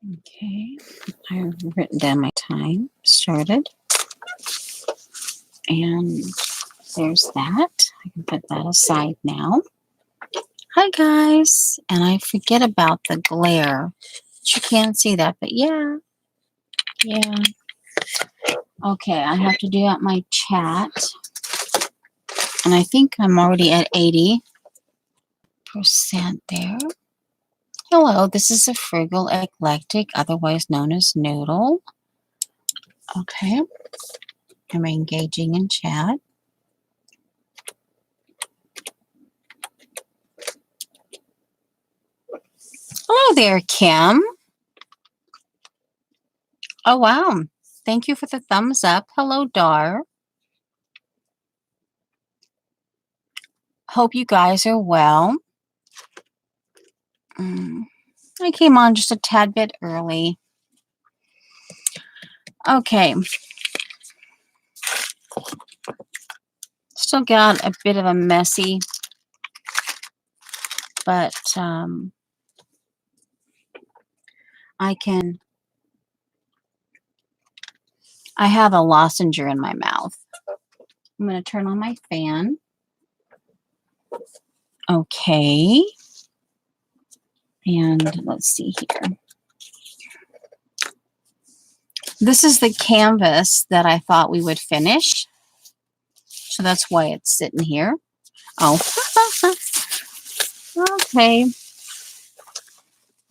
Okay, I've written down my time started, and there's that. I can put that aside now. Hi guys, and I forget about the glare. You can't see that, but yeah. Okay, I have to do out my chat, and I think I'm already at 80% there. Hello, this is a frugal eclectic, otherwise known as Noodle. Okay, I'm engaging in chat. Hello there, Kim. Oh, wow. Thank you for the thumbs up. Hello, Dar. Hope you guys are well. I came on just a tad bit early. Okay. Still got a bit of a messy, but I have a lozenge in my mouth. I'm going to turn on my fan. Okay. And let's see here. This is the canvas that I thought we would finish. So that's why it's sitting here. Oh. Okay.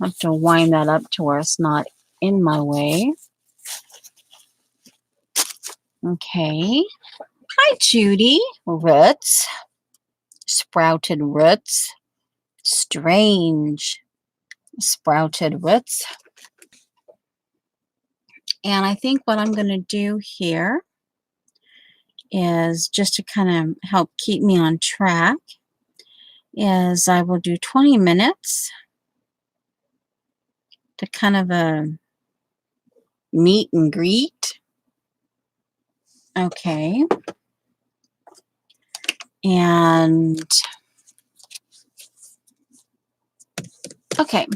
I have to wind that up to where it's not in my way. Okay. Hi, Judy. Roots. Sprouted roots. Strange sprouted roots. And I think what I'm going to do here is, just to kind of help keep me on track, is I will do 20 minutes to kind of a meet and greet. Okay. And okay.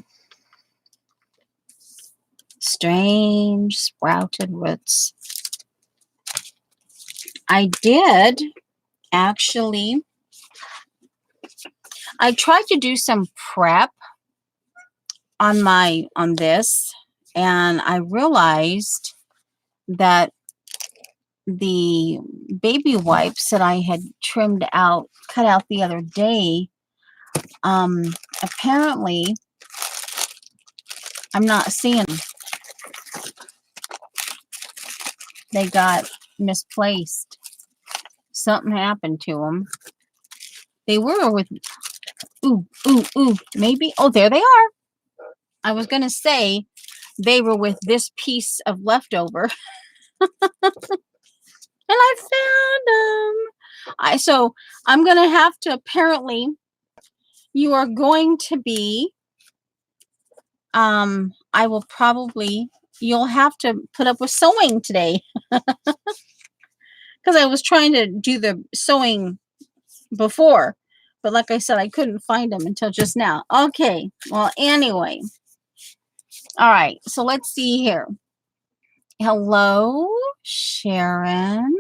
Strange sprouted roots. I did actually, I tried to do some prep on this, and I realized that the baby wipes that I had cut out the other day, apparently I'm not seeing them. They got misplaced. Something happened to them. They were with, maybe, oh, there they are. I was going to say they were with this piece of leftover. And I found them. So I'm going to have to, apparently, you are going to be, you'll have to put up with sewing today. Because I was trying to do the sewing before. But like I said, I couldn't find them until just now. Okay. Well, anyway. All right. So let's see here. Hello, Sharon.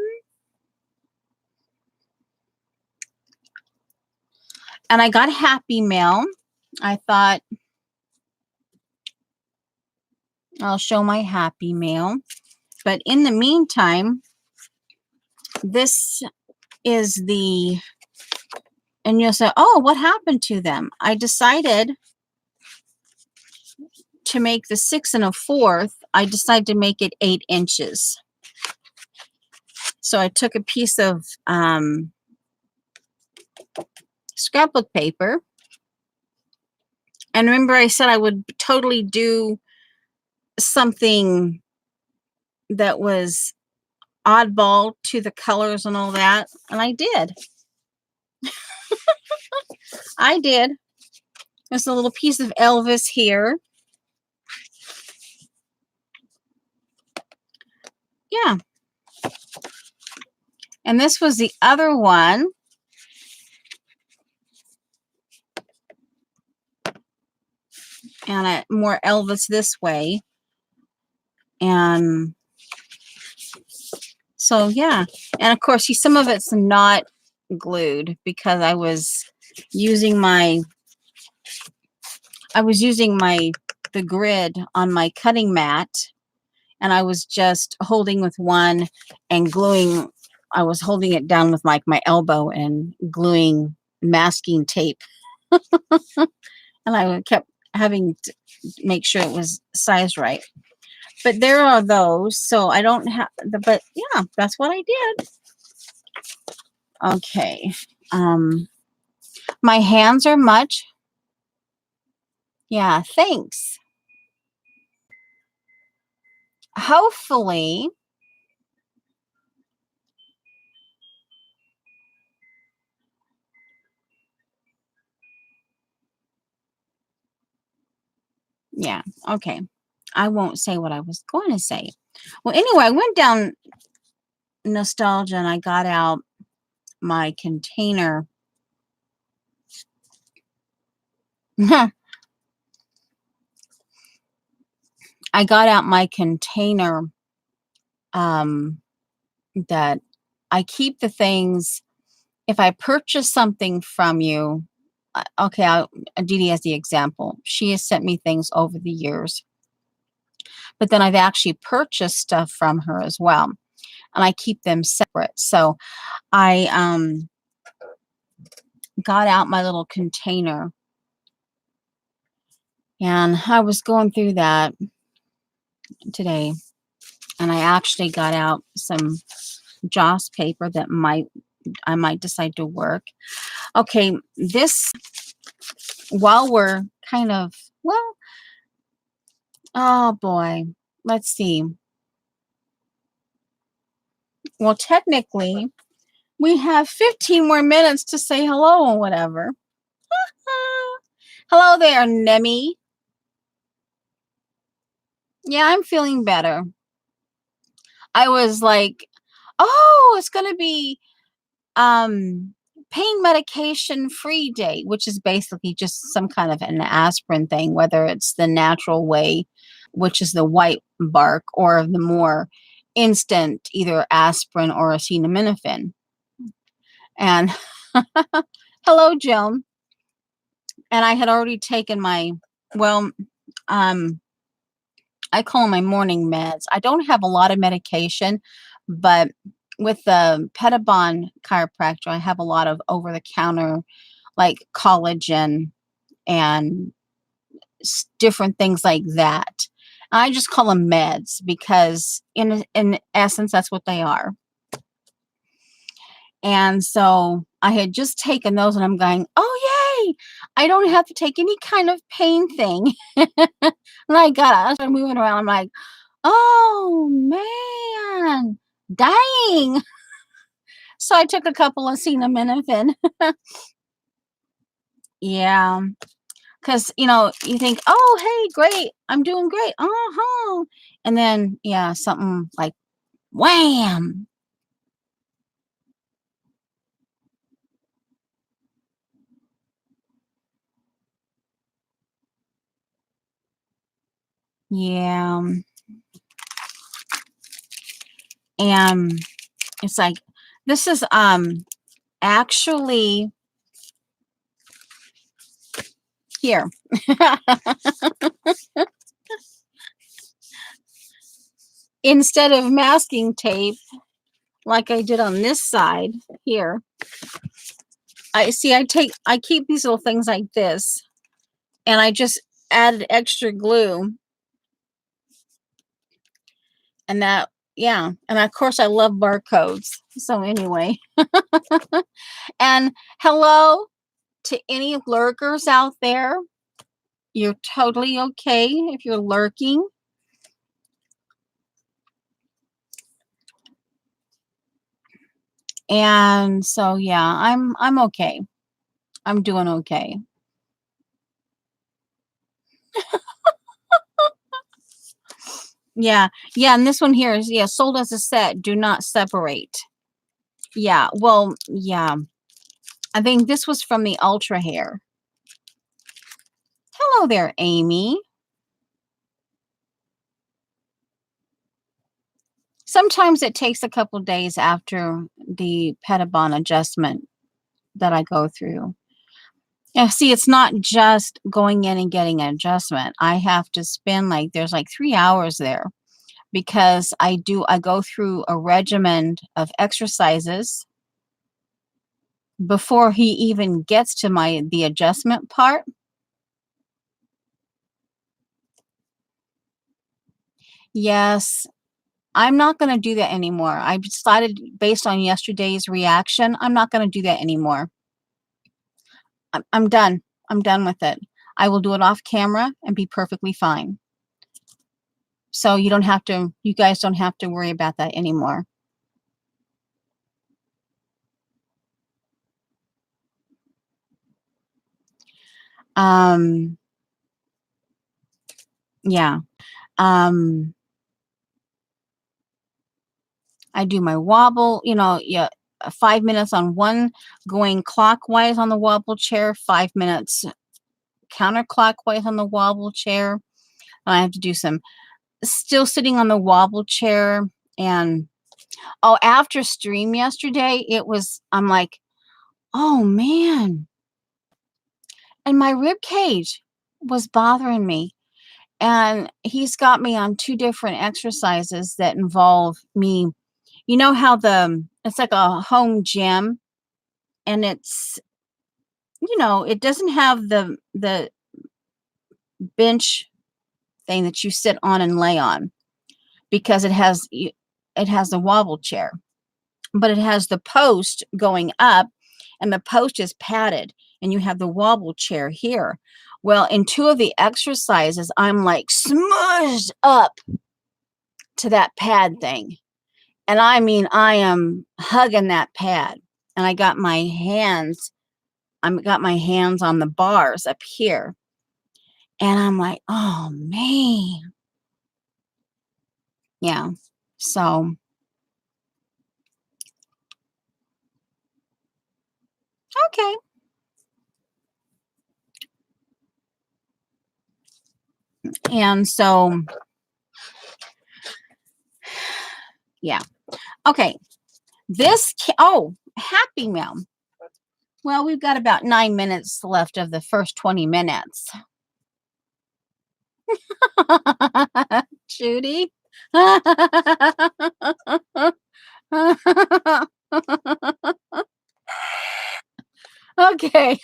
And I got Happy Mail. I thought I'll show my Happy Mail. But in the meantime, this is the, and you'll say, oh, what happened to them? I decided to make the 6 1/4. I decided to make it 8 inches. So I took a piece of scrapbook paper. And remember, I said I would totally do something that was oddball to the colors and all that. And I did. I did. There's a little piece of Elvis here. Yeah. And this was the other one. and more Elvis this way. And so, yeah. And of course, see, some of it's not glued because I was using the grid on my cutting mat, and I was just holding with one and gluing. I was holding it down with my elbow and gluing masking tape. And I kept having to make sure it was sized right. But there are those, so I don't have the, but yeah, that's what I did. Okay. My hands are much. Yeah, thanks. Hopefully, yeah, okay. I won't say what I was going to say. Well, anyway, I went down nostalgia and I got out my container. I got out my container that I keep the things. If I purchase something from you, okay, Dee Dee as the example. She has sent me things over the years, but then I've actually purchased stuff from her as well, and I keep them separate. So I got out my little container, and I was going through that today, and I actually got out some Joss paper that I might decide to work. Okay, this, while we're kind of, well, oh boy, let's see. Well, technically, we have 15 more minutes to say hello or whatever. Hello there, Nemi. Yeah, I'm feeling better. I was like, oh, it's going to be pain medication free day, which is basically just some kind of an aspirin thing, whether it's the natural way, which is the white bark, or the more instant, either aspirin or acetaminophen. And hello, Joan. And I had already taken my, well, I call them my morning meds. I don't have a lot of medication, but with the Pettibon chiropractor, I have a lot of over the counter, like collagen and different things like that. I just call them meds because in essence, that's what they are. And so I had just taken those and I'm going, oh, yay, I don't have to take any kind of pain thing. And I started moving around. I'm like, oh, man, dying. So I took a couple of acetaminophen. Yeah. Because, you think, oh, hey, great. I'm doing great. Uh-huh. And then, yeah, something like wham. Yeah. And it's like, this is actually here. Instead of masking tape, like I did on this side here, I keep these little things like this, and I just added extra glue. And that, yeah. And of course, I love barcodes. So, anyway. And hello to any lurkers out there. You're totally okay if you're lurking. And so, yeah, I'm okay. I'm doing okay. Yeah. Yeah. And this one here is, yeah, sold as a set. Do not separate. Yeah. Well, yeah. I think this was from the Ultra Hair. Hello there, Amy. Sometimes it takes a couple days after the Pettibon adjustment that I go through. Yeah, see, it's not just going in and getting an adjustment. I have to spend there's like 3 hours there because I go through a regimen of exercises before he even gets to the adjustment part. Yes, I'm not going to do that anymore. I decided based on yesterday's reaction, I'm not going to do that anymore. I'm done. I'm done with it. I will do it off camera and be perfectly fine. So you guys don't have to worry about that anymore. Yeah. I do my wobble, 5 minutes on one going clockwise on the wobble chair, 5 minutes counterclockwise on the wobble chair. I have to do some still sitting on the wobble chair. And after stream yesterday, I'm like, oh man. And my rib cage was bothering me. And he's got me on 2 different exercises that involve me. You know how it's like a home gym, and it's, it doesn't have the bench thing that you sit on and lay on because it has the wobble chair, but it has the post going up, and the post is padded, and you have the wobble chair here. Well, in 2 of the exercises, I'm like smushed up to that pad thing. And I mean, I am hugging that pad, and I got my hands on the bars up here. And I'm like, oh man. Yeah. So okay. And so yeah. Okay. Happy Meal. Well, we've got about 9 minutes left of the first 20 minutes. Judy. Okay.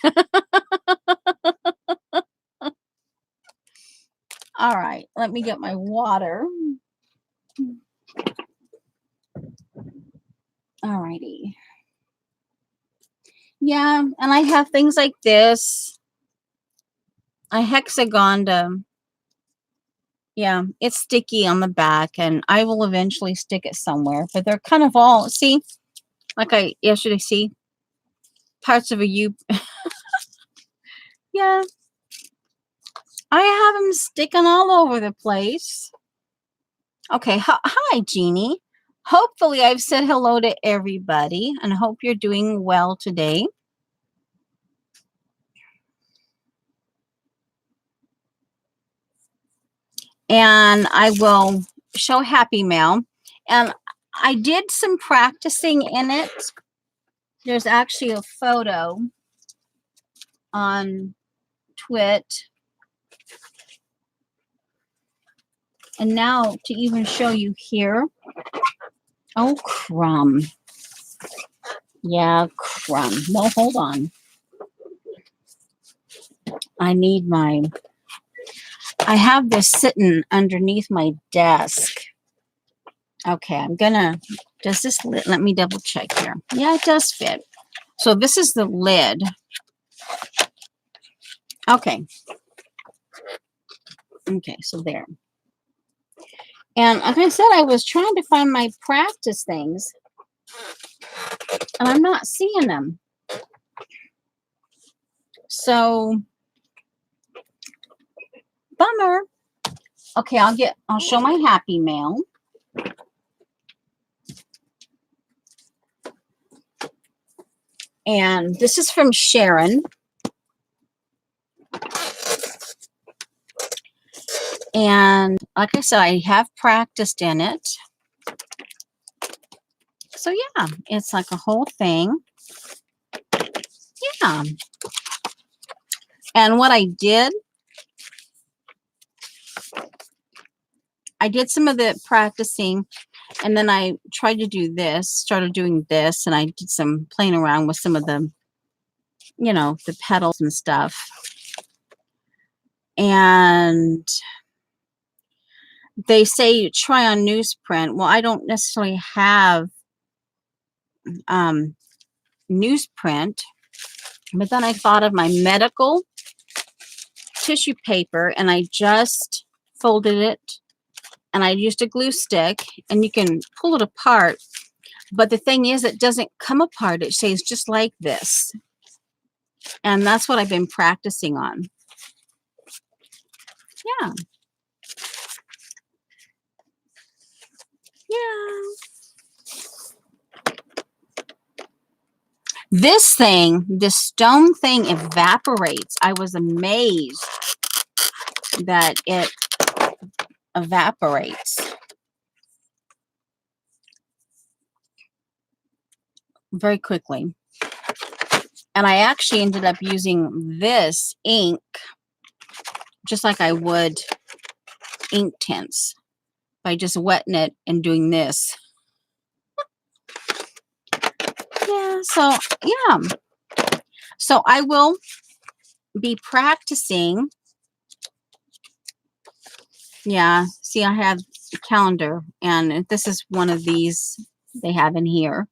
All right. Let me get my water. All righty. Yeah, and I have things like this. A hexagon. Yeah, it's sticky on the back, and I will eventually stick it somewhere. But they're kind of all, see, like I yesterday, see, parts of a U. Yeah, I have them sticking all over the place. Okay, hi, Jeannie. Hopefully, I've said hello to everybody, and I hope you're doing well today. And I will show Happy Mail. And I did some practicing in it. There's actually a photo on Twit. And now to even show you here. Oh, crumb. Yeah, crumb. No, hold on. I have this sitting underneath my desk. Okay, does this lid, let me double check here. Yeah, it does fit. So this is the lid. Okay. Okay, so there. And like I said, I was trying to find my practice things, and I'm not seeing them. So, bummer. Okay, I'll show my Happy Mail. And this is from Sharon. And like I said, I have practiced in it. So yeah, it's like a whole thing. Yeah. And what I did some of the practicing, and then I tried to do this, started doing this, and I did some playing around with some of the, you know, the petals and stuff. And they say try on newsprint. Well, I don't necessarily have newsprint, but then I thought of my medical tissue paper, and I just folded it, and I used a glue stick, and you can pull it apart. But the thing is, it doesn't come apart. It stays just like this. And that's what I've been practicing on. Yeah. Yeah. This thing, this stone thing evaporates. I was amazed that it evaporates very quickly. And I actually ended up using this ink just like I would ink tints by just wetting it and doing this. Yeah, so yeah. So I will be practicing. Yeah, see, I have a calendar, and this is one of these they have in here.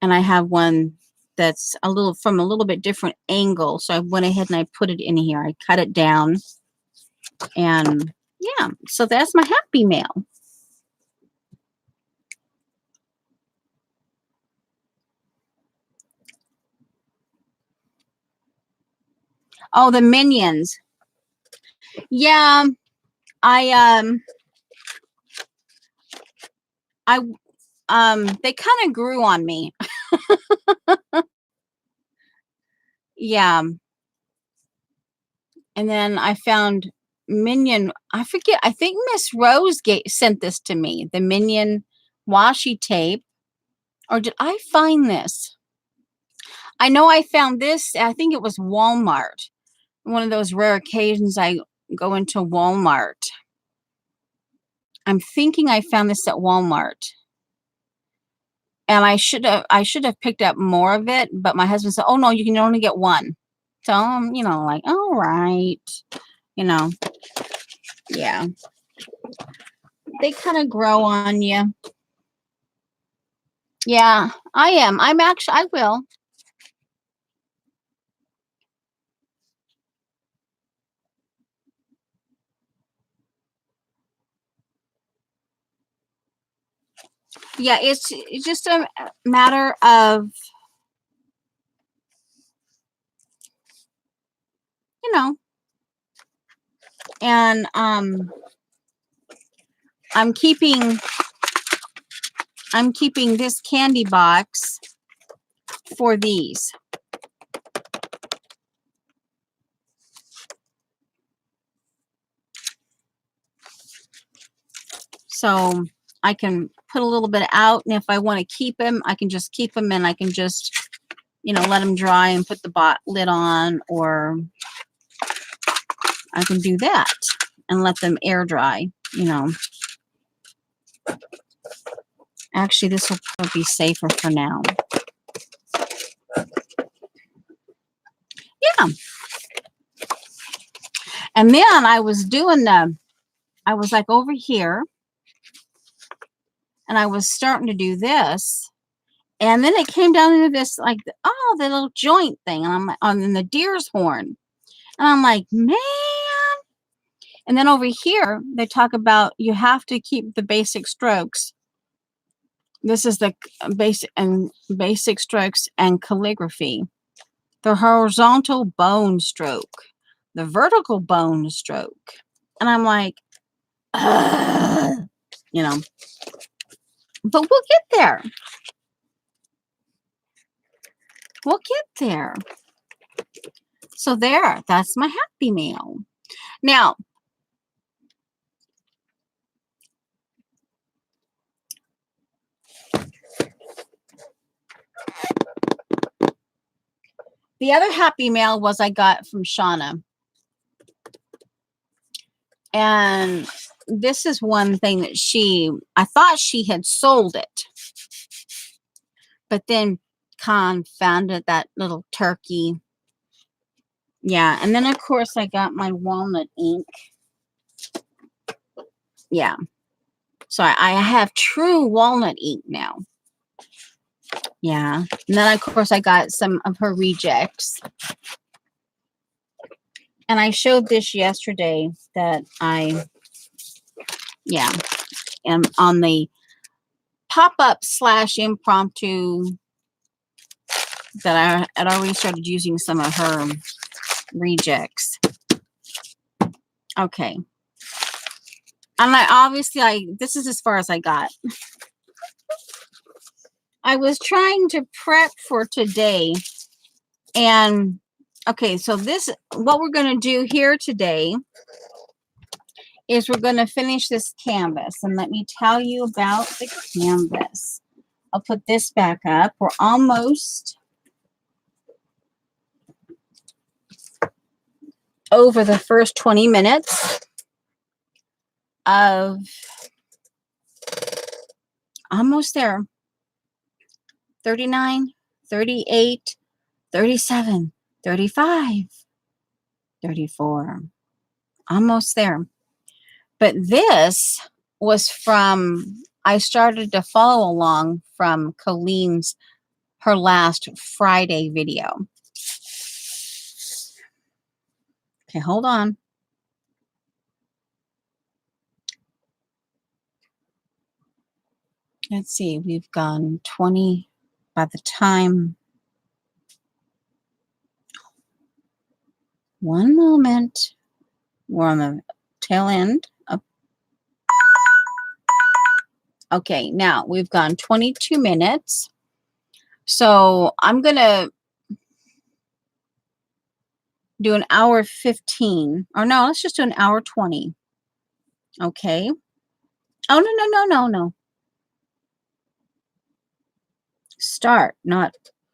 And I have one that's a little bit different angle. So I went ahead and I put it in here. I cut it down. And yeah, so that's my happy mail. Oh, the Minions. Yeah, I they kind of grew on me. Yeah. And then I found Minion. I forget. I think Miss Rose sent this to me. The Minion washi tape. Or did I find this? I know I found this. I think it was Walmart. One of those rare occasions I go into Walmart. I'm thinking I found this at Walmart. And I should have picked up more of it, but my husband said, "Oh no, you can only get one." So you know, like, all right, you know, yeah, they kind of grow on you. Yeah, I am. I will. Yeah, it's just a matter of, you know, and I'm keeping this candy box for these. So I can put a little bit out, and if I want to keep them, I can just keep them, and I can just, you know, let them dry and put the lid on, or I can do that and let them air dry, you know. Actually, this will probably be safer for now. Yeah. And then I was I was like over here, and I was starting to do this. And then it came down into this, like, oh, the little joint thing. And I'm like, on the deer's horn. And I'm like, man. And then over here, they talk about you have to keep the basic strokes. This is the basic strokes and calligraphy. The horizontal bone stroke, the vertical bone stroke. And I'm like, you know, but we'll get there. We'll get there. So that's my happy mail. Now, The other happy mail was I got from Shauna. And this is one thing that I thought she had sold it. But then confounded that little turkey. Yeah. And then, of course, I got my walnut ink. Yeah. So I have true walnut ink now. Yeah. And then, of course, I got some of her rejects. And I showed this yesterday that am on the pop-up / impromptu that I had already started using some of her rejects. Okay. And this is as far as I got. I was trying to prep for today. And okay, so what we're going to do here today is we're going to finish this canvas. And let me tell you about the canvas. I'll put this back up. We're almost over the first 20 minutes of almost there. 39, 38, 37, 35, 34. Almost there. But this was I started to follow along from Colleen's, her last Friday video. Okay, hold on. Let's see, we've gone 20 by the time. One moment. We're on the tail end. Okay, now we've gone 22 minutes. So I'm going to do an hour 15. Or no, let's just do an hour 20. Okay. Oh, no. Start, not.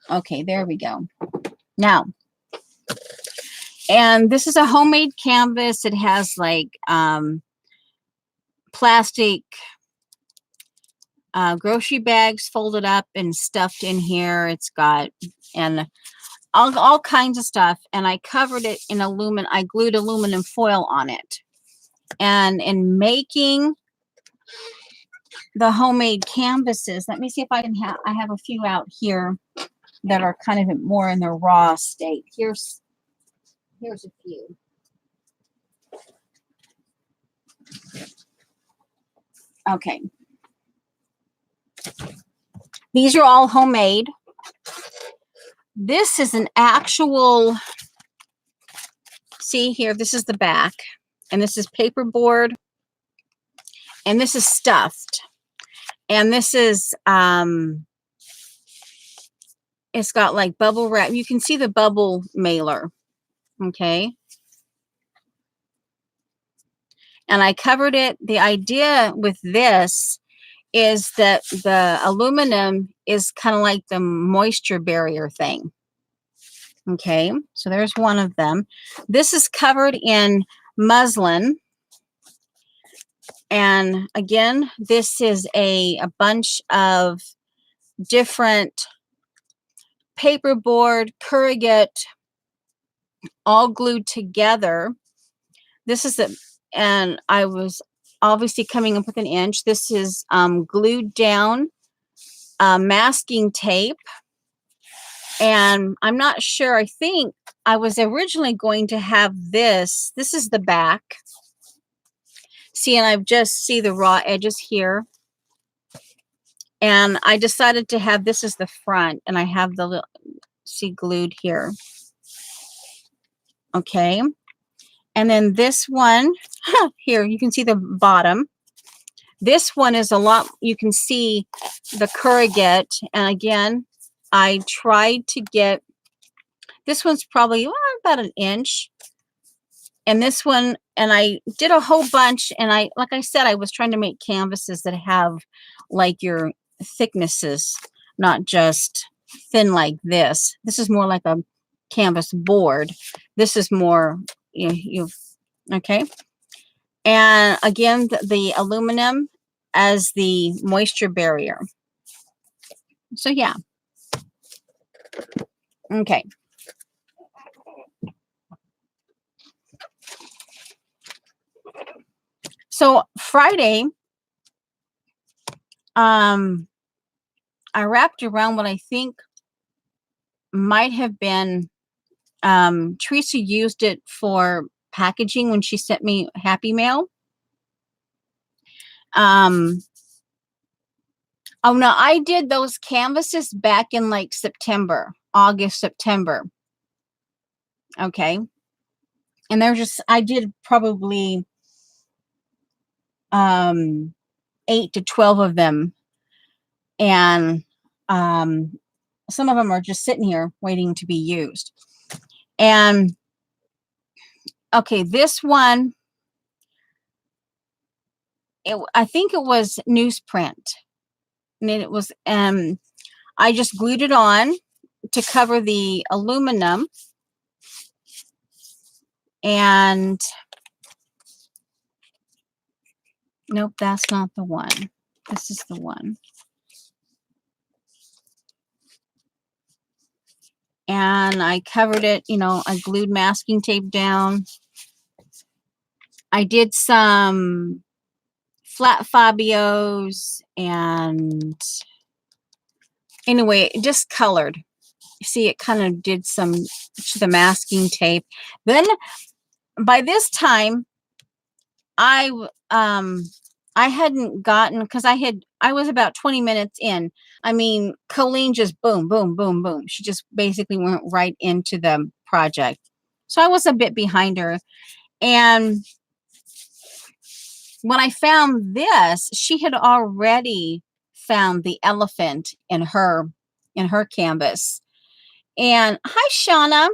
Okay, there we go. Now, and this is a homemade canvas. It has like plastic grocery bags folded up and stuffed in here. It's got all kinds of stuff. And I covered it in I glued aluminum foil on it. And in making the homemade canvases, let me see if I can I have a few out here that are kind of more in their raw state. Here's a few. Okay. These are all homemade. This is an actual, see here, this is the back. And this is paperboard. And this is stuffed. And this is, it's got like bubble wrap. You can see the bubble mailer. Okay. And I covered it. The idea with this is that the aluminum is kind of like the moisture barrier thing. Okay. So there's one of them. This is covered in muslin. And again, this is a bunch of different paperboard, corrugate, all glued together. This is and I was obviously coming up with an inch. This is glued down masking tape. And I'm not sure. I think I was originally going to have this. This is the back. See, and I've just see the raw edges here. And I decided to have this as the front. And I have the little, see, glued here. Okay. And then this one, here, you can see the bottom. This one is a lot, you can see the corrugate. And again, I tried to get, this one's probably about an inch. And this one, and I did a whole bunch. And like I said, I was trying to make canvases that have like your thicknesses, not just thin like this. This is more like a canvas board. This is more, okay. And again, the aluminum as the moisture barrier. So yeah. Okay. So Friday, I wrapped around what I think might have been, Teresa used it for packaging when she sent me Happy Mail. Oh no, I did those canvases back in like September, August, September. Okay. And they're just, I did probably 8 to 12 of them. And some of them are just sitting here waiting to be used. And okay, this one, I think it was newsprint. And it was, I just glued it on to cover the aluminum. And nope, that's not the one. This is the one. And I covered it, I glued masking tape down. I did some flat Fabios, and anyway, just colored. See, it kind of did some to the masking tape. Then by this time, I hadn't gotten, because I was about 20 minutes in. I mean, Colleen just boom, boom, boom, boom. She just basically went right into the project. So I was a bit behind her. And when I found this, she had already found the elephant in her canvas. And hi, Shauna.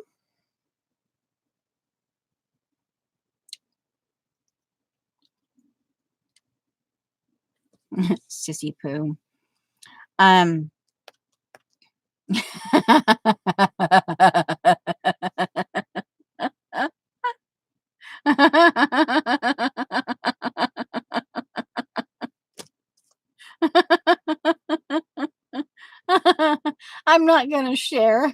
Sissy poo. I'm not going to share.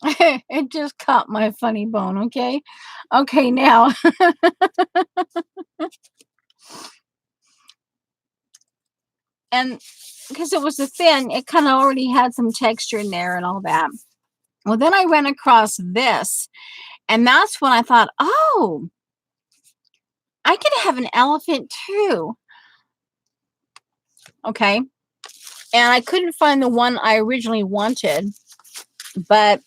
It just caught my funny bone, okay? Okay, now. And because it was a thin, it kind of already had some texture in there and all that. Well, then I ran across this, and that's when I thought, oh, I could have an elephant too. Okay. And I couldn't find the one I originally wanted, but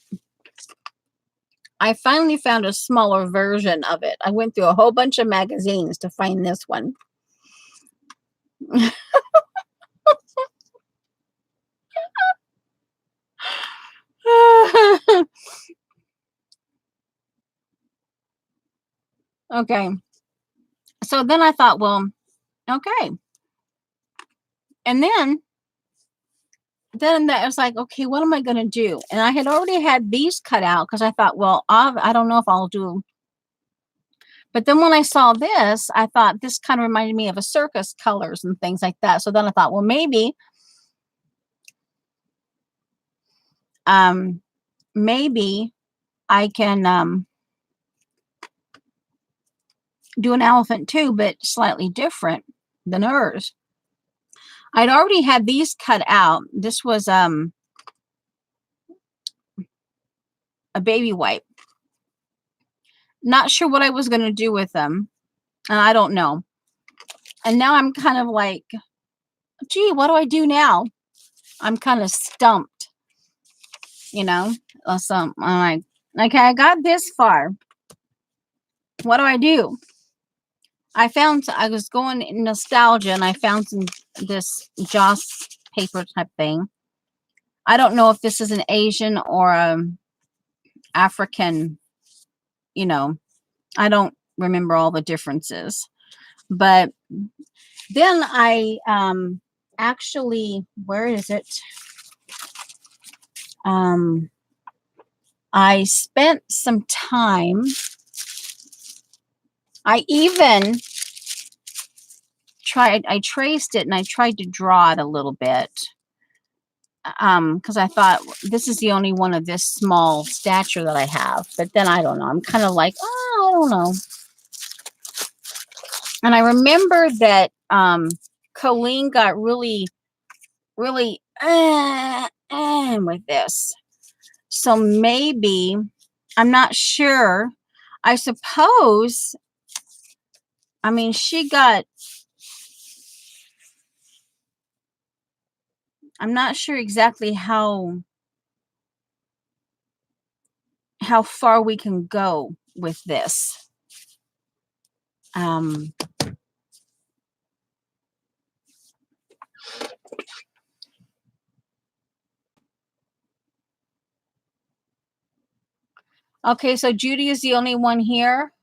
I finally found a smaller version of it. I went through a whole bunch of magazines to find this one. Okay. So then I thought, well, okay. And then that was like, okay, what am I going to do? And I had already had these cut out because I thought, well, I don't know if I'll do. But then when I saw this, I thought this kind of reminded me of a circus colors and things like that. So then I thought, well, maybe I can do an elephant too, but slightly different than hers. I'd already had these cut out. This was a baby wipe. Not sure what I was going to do with them. And I don't know. And now I'm kind of like, gee, what do I do now? I'm kind of stumped, So I'm like, okay, I got this far. What do I do? I was going in nostalgia, and I found this Joss paper type thing. I don't know if this is an Asian or African, I don't remember all the differences. But then I actually, where is it? I spent some time. I even I traced it and I tried to draw it a little bit. Because I thought this is the only one of this small stature that I have. But then I don't know. I'm kind of like, oh, I don't know. And I remember that Colleen got really, really with this. So maybe, I'm not sure. I suppose, I mean, she got, I'm not sure exactly how far we can go with this. Okay, so Judy is the only one here.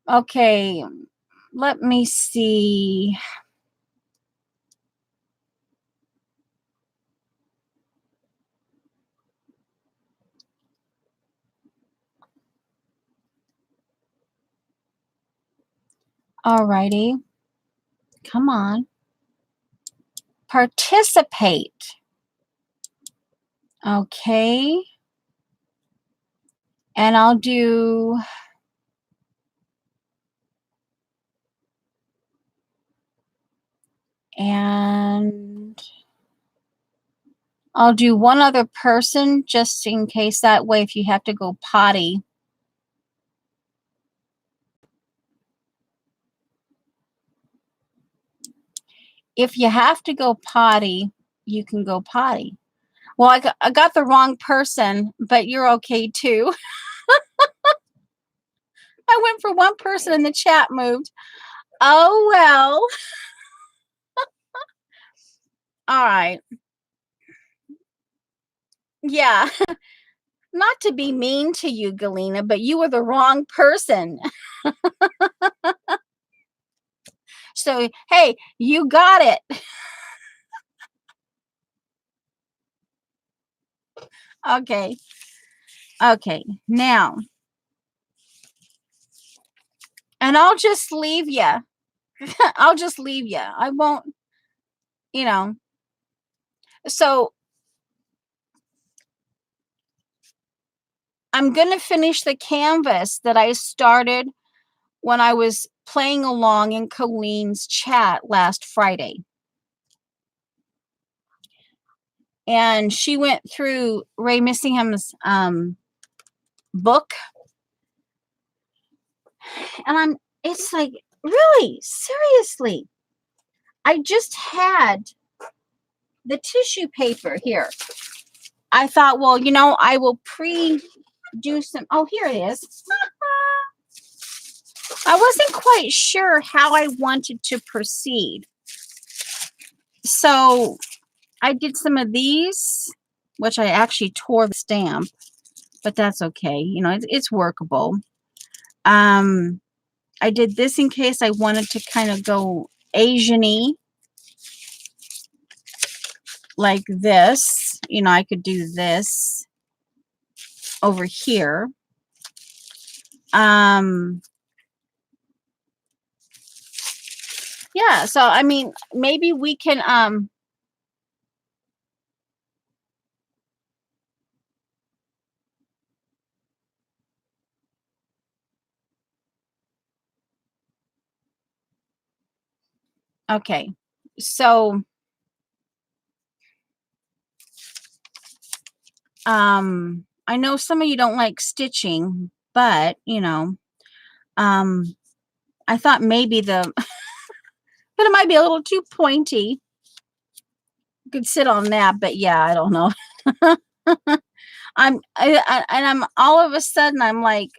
Okay, let me see. Alrighty, come on. Participate. Okay. And I'll do, and I'll do one other person just in case, that way if you have to go potty. If you have to go potty, you can go potty. Well, I got the wrong person, but you're okay too. I went for one person and the chat moved. Oh, well. All right. Yeah. Not to be mean to you, Galena, but you were the wrong person. So, hey, you got it. Okay. Okay. Now, and I'll just leave you. I'll just leave you. I won't, you know. So, I'm going to finish the canvas that I started when I was playing along in Colleen's chat last Friday. And she went through Ray Missingham's book. And it's like, really? Seriously? I just had the tissue paper here. I thought, well, I will do some. Oh, here it is. I wasn't quite sure how I wanted to proceed. So I did some of these, which I actually tore the stamp, but that's okay. It's workable. I did this in case I wanted to kind of go Asian-y, like this. I could do this over here. Yeah, so I mean, maybe we can okay. So I know some of you don't like stitching, but I thought maybe but it might be a little too pointy. You could sit on that, but yeah, I don't know. And I'm all of a sudden I'm like,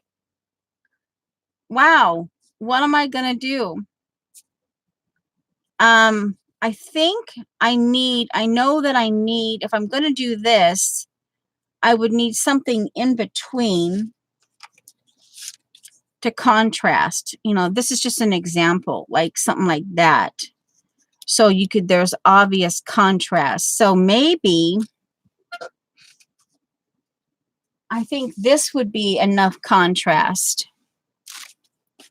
wow, what am I gonna do? I think I know that I need, if I'm gonna do this, I would need something in between. to contrast. You know, this is just an example, like something like that. So you could, there's obvious contrast. So maybe I think this would be enough contrast.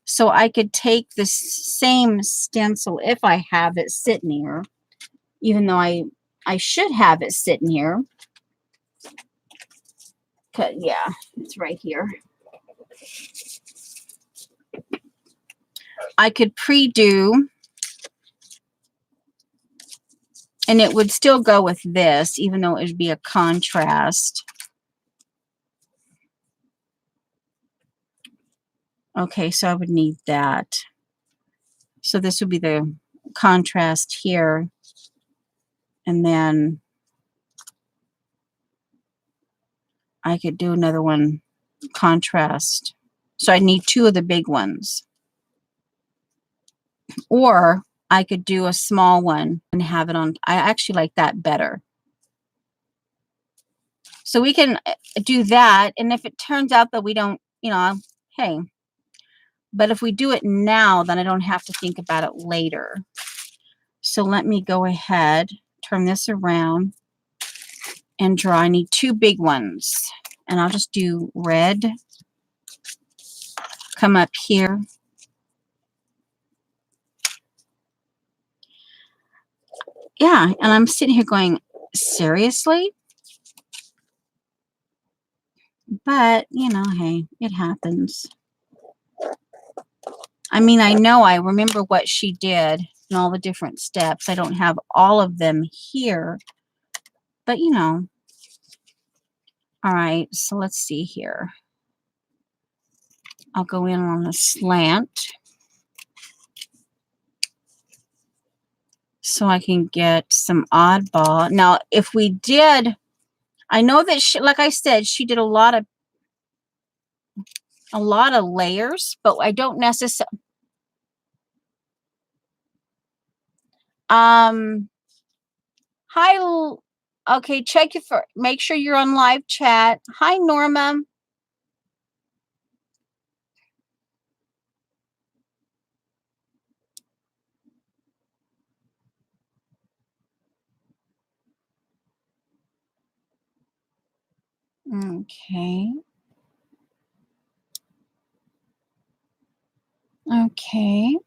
So I could take this same stencil if I have it sitting here, even though I should have it sitting here. Yeah, it's right here. I could pre-do, and it would still go with this, even though it would be a contrast. Okay, so I would need that. So this would be the contrast here. And then I could do another one, contrast. So I need two of the big ones. Or I could do a small one and have it on. I actually like that better. So we can do that. And if it turns out that we don't, you know, hey. But if we do it now, then I don't have to think about it later. So let me go ahead, turn this around, and draw. I need two big ones. And I'll just do red. Come up here. Yeah, and I'm sitting here going, seriously? But, you know, hey, it happens. I mean, I remember what she did and all the different steps. I don't have all of them here, but you know. All right, so let's see here. I'll go in on a slant so I can get some oddball. Now, if we did, I know that she, like I said, she did a lot of layers, but I don't necessarily. Hi. Okay, check it for. Make sure you're on live chat. Hi, Norma. Okay. Okay.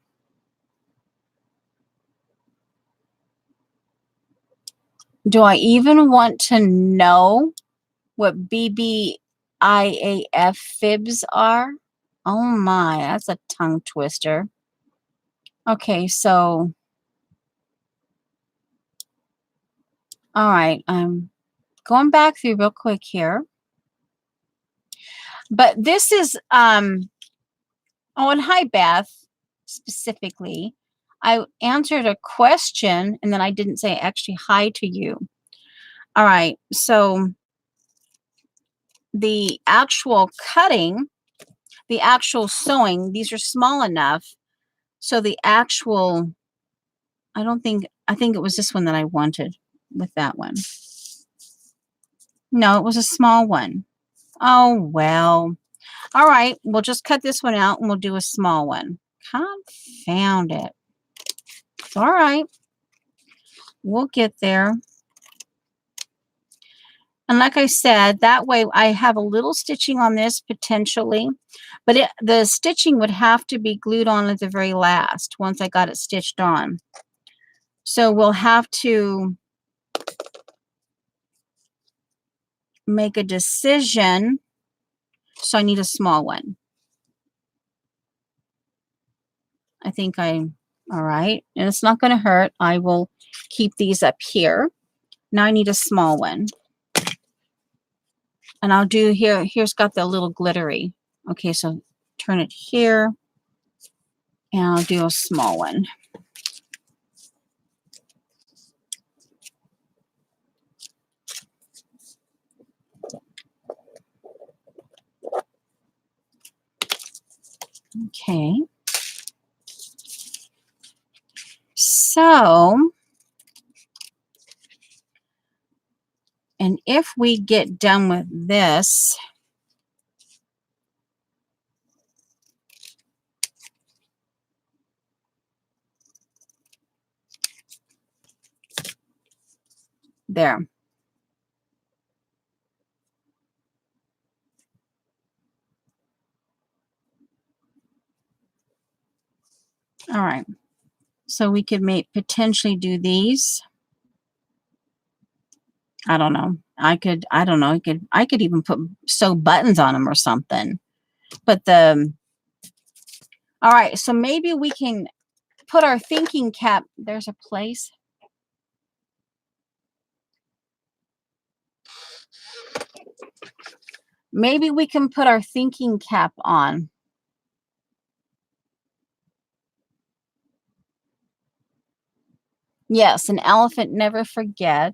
Do I even want to know what BBIAF fibs are? Oh my, that's a tongue twister. Okay, so all right, I'm going back through real quick here. But this is oh, and hi Beth specifically. I answered a question and then I didn't say actually hi to you. All right, so the actual cutting, the actual sewing, these are small enough. So the actual, I think it was this one that I wanted with that one. No, it was a small one. Oh, well. All right, we'll just cut this one out and we'll do a small one. Confound it. All right. We'll get there. And like I said, that way I have a little stitching on this potentially, but the stitching would have to be glued on at the very last once I got it stitched on. So we'll have to make a decision. So I need a small one. I think all right. And it's not going to hurt. I will keep these up here. Now I need a small one. And I'll do here's got the little glittery. Okay, so turn it here. And I'll do a small one. Okay. So, and if we get done with this, There. All right. So we could potentially do these. I don't know. I don't know. I could even sew buttons on them or something. But all right, so maybe we can put our thinking cap. There's a place. Maybe we can put our thinking cap on. Yes, an elephant never forget.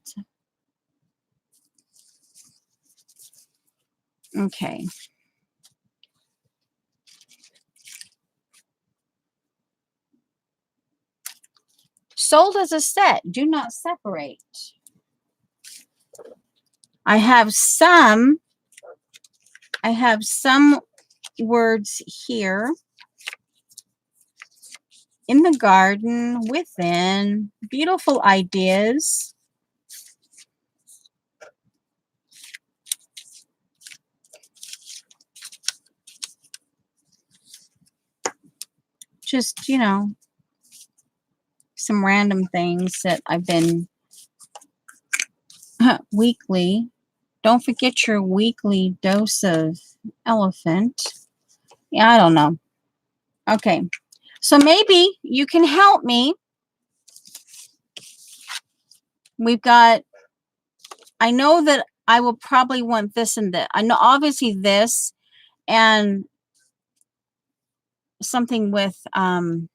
Okay. Sold as a set. Do not separate. I have some words here. In the garden, within, beautiful ideas. Just, some random things that I've been weekly. Don't forget your weekly dose of elephant. Yeah, I don't know. Okay. So maybe you can help me. We've got, I know that I will probably want this and that. I know obviously this and something with my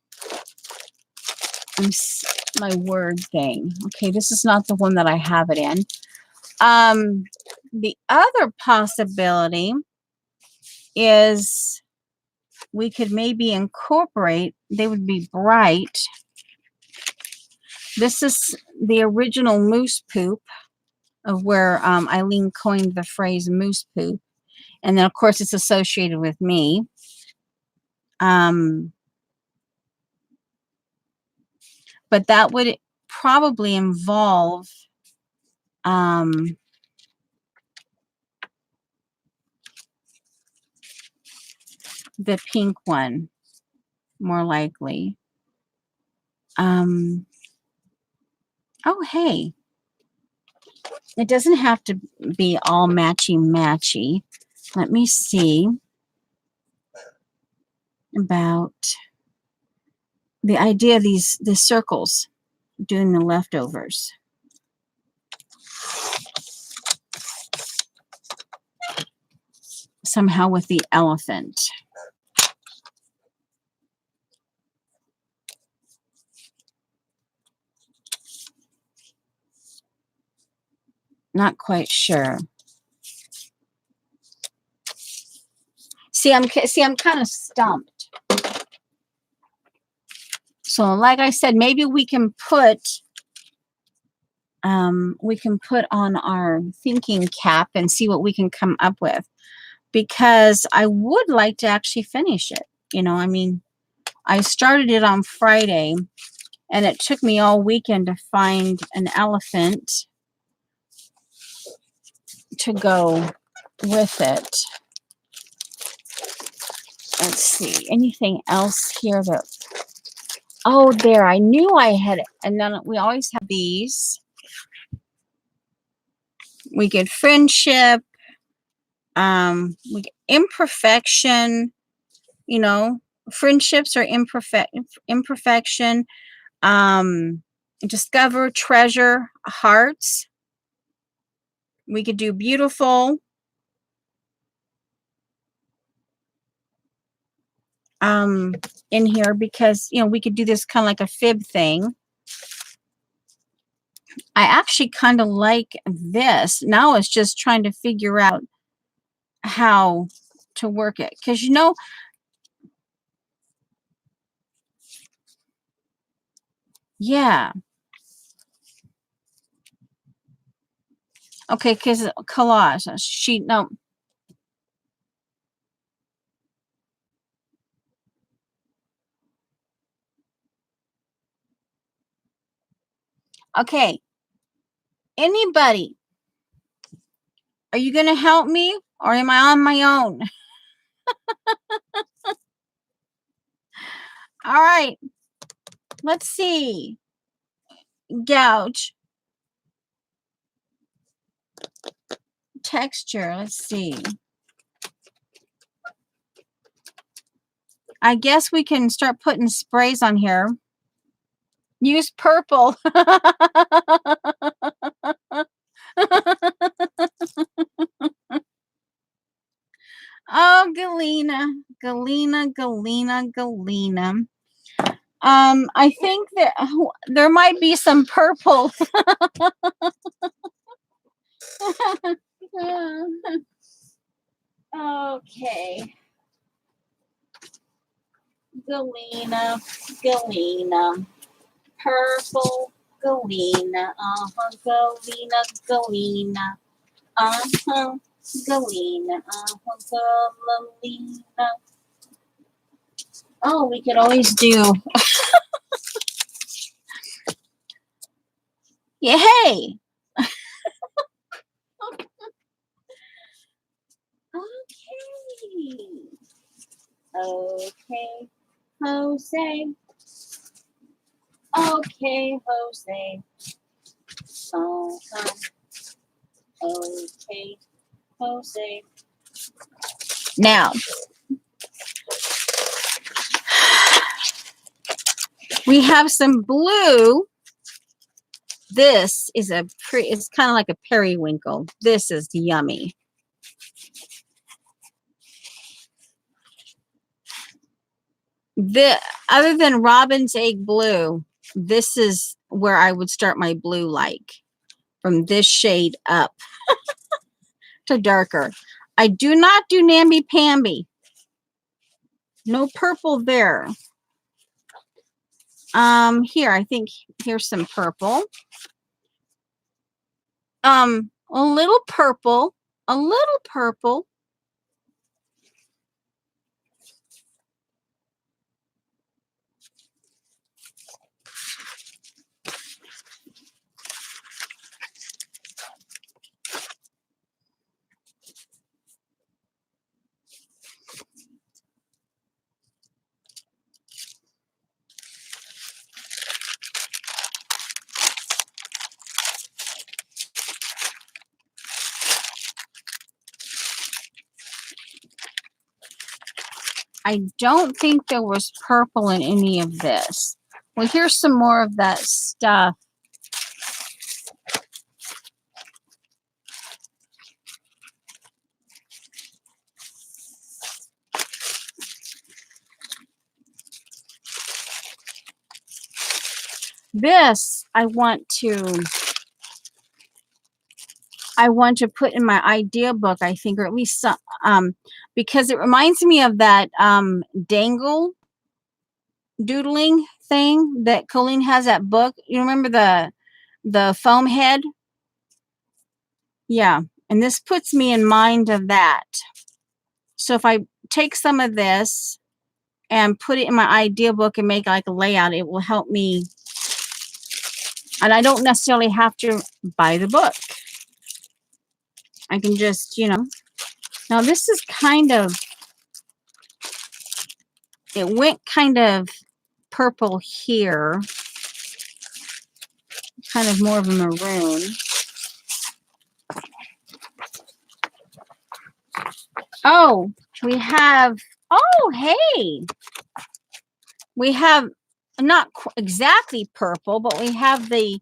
word thing. Okay, this is not the one that I have it in. The other possibility is we could maybe incorporate, they would be bright. This is the original moose poop of where Eileen coined the phrase moose poop. And then, of course, it's associated with me. But that would probably involve the pink one, more likely. Oh, hey. It doesn't have to be all matchy-matchy. Let me see about the idea of the circles, doing the leftovers. Somehow with the elephant. Not quite sure. See, I'm kind of stumped. So, like I said, maybe we can put on our thinking cap and see what we can come up with, because I would like to actually finish it. I mean, I started it on Friday, and it took me all weekend to find an elephant to go with it. Let's see, anything else here that, oh, there, I knew I had it. And then we always have these. We get friendship, we get imperfection, friendships are imperfection, discover, treasure, hearts. We could do beautiful, in here, because we could do this kind of like a fib thing. I actually kind of like this. Now it's just trying to figure out how to work it, because yeah, okay, because collage sheet, no, okay, Anybody? Are you going to help me or am I on my own? All right. Let's see. Gouge. Texture. Let's see. I guess we can start putting sprays on here. Use purple. Oh, Galena. I think that there might be some purple. Okay. Galena. Purple Galena. Galena. Galena. Galena. Oh, we could always do. Yeah, hey. Okay, Jose. Okay, Jose. Okay, Jose. Now, we have some blue. This is it's kind of like a periwinkle. This is yummy. Other than robin's egg blue, this is where I would start my blue, like from this shade up to darker. I do not do namby-pamby. No purple there. Here, I think here's some purple. A little purple, a little purple. I don't think there was purple in any of this. Well, here's some more of that stuff. This I want to put in my idea book, I think, or at least some, because it reminds me of that dangle doodling thing that Colleen has, that book. You remember the foam head? Yeah, and this puts me in mind of that. So if I take some of this and put it in my idea book and make like a layout, it will help me. And I don't necessarily have to buy the book. I can just, now this is kind of, it went kind of purple here, kind of more of a maroon. Oh, we have, oh, hey, we have not exactly purple, but we have the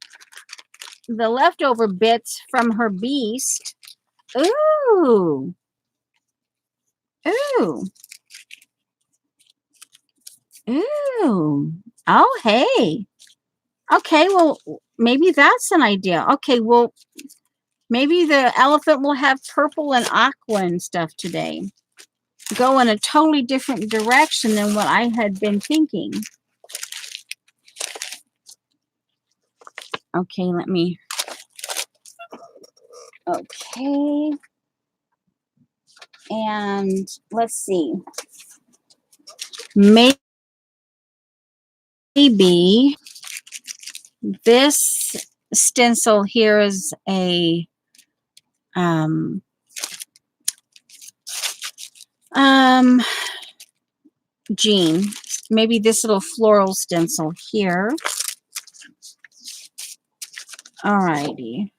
leftover bits from her beast. Ooh. Ooh. Ooh. Oh, hey. Okay, well, maybe that's an idea. Okay, well, maybe the elephant will have purple and aqua and stuff today. Go in a totally different direction than what I had been thinking. Okay, let me. Okay. And let's see. Maybe this stencil here is a Jean. Maybe this little floral stencil here. Alrighty.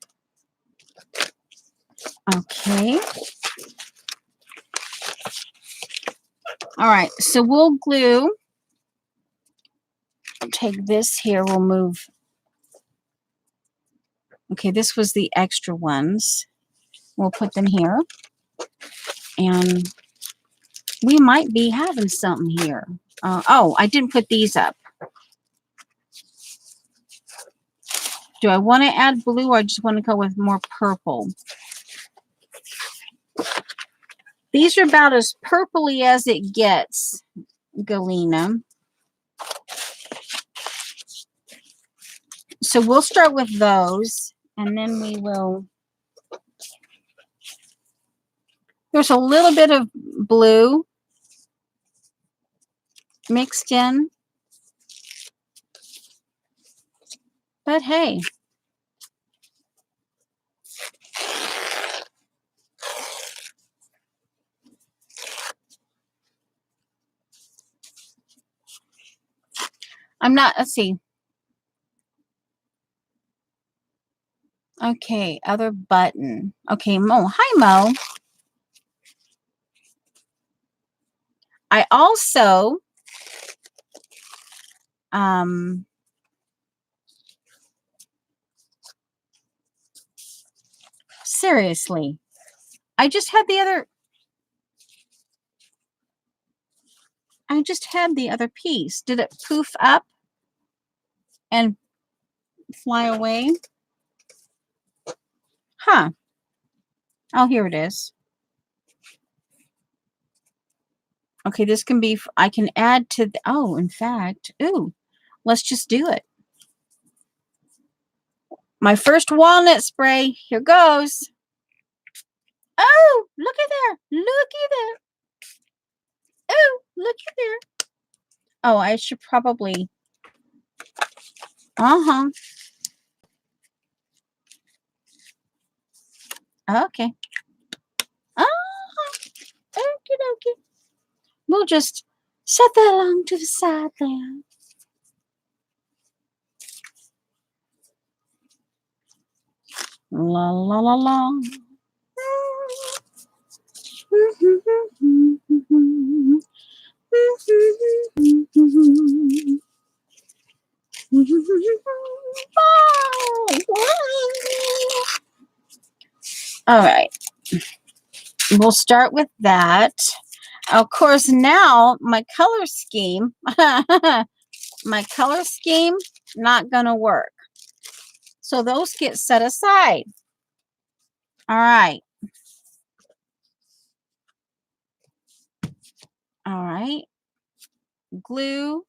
Okay. All right, so we'll glue. Take this here, we'll move. Okay, this was the extra ones. We'll put them here. And we might be having something here. Oh, I didn't put these up. Do I want to add blue or I just want to go with more purple? These are about as purpley as it gets, Galena. So we'll start with those, and then we will. There's a little bit of blue mixed in. But hey. I'm not, let's see. Okay, other button. Okay, Mo. Hi, Mo. I also seriously, I just had the other piece. Did it poof up and fly away? Huh. Oh, here it is. Okay, this can be, I can add to the, oh, in fact, ooh, let's just do it. My first walnut spray, here goes. Oh, look at there. Looky there. Oh, look at there. Oh, I should probably, okay. Okie dokie. We'll just set that along to the side there. La la la la. All right. We'll start with that. Of course, now my color scheme, not going to work. So those get set aside. All right. All right. Glue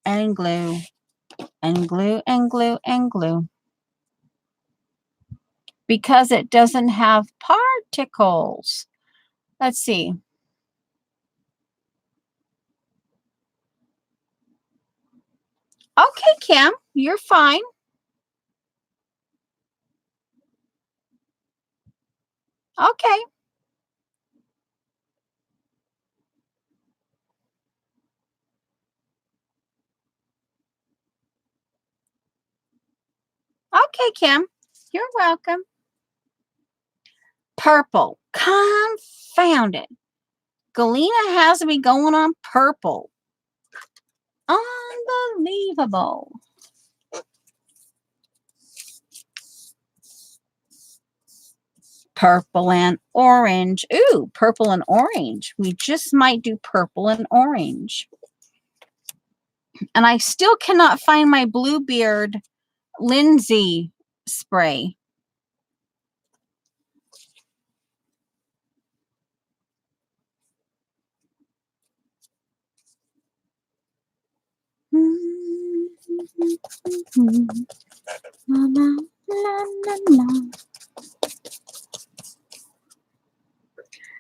and glue and glue and glue and glue. Because it doesn't have particles. Let's see. Okay, Kim, you're fine. Okay. Okay, Kim, you're welcome. Purple. Confound it. Galena has me going on purple. Unbelievable. Purple and orange. Ooh, purple and orange. We just might do purple and orange. And I still cannot find my Bluebeard Lindsay spray.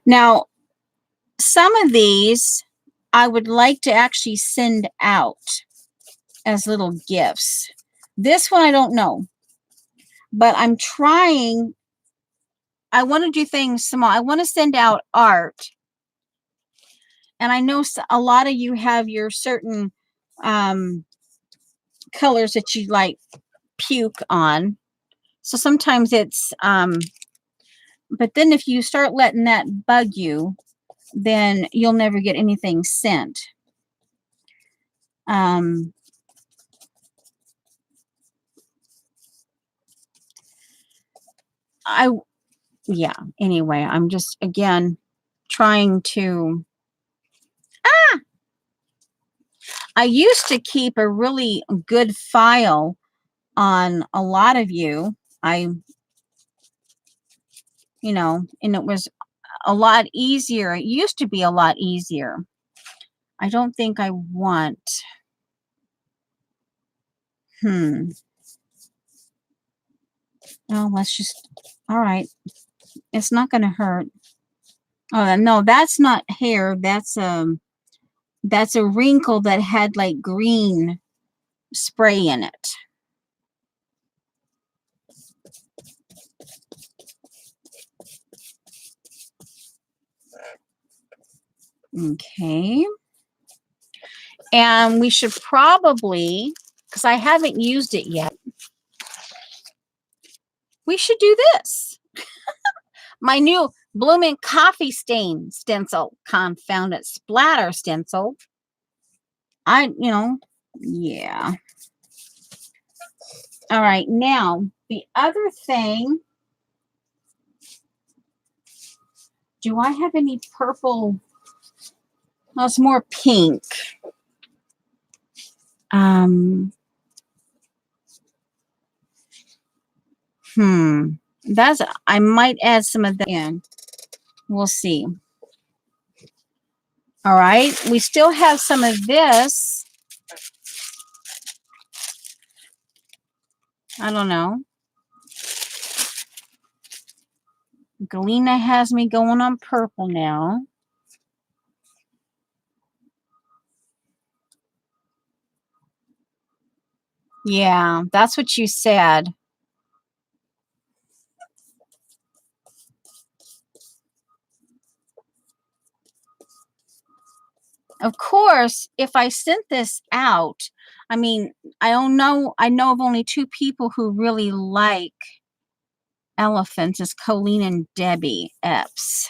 Now, some of these I would like to actually send out as little gifts. This one I don't know, but I'm trying. I want to do things small. I want to send out art, and I know a lot of you have your certain colors that you like puke on. So sometimes it's but then if you start letting that bug you, then you'll never get anything sent. Yeah, anyway, I'm just again trying to I used to keep a really good file on a lot of you. And it was a lot easier. It used to be a lot easier. I don't think I want. Oh, let's just, all right. It's not going to hurt. Oh, no, that's not hair. That's a wrinkle that had like green spray in it. Okay. And we should probably, because I haven't used it yet, we should do this. My new Blooming Coffee Stain stencil. Confounded splatter stencil. Yeah. All right. Now, the other thing, do I have any purple? No, it's more pink. I might add some of that in. We'll see. All right. We still have some of this. I don't know. Galena has me going on purple now. Yeah, that's what you said. Of course, if I sent this out, I mean, I know of only two people who really like elephants. It's Colleen and Debbie Epps.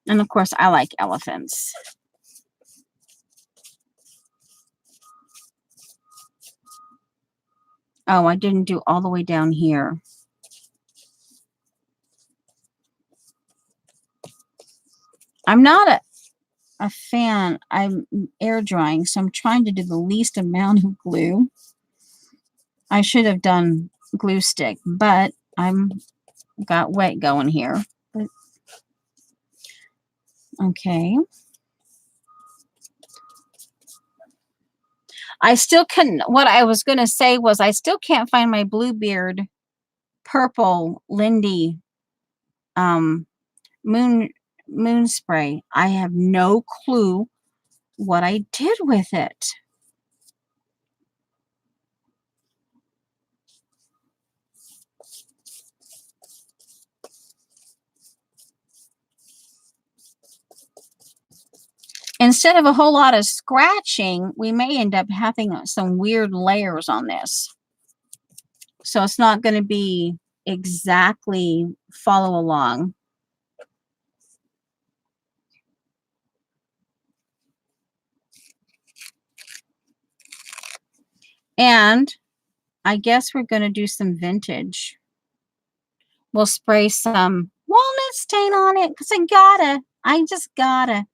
And of course, I like elephants. Oh, I didn't do all the way down here. I'm not a fan. I'm air drying, so I'm trying to do the least amount of glue. I should have done glue stick, but I'm got wet going here. But, okay. I still couldn't, what I was going to say was I still can't find my Bluebeard purple Lindy moon spray. I have no clue what I did with it. Instead of a whole lot of scratching, we may end up having some weird layers on this. So it's not going to be exactly follow along. And I guess we're going to do some vintage. We'll spray some walnut stain on it because I just gotta.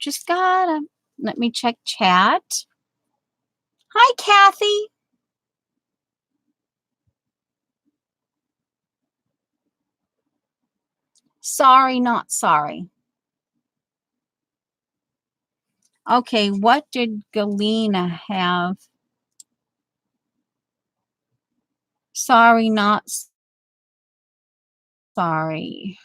Just gotta. Let me check chat. Hi, Kathy. Sorry, not sorry. Okay, what did Galena have? Sorry, not sorry.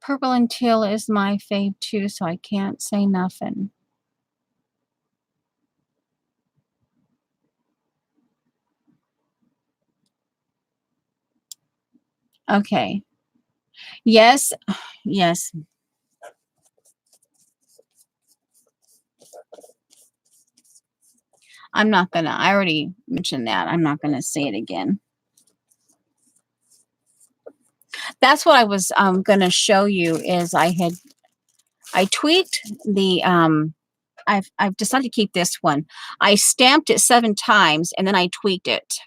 Purple and teal is my fave too, so I can't say nothing. Okay. Yes. Yes. I already mentioned that. I'm not gonna say it again. That's what I was gonna show you is I tweaked the I've decided to keep this one. I stamped it 7 times and then I tweaked it.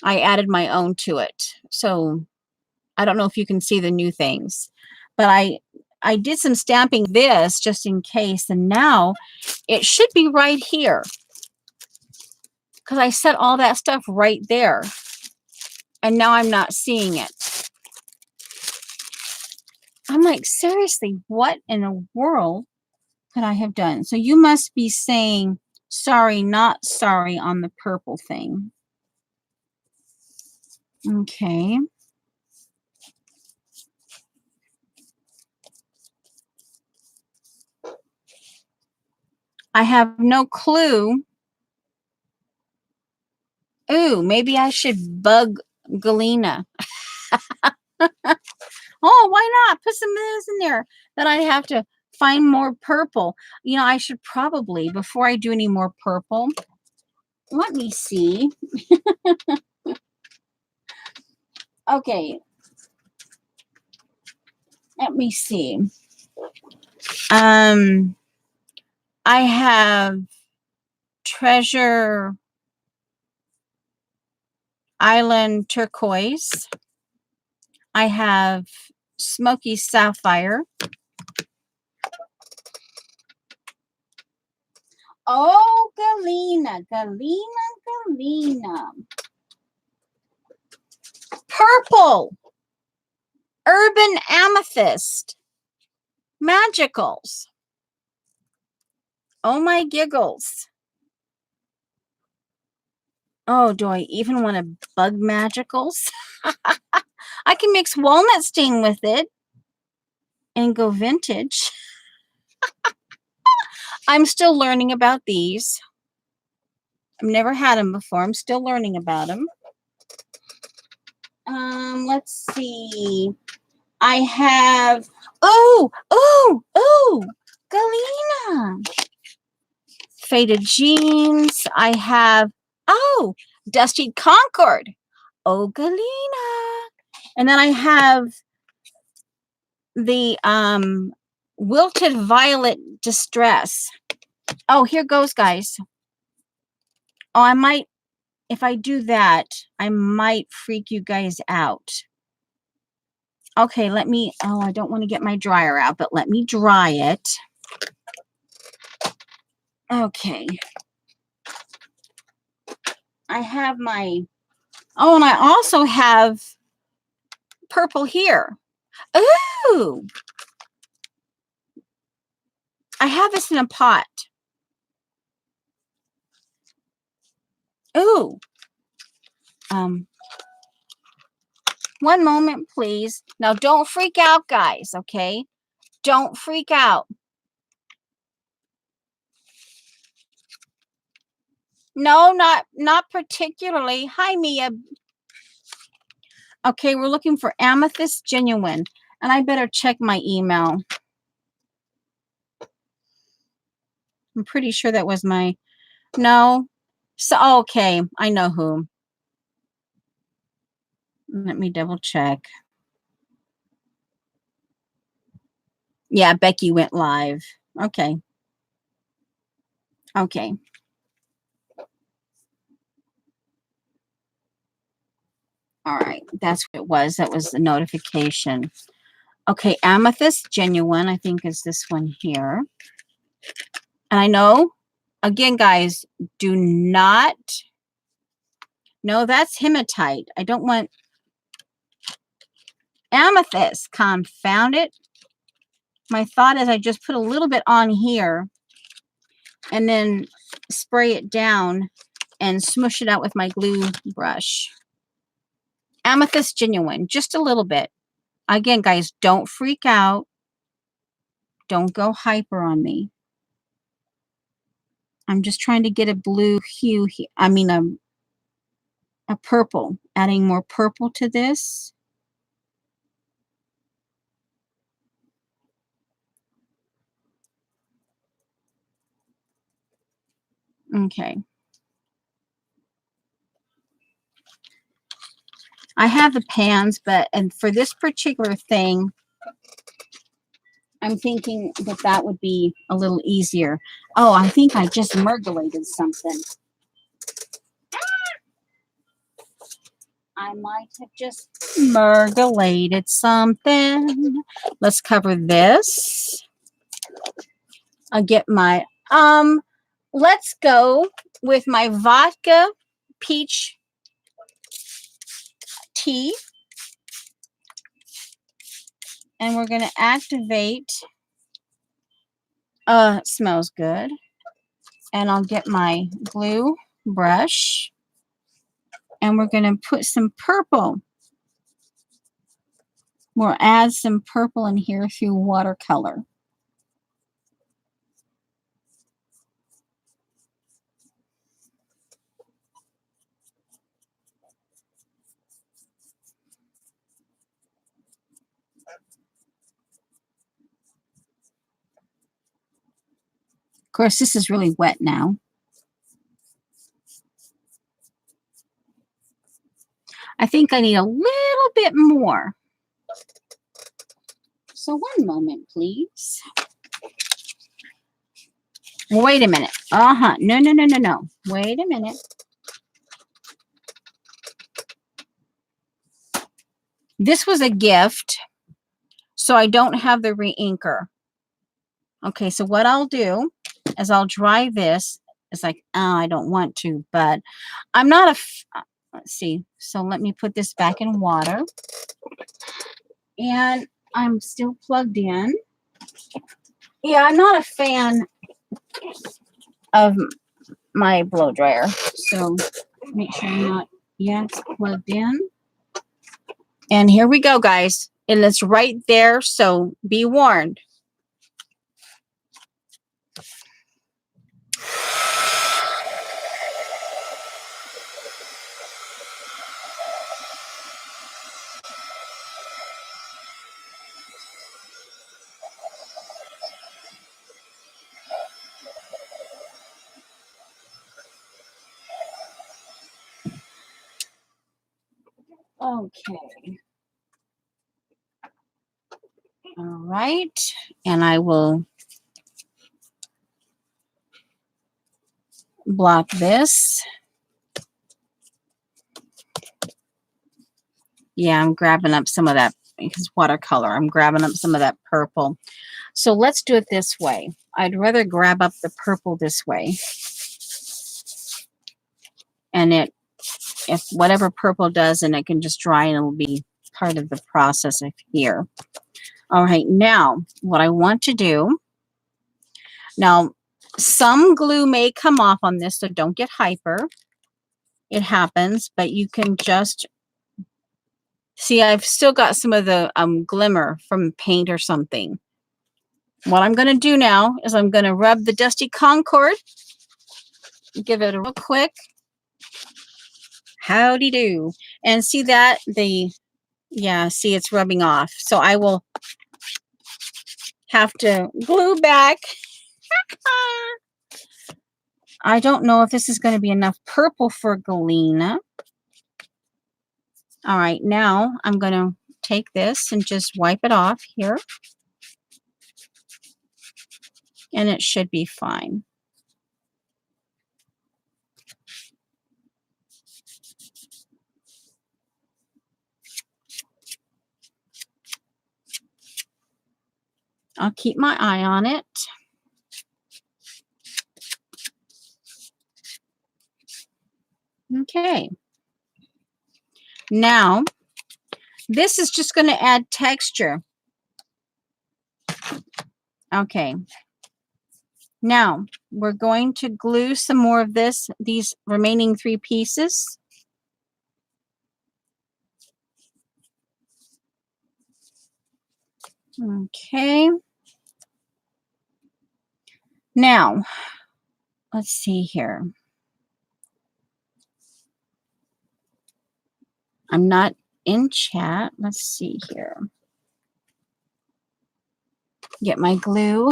I added my own to it. So I don't know if you can see the new things, but I did some stamping this just in case, and now it should be right here because I set all that stuff right there, and now I'm not seeing it. I'm like, seriously, what in the world could I have done? So you must be saying sorry, not sorry on the purple thing. Okay. I have no clue. Ooh, maybe I should bug Galena. Oh, why not? Put some of those in there. Then I'd have to find more purple. You know, I should probably, before I do any more purple, let me see. Okay. Let me see. I have Treasure Island Turquoise. I have Smoky Sapphire. Oh, Galena. Purple. Urban Amethyst. Magicals. Oh my giggles. Oh, do I even want to bug magicals? I can mix walnut sting with it and go vintage. I'm still learning about these. I've never had them before. I'm still learning about them. Let's see. I have, Galena. Faded Jeans. I have, Dusty Concord. Oh, Galena. And then I have the Wilted Violet Distress. Oh, here goes, guys. Oh, I might, if I do that, I might freak you guys out. Okay, let me, I don't want to get my dryer out, but let me dry it. Okay. I have my, and I also have purple here. Ooh. I have this in a pot. Ooh. One moment, please. Now, don't freak out, guys, okay? Don't freak out. No, not particularly. Hi, Mia. Okay, we're looking for Amethyst Genuine, and I better check my email. I'm pretty sure that was my, no. So, okay, I know who. Let me double check. Yeah, Becky went live. Okay. Okay. All right. That's what it was. That was the notification. Okay. Amethyst Genuine, I think, is this one here. And I know, again, guys, do not. No, that's hematite. I don't want amethyst. Confound it. My thought is I just put a little bit on here and then spray it down and smush it out with my glue brush. Amethyst Genuine, just a little bit. Again, guys, don't freak out. Don't go hyper on me. I'm just trying to get a blue hue here. I mean, a purple. Adding more purple to this. Okay. I have the pans, and for this particular thing, I'm thinking that that would be a little easier. Oh, I think I just mergulated something. I might have just mergulated something. Let's cover this. I'll get my, let's go with my vodka peach tea. And we're going to activate, it smells good. And I'll get my glue brush. And we're going to put some purple. We'll add some purple in here through watercolor. Of course, this is really wet now. I think I need a little bit more. So one moment, please. Wait a minute. No. Wait a minute. This was a gift, so I don't have the re-inker. Okay, so what I'll do is I'll dry this. It's like, oh, I don't want to, but I'm not a... Let's see. So let me put this back in water. And I'm still plugged in. Yeah, I'm not a fan of my blow dryer. So make sure I'm not yet plugged in. And here we go, guys. And it's right there, so be warned. Okay. All right. And I will block this. Yeah, I'm grabbing up some of that because watercolor. I'm grabbing up some of that purple. So let's do it this way. I'd rather grab up the purple this way. And if whatever purple does, and it can just dry and it will be part of the process of here. All right, now what I want to do, now some glue may come off on this, so don't get hyper. It happens, but you can just see I've still got some of the glimmer from paint or something. What I'm going to do now is I'm going to rub the Dusty Concord, give it a real quick howdy do, and see that yeah, see it's rubbing off. So I will have to glue back. I don't know if this is going to be enough purple for Galena. All right, now I'm going to take this and just wipe it off here. And it should be fine. I'll keep my eye on it. Okay. Now, this is just going to add texture. Okay. Now, we're going to glue some more of these remaining 3 pieces. Okay. Now, let's see here. I'm not in chat. Let's see here. Get my glue.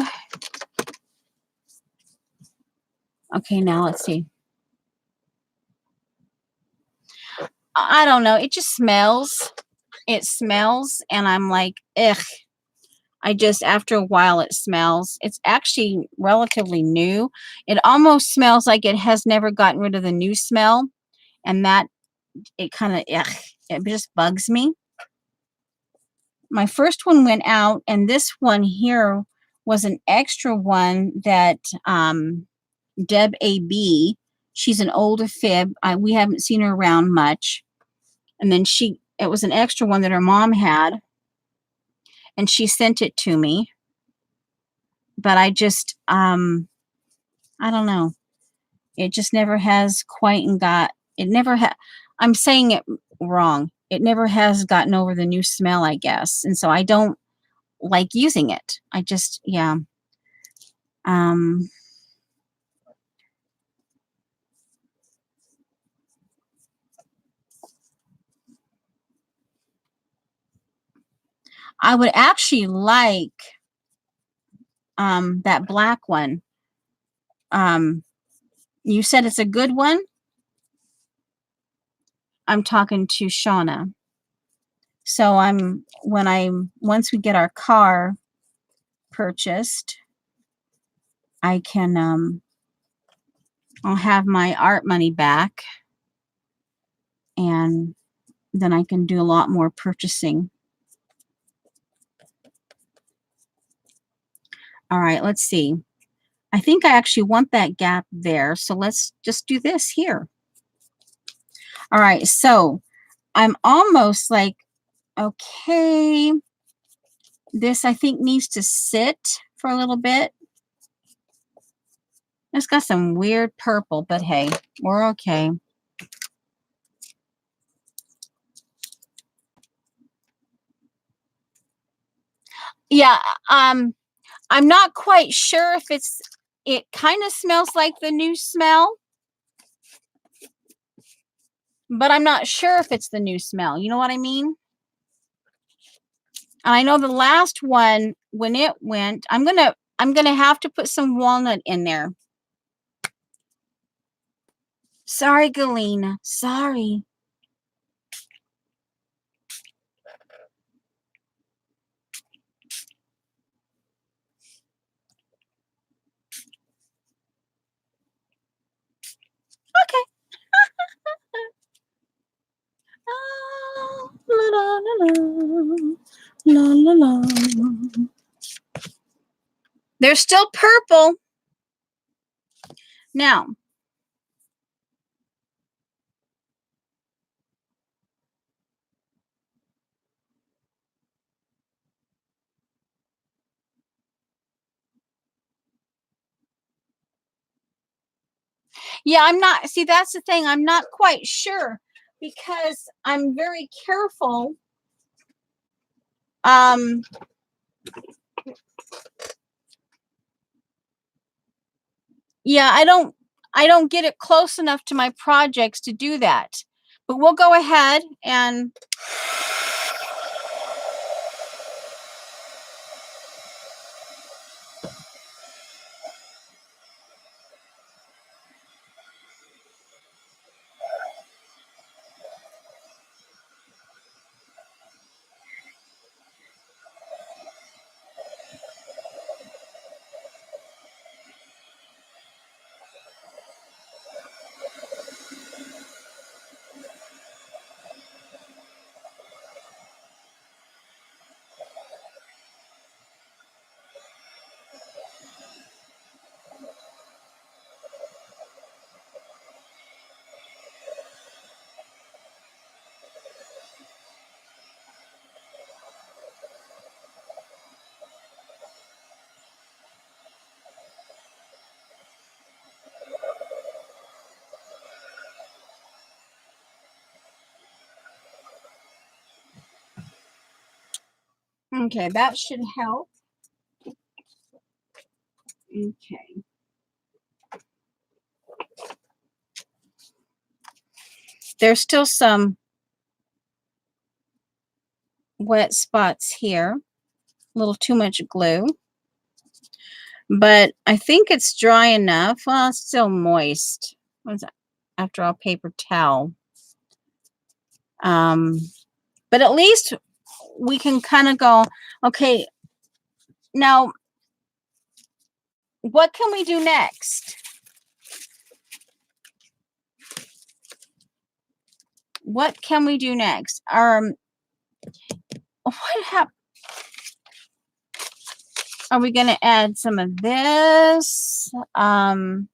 Okay, now let's see. I don't know. It just smells. It smells, and I'm like, ugh. After a while, it smells. It's actually relatively new. It almost smells like it has never gotten rid of the new smell, and that it kind of, ugh, it just bugs me. My first one went out, and this one here was an extra one that Deb AB, she's an older fib. We haven't seen her around much. And then it was an extra one that her mom had, and she sent it to me. But I just, I don't know. It just never has quite I'm saying it wrong. It never has gotten over the new smell, I guess. And so I don't like using it. Yeah. I would actually like that black one. You said it's a good one? I'm talking to Shauna. So once we get our car purchased, I can, I'll have my art money back, and then I can do a lot more purchasing. All right, let's see. I think I actually want that gap there. So let's just do this here. All right, so I'm almost like, okay, this I think needs to sit for a little bit. It's got some weird purple, but hey, we're okay. Yeah, I'm not quite sure if it kind of smells like the new smell, but I'm not sure if it's the new smell. You know what I mean? And I know the last one, when it went, I'm gonna have to put some walnut in there. Sorry, Galena. Sorry. Okay. La, la, la, la, la, la. They're still purple. Now, yeah, that's the thing. I'm not quite sure because I'm very careful. Yeah, I don't get it close enough to my projects to do that. But we'll go ahead and Okay, that should help. Okay. There's still some wet spots here. A little too much glue. But I think it's dry enough. Well, it's still moist. What's that? After all, paper towel. But at least we can kind of go, okay, now what can we do next? What can we do next? What happened? Are we going to add some of this? I'm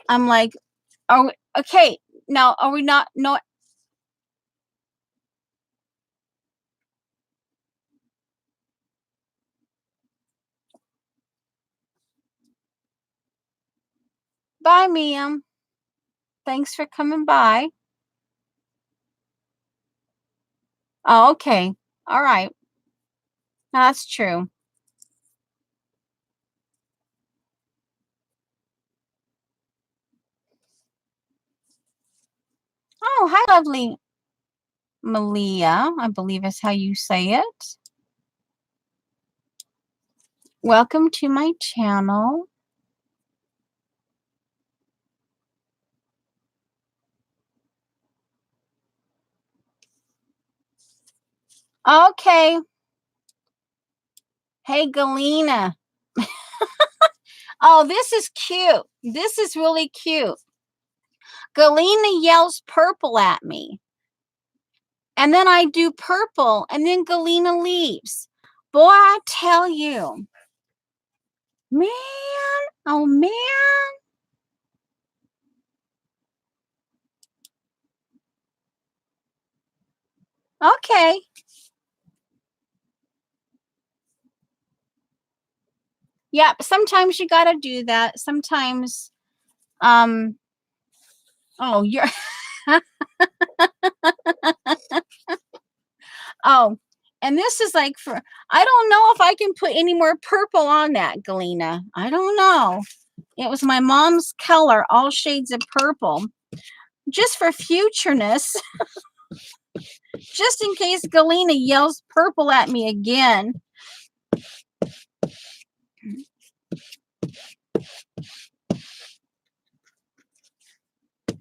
like, are we, okay, now are we not, no. Bye, Mia. Thanks for coming by. Oh, okay. All right. That's true. Oh, hi, lovely Malia, I believe is how you say it. Welcome to my channel. Okay. Hey, Galena. Oh, this is cute. This is really cute. Galena yells purple at me. And then I do purple, and then Galena leaves. Boy, I tell you. Man, oh man. Okay. Yeah, sometimes you gotta do that. Sometimes, oh, you're, oh, and this is like for, I don't know if I can put any more purple on that, Galena. I don't know. It was my mom's color, all shades of purple. Just for futureness, just in case Galena yells purple at me again.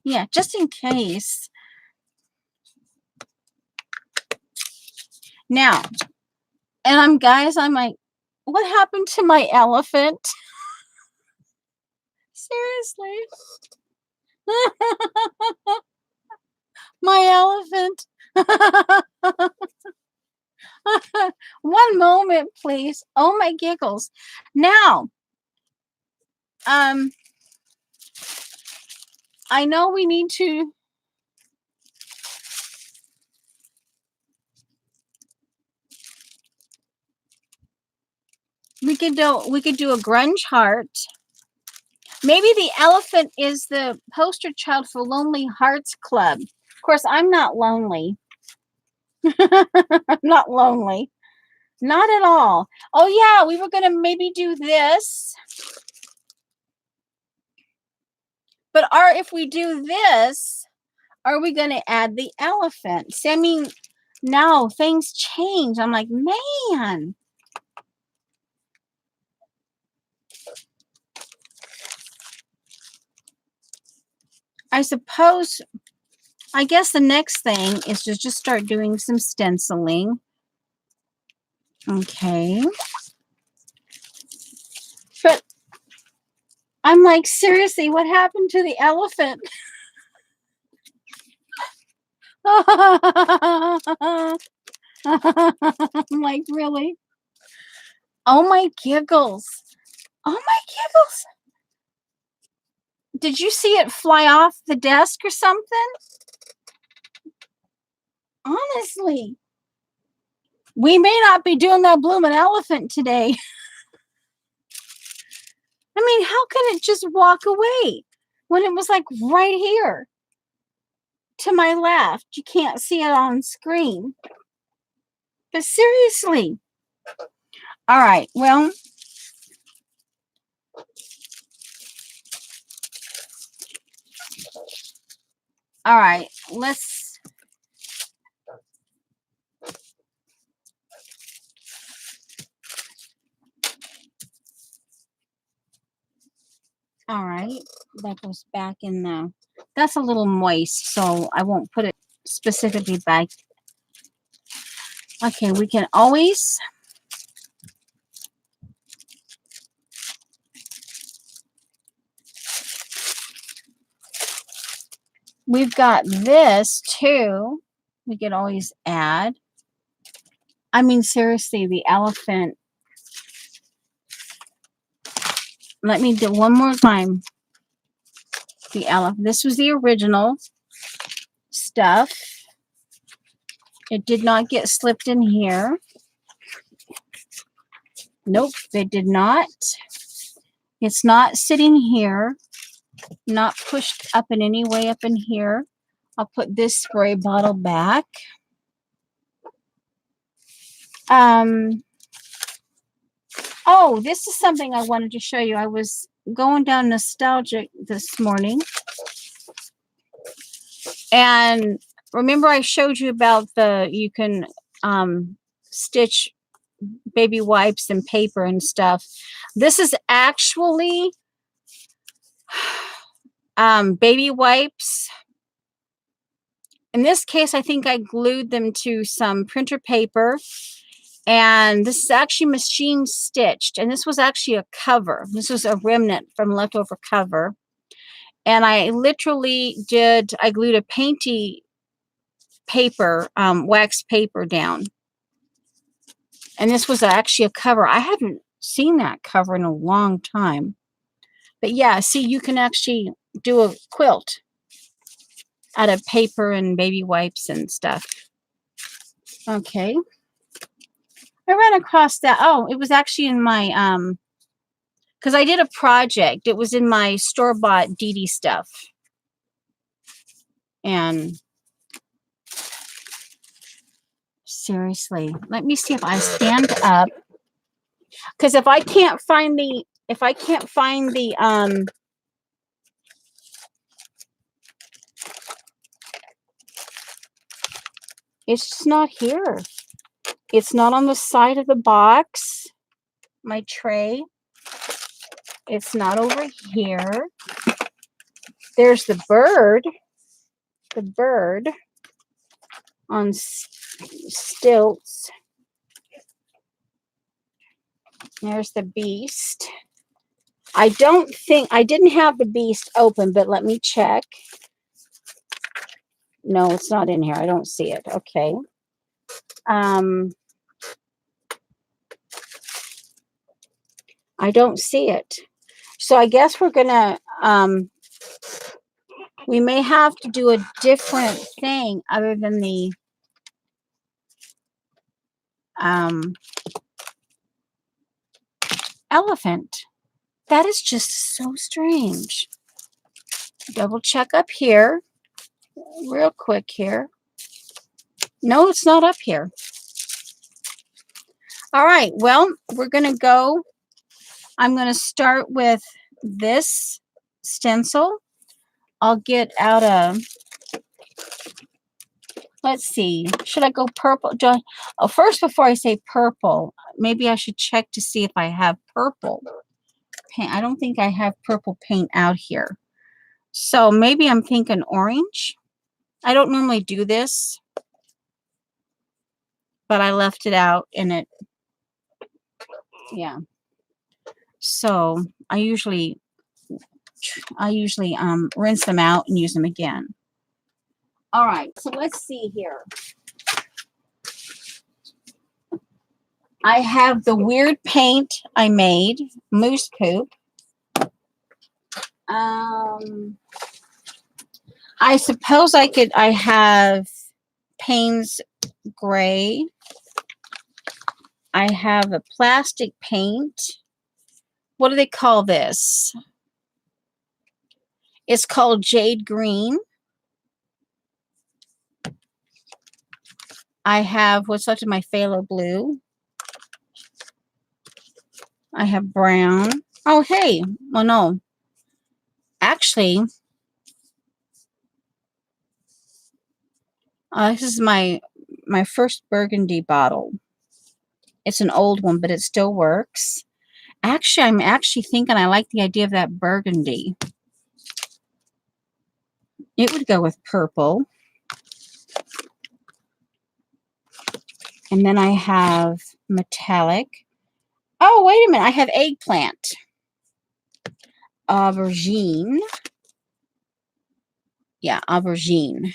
Yeah, just in case. Now, and I'm like, what happened to my elephant? Seriously. My elephant. One moment, please. Oh my giggles. Now, I know we need to, we could do a grunge heart. Maybe the elephant is the poster child for Lonely Hearts Club. Of course, I'm not lonely. I'm not lonely. Not at all. Oh yeah, we were going to maybe do this. But if we do this, are we going to add the elephant? See, I mean, no, things change. I'm like, man. I suppose, I guess the next thing is to just start doing some stenciling. Okay. But I'm like, seriously, what happened to the elephant? I'm like, really? Oh my giggles. Oh my giggles. Did you see it fly off the desk or something? Honestly. We may not be doing that blooming elephant today. I mean, how can it just walk away when it was like right here? to my left. You can't see it on screen. But seriously. All right. Well, all right. Let's. All right. That goes back in the. That's a little moist, so I won't put it specifically back. Okay, we can always. We've got this too. We could always add. I mean, seriously, the elephant. Let me do one more time. The elephant. This was the original stuff. It did not get slipped in here. Nope, it did not. It's not sitting here. Not pushed up in any way up in here. I'll put this spray bottle back. Oh, this is something I wanted to show you. I was going down nostalgic this morning. And remember I showed you about you can stitch baby wipes and paper and stuff. This is actually baby wipes. In this case, I think I glued them to some printer paper. And this is actually machine stitched. And this was actually a cover. This was a remnant from leftover cover. And I literally I glued a painty paper, wax paper down. And this was actually a cover. I haven't seen that cover in a long time. But yeah, see, you can actually do a quilt out of paper and baby wipes and stuff. Okay. I ran across that. Oh, it was actually in my, because I did a project. It was in my store-bought DD stuff. And seriously, let me see if I stand up. Because if I can't find the, it's just not here. It's not on the side of the box, my tray. It's not over here. There's the bird on stilts. There's the beast. I didn't have the beast open, but let me check. No, it's not in here. I don't see it. Okay. I don't see it. So I guess we're gonna, we may have to do a different thing other than the, elephant. That is just so strange. Double check up here. Real quick here. No, it's not up here. All right. Well, we're going to go. I'm going to start with this stencil. I'll get out a, let's see. Should I go purple? First, before I say purple, maybe I should check to see if I have purple paint. I don't think I have purple paint out here. So maybe I'm thinking orange. I don't normally do this, but I left it out in it. Yeah. So I usually rinse them out and use them again. All right. So let's see here. I have the weird paint I made, moose poop. I suppose I have Payne's gray. I have a plastic paint. What do they call this? It's called jade green. I have what's left of my phthalo blue. I have brown. Oh, hey. Well, no. Actually, this is my first burgundy bottle. It's an old one, but it still works. Actually, I'm actually thinking I like the idea of that burgundy. It would go with purple. And then I have metallic. Oh, wait a minute. I have eggplant. Aubergine. Yeah, aubergine.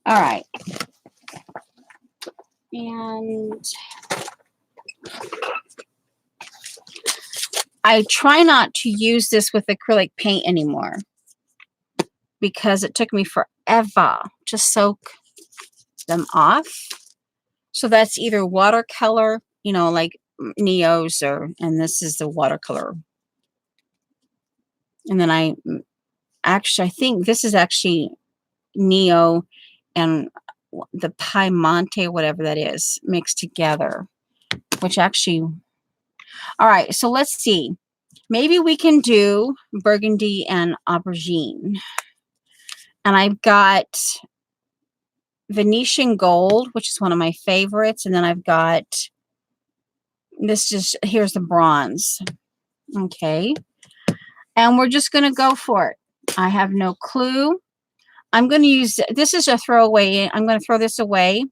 All right. And I try not to use this with acrylic paint anymore because it took me forever to soak them off. So that's either watercolor, you know, like Neos, and this is the watercolor. And then I think this is actually Neo and the Piemonte, whatever that is, mixed together, which actually, all right, so let's see. Maybe we can do burgundy and aubergine. And I've got Venetian gold, which is one of my favorites. And then I've got here's the bronze. Okay. And we're just going to go for it. I have no clue. I'm going to use, this is a throwaway. I'm going to throw this away.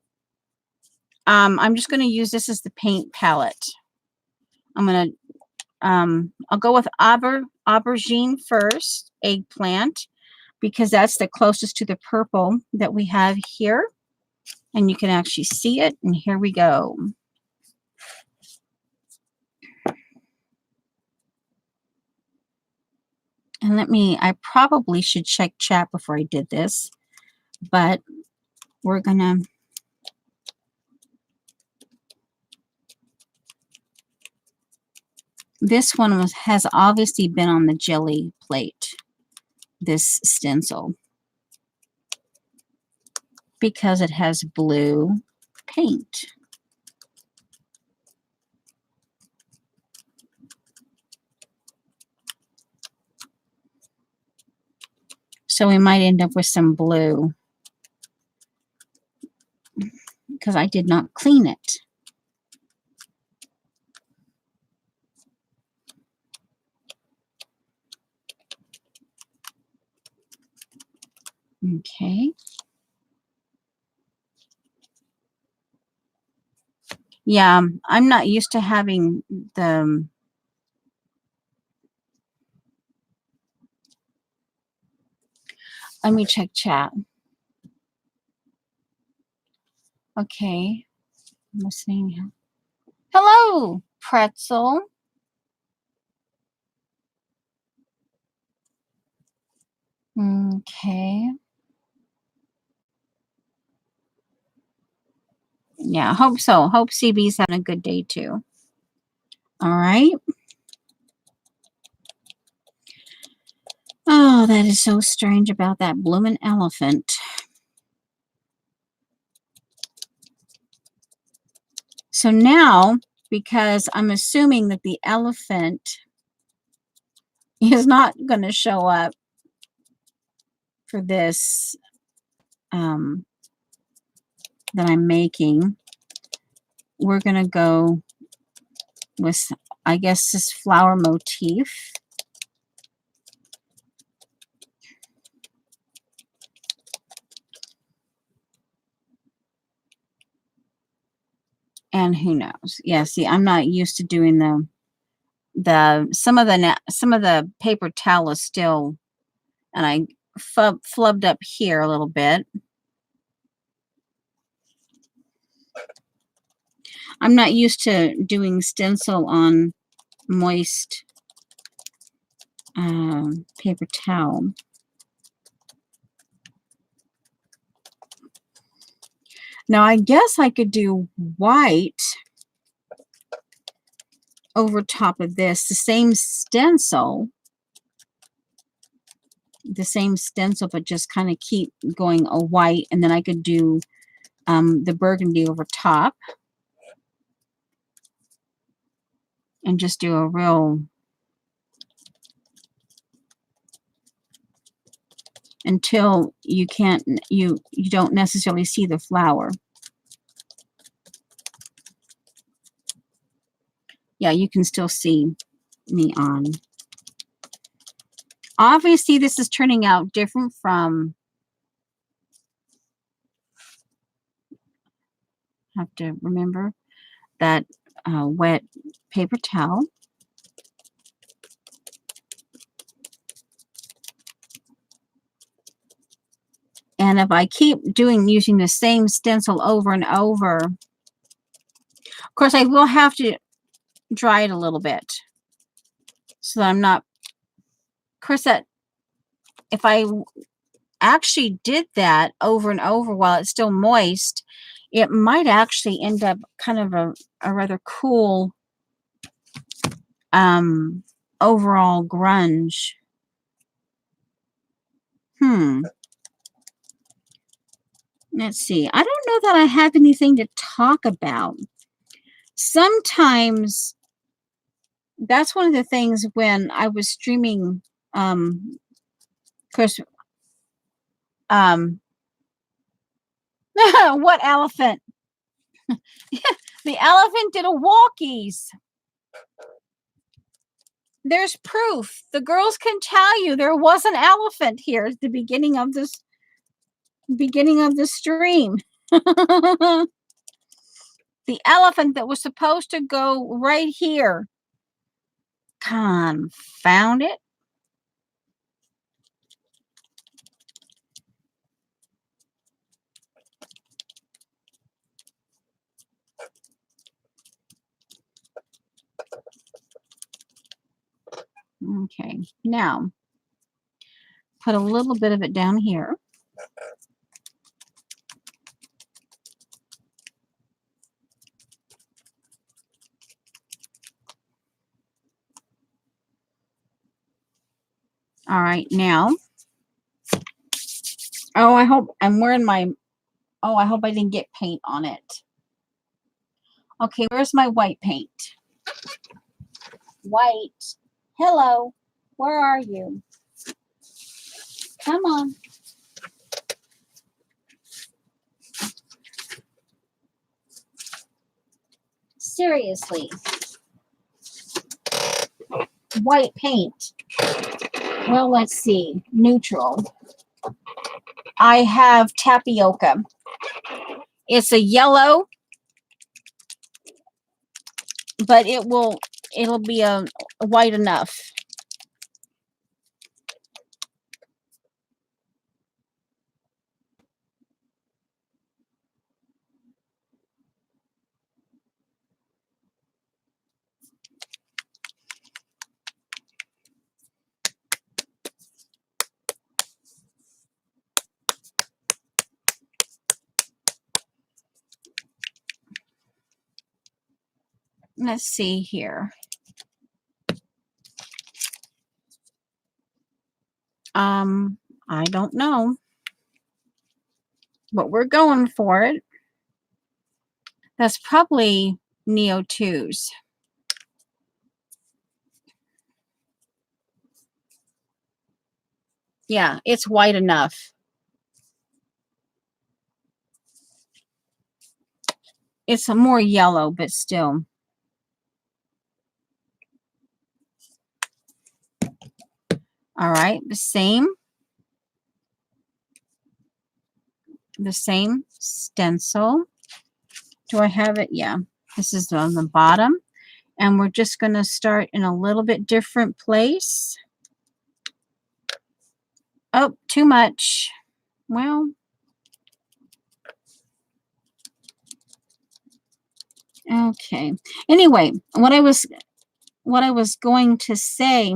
I'm just going to use this as the paint palette. I'm going to, I'll go with aubergine first, eggplant, because that's the closest to the purple that we have here. And you can actually see it. And here we go. And I probably should check chat before I did this, but we're going to, this one has obviously been on the jelly plate, this stencil, because it has blue paint. So we might end up with some blue because I did not clean it. Okay. Yeah, I'm not used to having the let me check chat. Okay. I'm listening. Hello, Pretzel. Okay. Yeah, hope so. Hope CB's having a good day too. All right. Oh, that is so strange about that blooming elephant. So now, because I'm assuming that the elephant is not going to show up for this that I'm making, we're going to go with, I guess, this flower motif. And who knows? Yeah, see, I'm not used to doing some of the paper towel is still, and I flubbed up here a little bit. I'm not used to doing stencil on moist paper towel. Now, I guess I could do white over top of this, the same stencil, but just kind of keep going a white, and then I could do the burgundy over top and just do a real until you can't, you don't necessarily see the flower. Yeah, you can still see me on. Obviously, this is turning out different from, have to remember that wet paper towel. And if I keep using the same stencil over and over, of course, I will have to dry it a little bit so that I'm not, of course, that if I actually did that over and over while it's still moist, it might actually end up kind of a rather cool overall grunge. Let's see. I don't know that I have anything to talk about. Sometimes that's one of the things when I was streaming, of course, what elephant? The elephant did a walkies. There's proof. The girls can tell you there was an elephant here at the beginning of this stream. The elephant that was supposed to go right here. Confound it. Okay, now put a little bit of it down here. All right, now. Oh, I hope I'm wearing my, oh, I hope I didn't get paint on it. Okay, where's my white paint? White. Hello. Where are you? Come on. Seriously. White paint. Well, let's see. Neutral. I have tapioca. It's a yellow, but it'll be a white enough. Let's see here. I don't know, but we're going for it. That's probably Neo 2s. Yeah, it's white enough. It's a more yellow, but still. All right, the same stencil. Do I have it? Yeah, this is on the bottom. And we're just going to start in a little bit different place. Oh, too much. Well, okay. Anyway, what I was going to say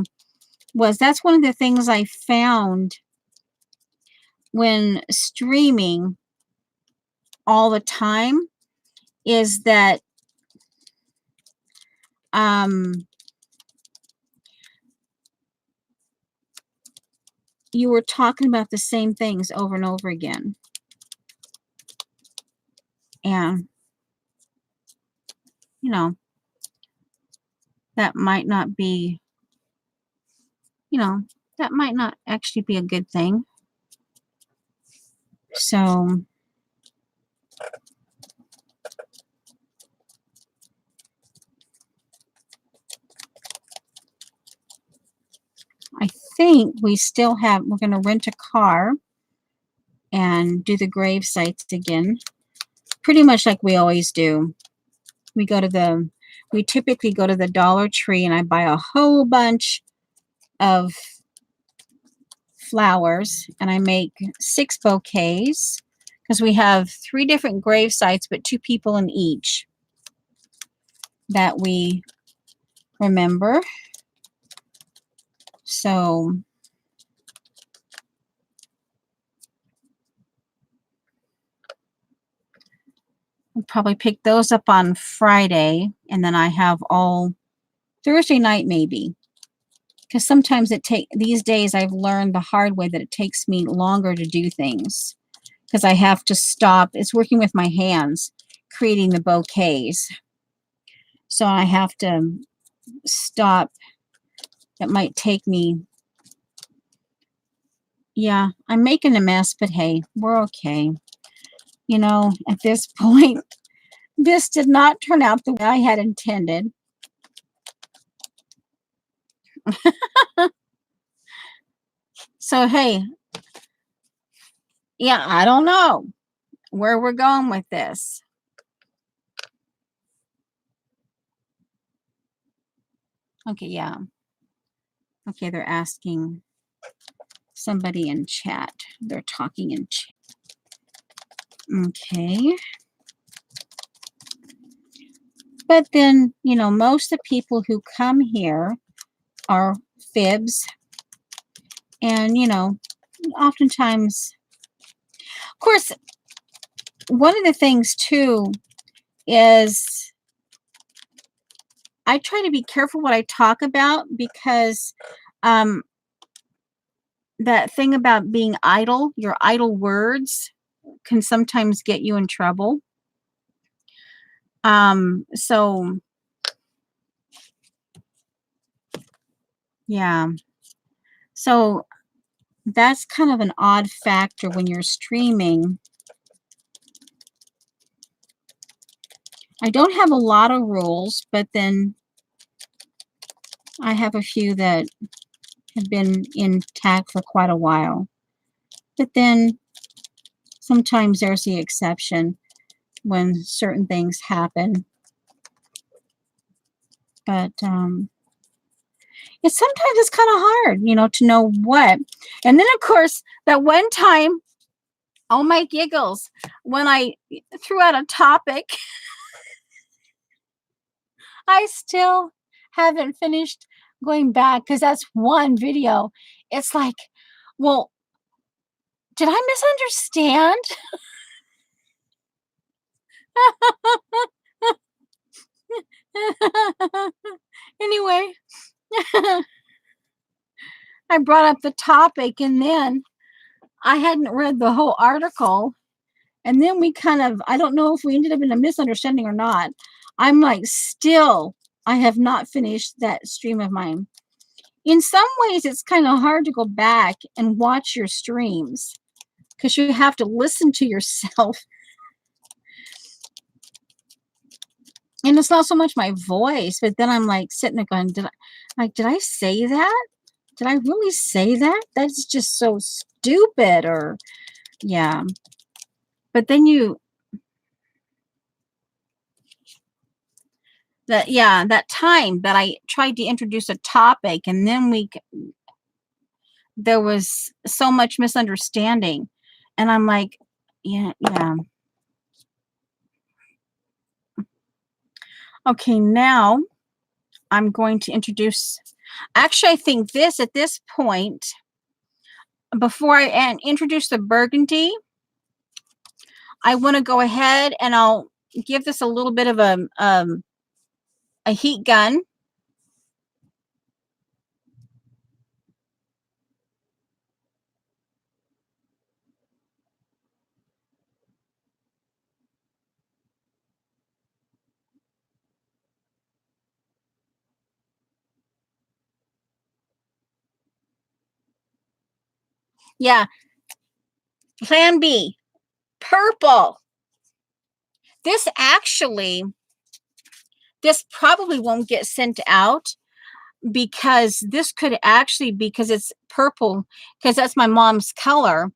was that's one of the things I found when streaming all the time is that you were talking about the same things over and over again. And, you know, that might not be, you know, that might not actually be a good thing. So, I think we still have, we're going to rent a car and do the grave sites again. Pretty much like we always do. We typically go to the Dollar Tree and I buy a whole bunch of flowers and I make 6 bouquets because we have 3 different grave sites, but 2 people in each that we remember. So I'll probably pick those up on Friday, and then I have all Thursday night maybe. Because sometimes these days I've learned the hard way that it takes me longer to do things because I have to stop. It's working with my hands, creating the bouquets. So I have to stop. It might take me, yeah, I'm making a mess, but hey, we're okay. You know, at this point, this did not turn out the way I had intended. So, hey, yeah, I don't know where we're going with this. Okay, yeah. Okay, they're asking somebody in chat. They're talking in chat. Okay. But then, you know, most of the people who come here are fibs. And, you know, oftentimes, of course, one of the things too is I try to be careful what I talk about because that thing about being idle, your idle words can sometimes get you in trouble. So yeah. So that's kind of an odd factor when you're streaming. I don't have a lot of rules, but then I have a few that have been intact for quite a while. But then sometimes there's the exception when certain things happen. But it's kind of hard, you know, to know what. And then, of course, that one time, oh my giggles, when I threw out a topic, I still haven't finished going back because that's one video. It's like, well, did I misunderstand? Anyway, I brought up the topic and then I hadn't read the whole article. And then we kind of, I don't know if we ended up in a misunderstanding or not. I'm like, still, I have not finished that stream of mine. In some ways, it's kind of hard to go back and watch your streams because you have to listen to yourself. And it's not so much my voice, but then I'm like sitting there going, did I say that? Did I really say that? That's just so stupid. Or yeah. But then that time that I tried to introduce a topic and then there was so much misunderstanding. And I'm like, yeah. Okay, now I'm going to introduce, actually, I think at this point, before I introduce the burgundy, I want to go ahead and I'll give this a little bit of a heat gun. Yeah. Plan B, purple. This actually, this probably won't get sent out because this could actually, because it's purple, because that's my mom's color.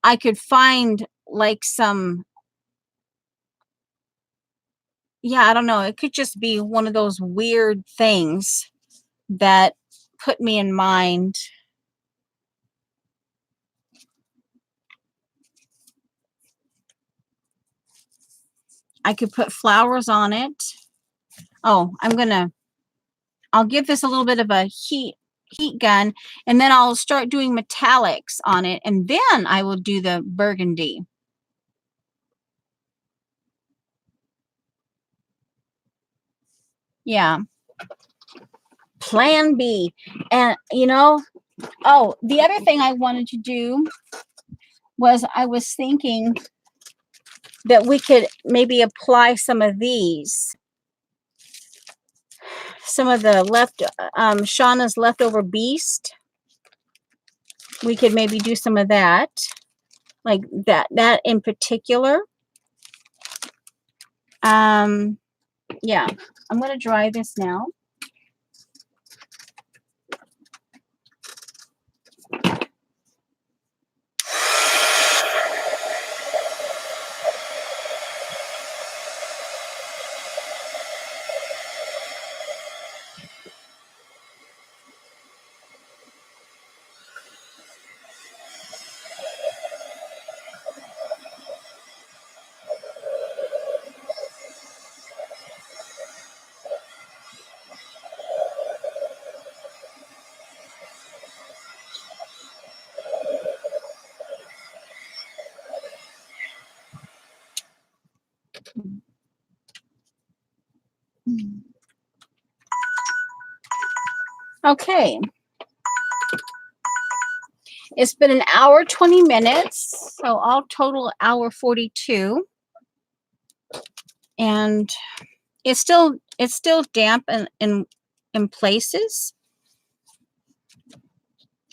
I could find like some, yeah, I don't know. It could just be one of those weird things that put me in mind. I could put flowers on it. Oh, I'll give this a little bit of a heat gun, and then I'll start doing metallics on it, and then I will do the burgundy. Yeah. Plan B. And oh, the other thing I wanted to do was I was thinking that we could maybe apply some of these, some of the Shauna's leftover beast. We could maybe do some of that, like that in particular. Yeah, I'm going to dry this now. Okay. It's been an hour 20 minutes, so all total hour 42. And it's still damp in places.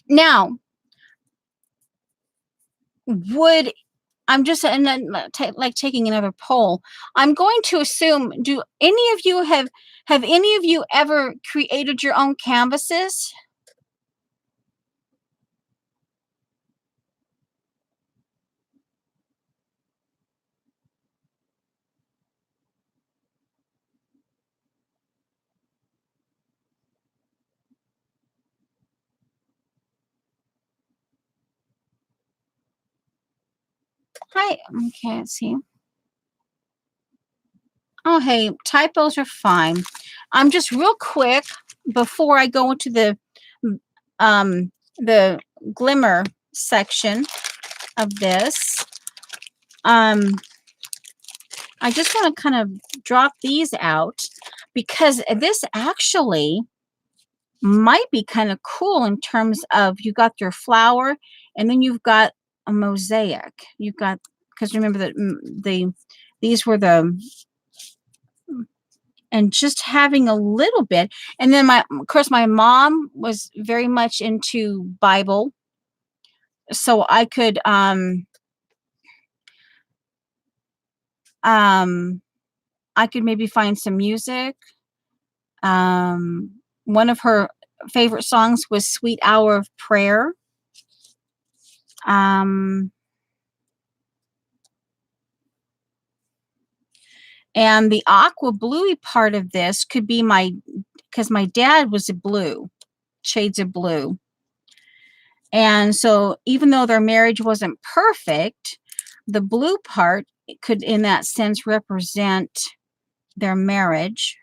Now, would I'm just and then like taking another poll. I'm going to assume, do any of you have any of you ever created your own canvases? Hi, okay, let's see. Oh, hey, typos are fine. I'm just real quick before I go into the glimmer section of this. I just want to kind of drop these out because this actually might be kind of cool in terms of you got your flower and then you've got a mosaic. You've got, because remember that these were the, and just having a little bit. And then of course, my mom was very much into Bible. So I could, I could maybe find some music. One of her favorite songs was Sweet Hour of Prayer. And the aqua bluey part of this could be because my dad was a blue, shades of blue. And so even though their marriage wasn't perfect, the blue part could, in that sense, represent their marriage.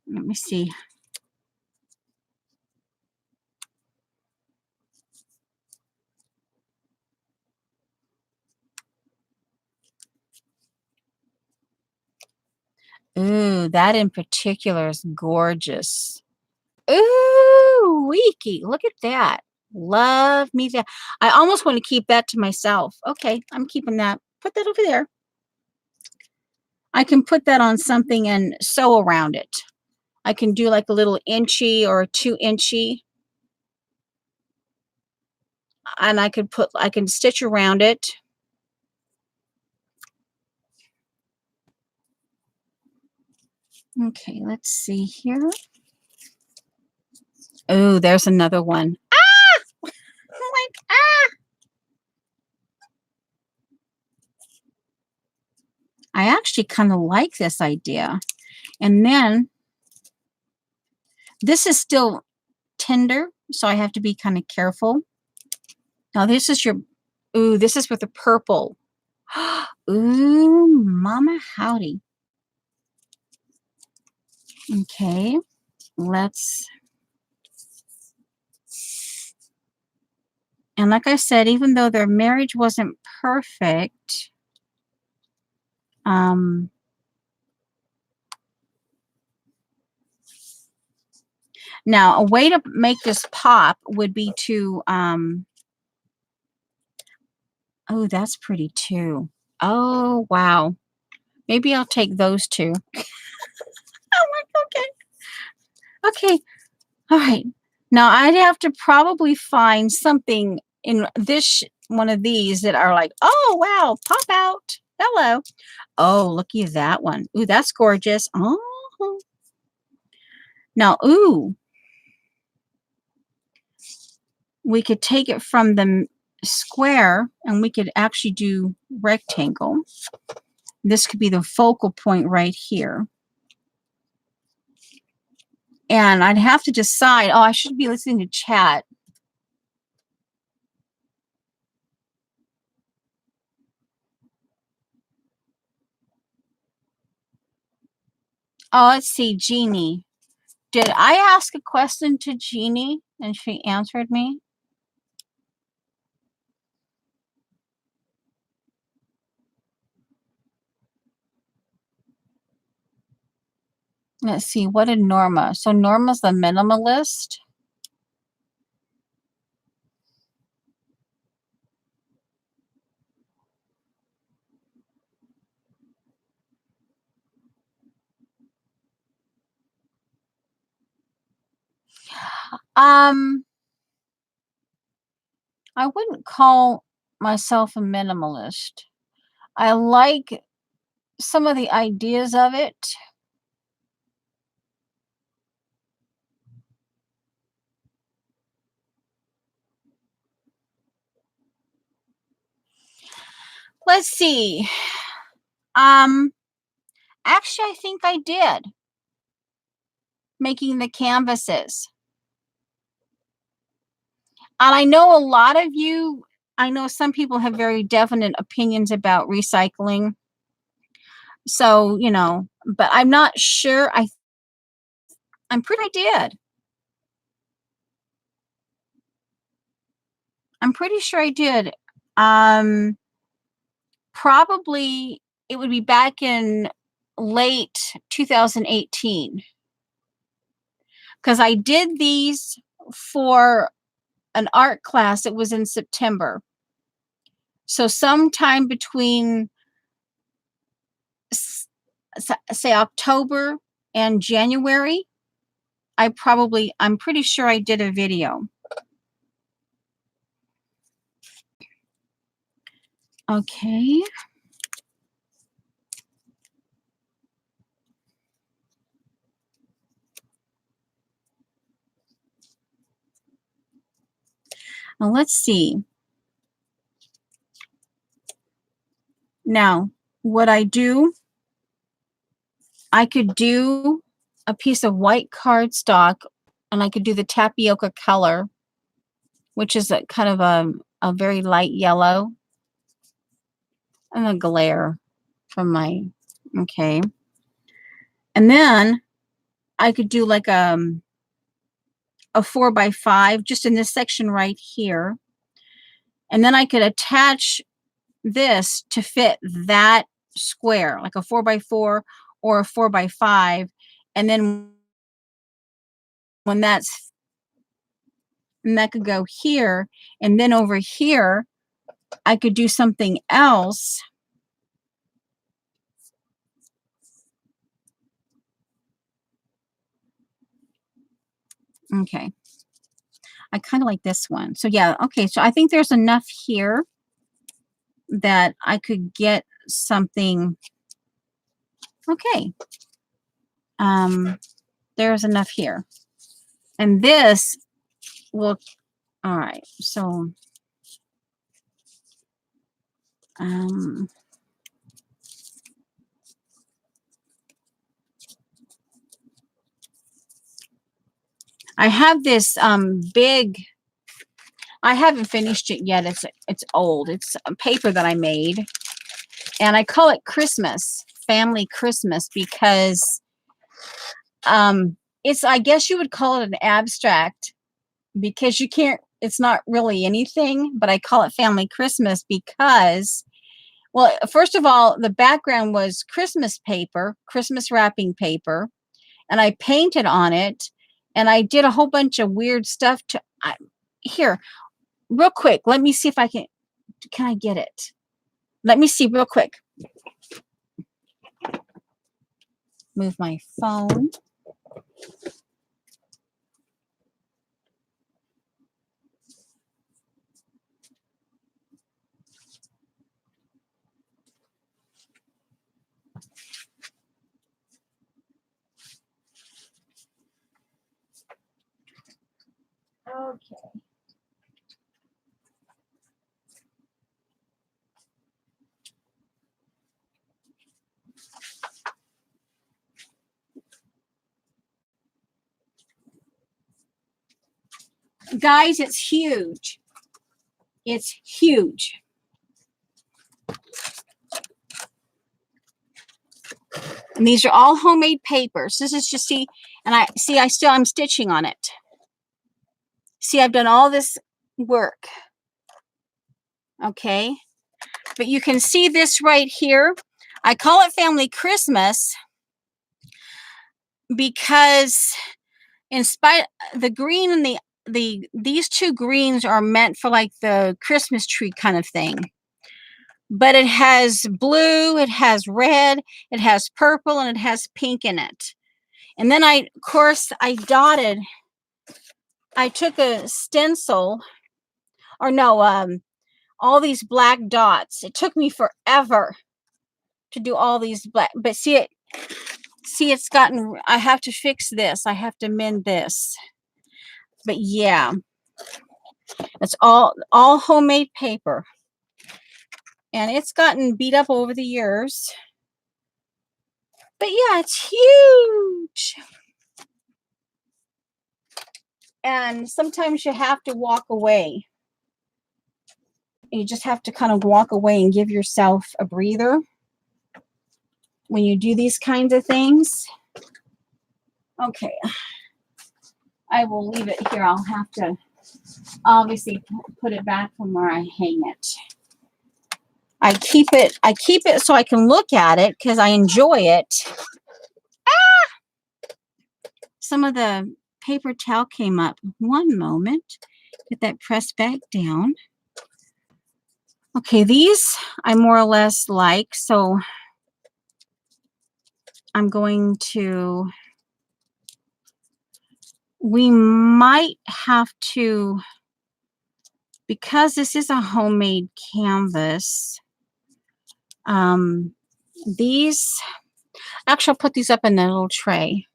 Let me see. Ooh, that in particular is gorgeous. Ooh, Wiki, look at that. Love me that. I almost want to keep that to myself. Okay, I'm keeping that. Put that over there. I can put that on something and sew around it. I can do like a little inchy or a 2 inchy. and I can stitch around it. Okay, let's see here. Oh, there's another one. Ah! Like, ah! I actually kind of like this idea. And then this is still tender, so I have to be kind of careful. Now this is your, ooh, this is with the purple. Ooh, mama howdy. Okay, let's, and like I said, even though their marriage wasn't perfect, now a way to make this pop would be to, oh, that's pretty too. Oh, wow. Maybe I'll take those two. Oh, okay. Okay. All right. Now I'd have to probably find something in this one of these that are like, oh, wow, pop out. Hello. Oh, looky at that one. Ooh, that's gorgeous. Oh. Now, ooh, we could take it from the square and we could actually do rectangle. This could be the focal point right here. And I'd have to decide, oh, I should be listening to chat. Oh, let's see, Jeannie. Did I ask a question to Jeannie and she answered me? Let's see, what did Norma? So Norma's the minimalist. I wouldn't call myself a minimalist. I like some of the ideas of it. Let's see. Actually, I think I did. Making the canvases. And I know a lot of you, I know some people have very definite opinions about recycling. So, you know, but I'm not sure. I'm pretty did. I'm pretty sure I did. Probably it would be back in late 2018. Because I did these for an art class. It was in September. So sometime between say October and January, I'm pretty sure I did a video. Okay. Now let's see. Now, what I do, I could do a piece of white cardstock and I could do the tapioca color, which is a kind of a very light yellow. And a glare from my, okay. And then I could do like a 4x5 just in this section right here. And then I could attach this to fit that square, like a 4x4 or a 4x5. And then when that's, and that could go here. And then over here, I could do something else. Okay. I kind of like this one. So yeah, okay. So I think there's enough here that I could get something. Okay. There's enough here. And this will, all right. So, I have this big, I haven't finished it yet. It's old. It's a paper that I made, and I call it Christmas, Family Christmas, because it's, I guess you would call it an abstract, because you can't, it's not really anything, but I call it Family Christmas because, well, first of all, the background was Christmas paper, Christmas wrapping paper, and I painted on it, and I did a whole bunch of weird stuff to, here, real quick, let me see if I can I get it? Let me see real quick. Move my phone. Okay. Guys, it's huge. It's huge. And these are all homemade papers. This is just, see, and I'm stitching on it. See, I've done all this work. Okay. But you can see this right here. I call it Family Christmas because in spite, the green and these two greens are meant for like the Christmas tree kind of thing. But it has blue, it has red, it has purple, and it has pink in it. And then I took a stencil, or no, all these black dots. It took me forever to do all these black, but see, it's gotten, I have to fix this. I have to mend this. But yeah, it's all homemade paper. And it's gotten beat up over the years. But yeah, it's huge. And sometimes you have to walk away. You just have to kind of walk away and give yourself a breather when you do these kinds of things. Okay. I will leave it here. I'll have to obviously put it back from where I hang it. I keep it so I can look at it because I enjoy it. Some of the paper towel came up. One moment. Get that pressed back down. Okay, these I more or less like, so I'm going to, we might have to, because this is a homemade canvas, these, actually I'll put these up in a little tray.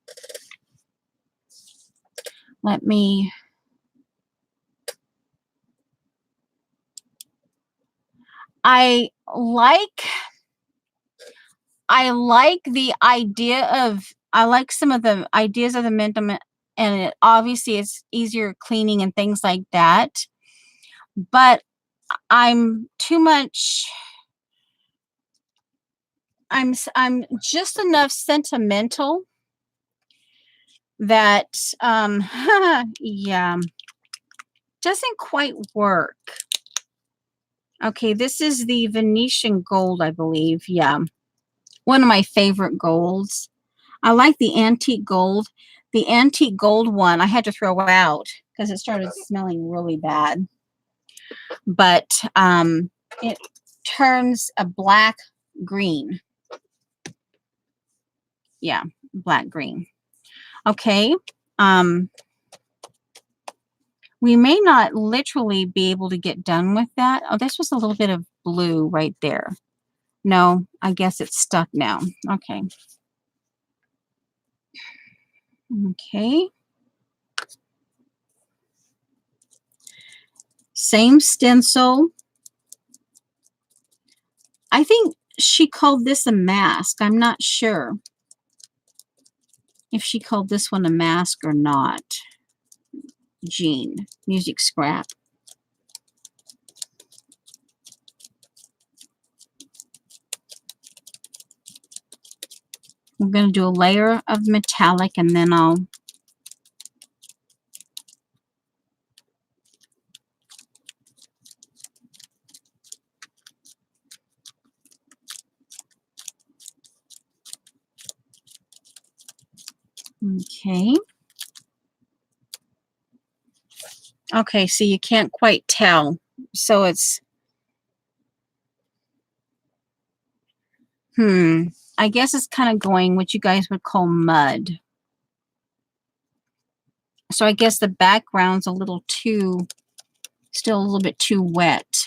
Let me, I like the idea of, I like some of the ideas of the Mendement, and it obviously it's easier cleaning and things like that. But I'm too much, I'm just enough sentimental that yeah, doesn't quite work. Okay, this is the Venetian gold, I believe. Yeah, one of my favorite golds. I like the antique gold. The antique gold one I had to throw out because it started smelling really bad. But it turns a black green. Yeah, black green. Okay. We may not literally be able to get done with that. Oh, this was a little bit of blue right there. No, I guess it's stuck now. Okay. Okay. Same stencil. I think she called this a mask. I'm not sure if she called this one a mask or not. Jean, music scrap. I'm going to do a layer of metallic and then I'll okay. Okay, so you can't quite tell. So it's I guess it's kind of going what you guys would call mud. So I guess the background's a little too, still a little bit too wet.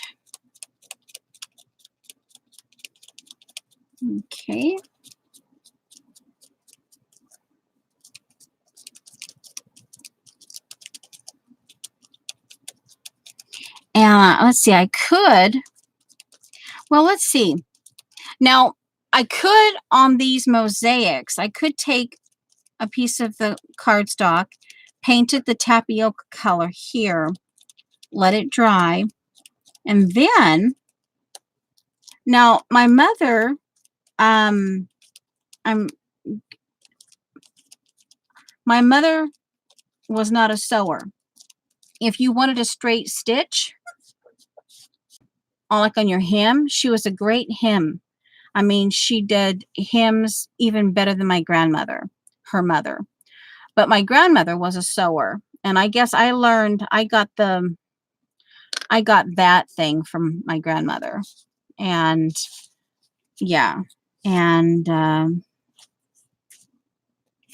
Okay. And let's see, I could, well, let's see. Now, I could, on these mosaics, I could take a piece of the cardstock, paint it the tapioca color here, let it dry, and then, now my mother, my mother was not a sewer. If you wanted a straight stitch, like on your hem, she was a great hem. I mean, she did hems even better than my grandmother, her mother. But my grandmother was a sewer, and I guess I learned, I got that thing from my grandmother. And yeah, and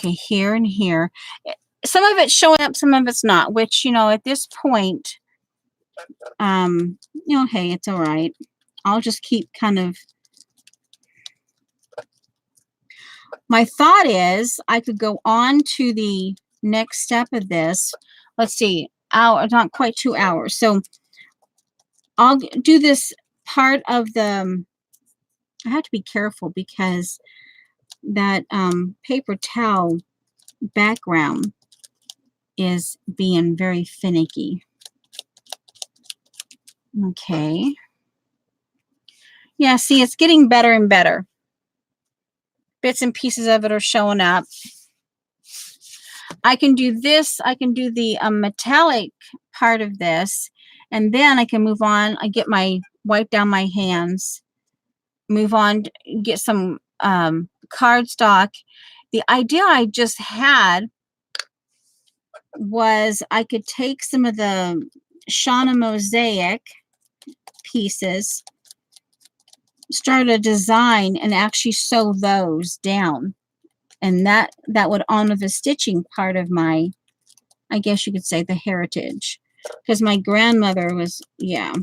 okay, here and here. Some of it's showing up, some of it's not, which, you know, at this point, you know, hey, it's all right. I'll just keep kind of, my thought is I could go on to the next step of this. Let's see, hour, not quite 2 hours. So I'll do this part of the, I have to be careful because that paper towel background is being very finicky. Okay. Yeah, see, it's getting better and better. Bits and pieces of it are showing up. I can do this. I can do the metallic part of this, and then I can move on. I get my, wipe down my hands, move on, get some cardstock. The idea I just had was I could take some of the Shauna Mosaic pieces, start a design, and actually sew those down. And that would honor the stitching part of my, I guess you could say, the heritage. Because my grandmother was, yeah.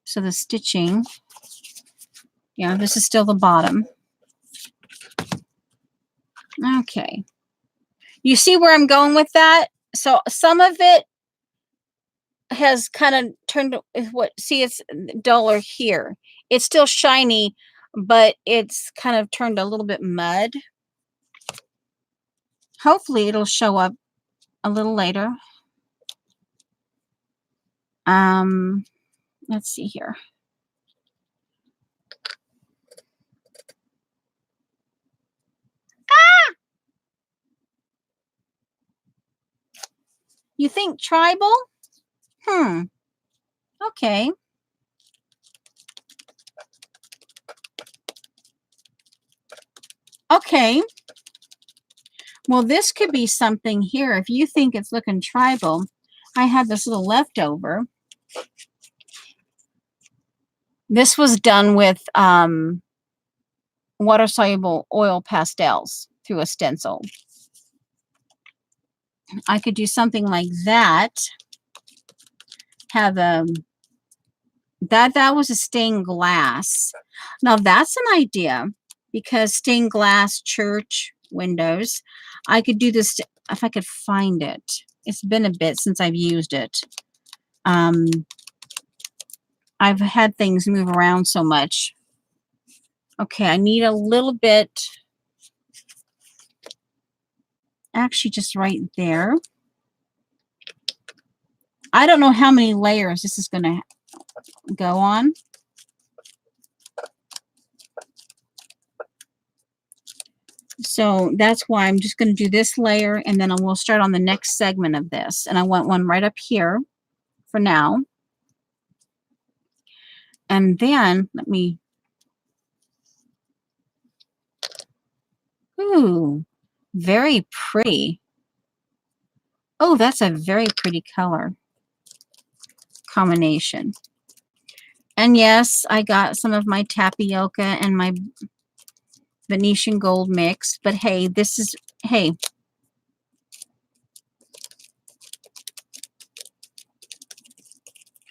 So the stitching, yeah, this is still the bottom. Okay. You see where I'm going with that? So some of it has kind of turned, what, see, it's duller here. It's still shiny, but it's kind of turned a little bit mud. Hopefully it'll show up a little later. Let's see here. Ah! You think tribal? Okay. Okay. Well, this could be something here. If you think it's looking tribal, I have this little leftover. This was done with water-soluble oil pastels through a stencil. I could do something like that. Have that was a stained glass. Now that's an idea, because stained glass church windows. I could do this if I could find it. It's been a bit since I've used it. I've had things move around so much. Okay, I need a little bit. Actually, just right there. I don't know how many layers this is going to go on. So that's why I'm just going to do this layer, and then we'll start on the next segment of this. And I want one right up here for now. And then let me, ooh, very pretty. Oh, that's a very pretty color combination. And yes, I got some of my tapioca and my Venetian gold mix, but hey, this is, hey,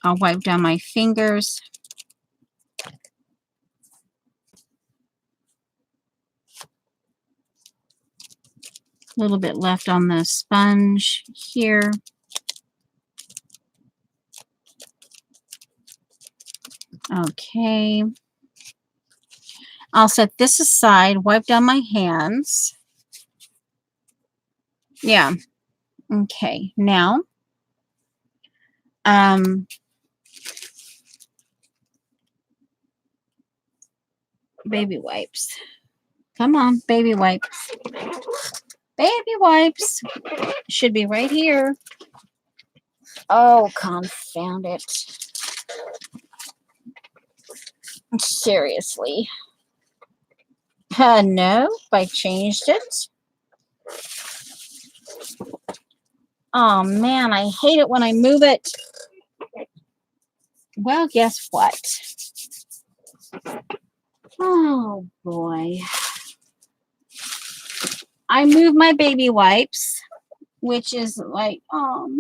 I'll wipe down my fingers. A little bit left on the sponge here. Okay. I'll set this aside, wipe down my hands. Yeah. Okay. Now, baby wipes. Come on, baby wipes. Baby wipes. Should be right here. Oh, confound it. Seriously. Nope, I changed it. Oh, man, I hate it when I move it. Well, guess what? Oh, boy. I moved my baby wipes, which is like, oh, man.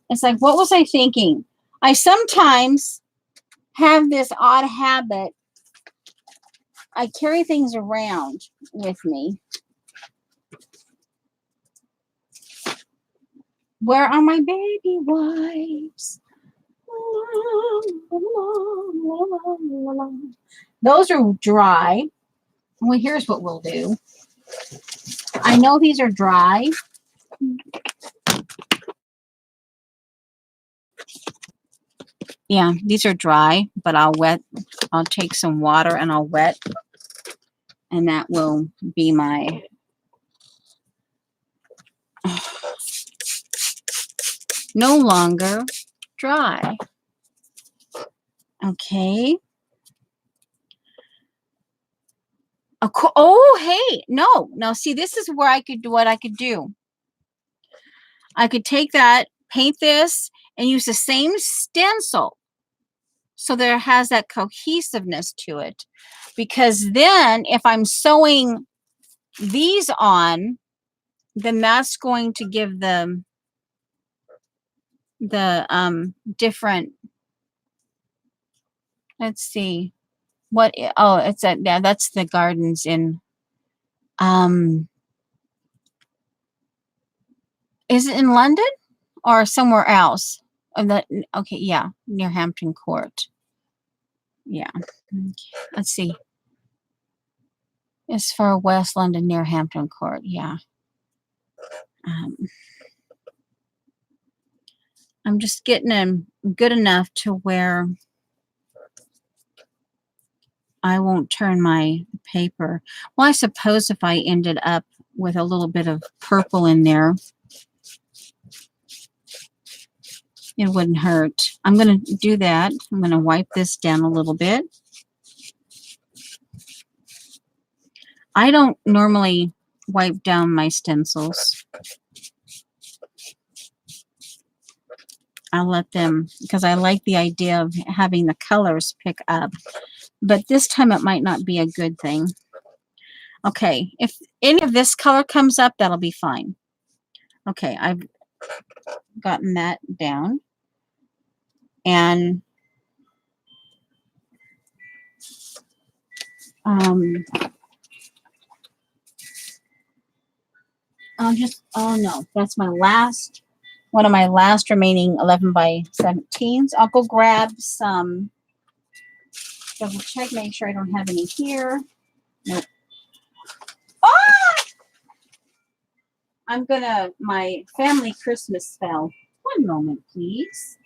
It's like, what was I thinking? I sometimes have this odd habit. I carry things around with me. Where are my baby wipes? Those are dry. Well, here's what we'll do. I know these are dry. Yeah, these are dry, but I'll take some water and I'll wet, and that will be my no longer dry. Okay. Oh, hey, no. Now, see, this is where I could do what I could do. I could take that, paint this, and use the same stencil so there has that cohesiveness to it. Because then if I'm sewing these on, then that's going to give them the different, let's see, what, oh, it's a, yeah, that's the gardens in, is it in London or somewhere else? Okay, yeah, near Hampton Court. Yeah. Okay. Let's see. It's for West London near Hampton Court. Yeah. I'm just getting them good enough to where I won't turn my paper. Well, I suppose if I ended up with a little bit of purple in there, it wouldn't hurt. I'm going to do that. I'm going to wipe this down a little bit. I don't normally wipe down my stencils. I'll let them, because I like the idea of having the colors pick up. But this time it might not be a good thing. Okay, if any of this color comes up, that'll be fine. Okay, I've gotten that down. And oh no, that's my last, one of my last remaining 11 by 17s. I'll go grab some, double check, make sure I don't have any here. Nope. Ah! I'm gonna, my family Christmas spell. One moment, please.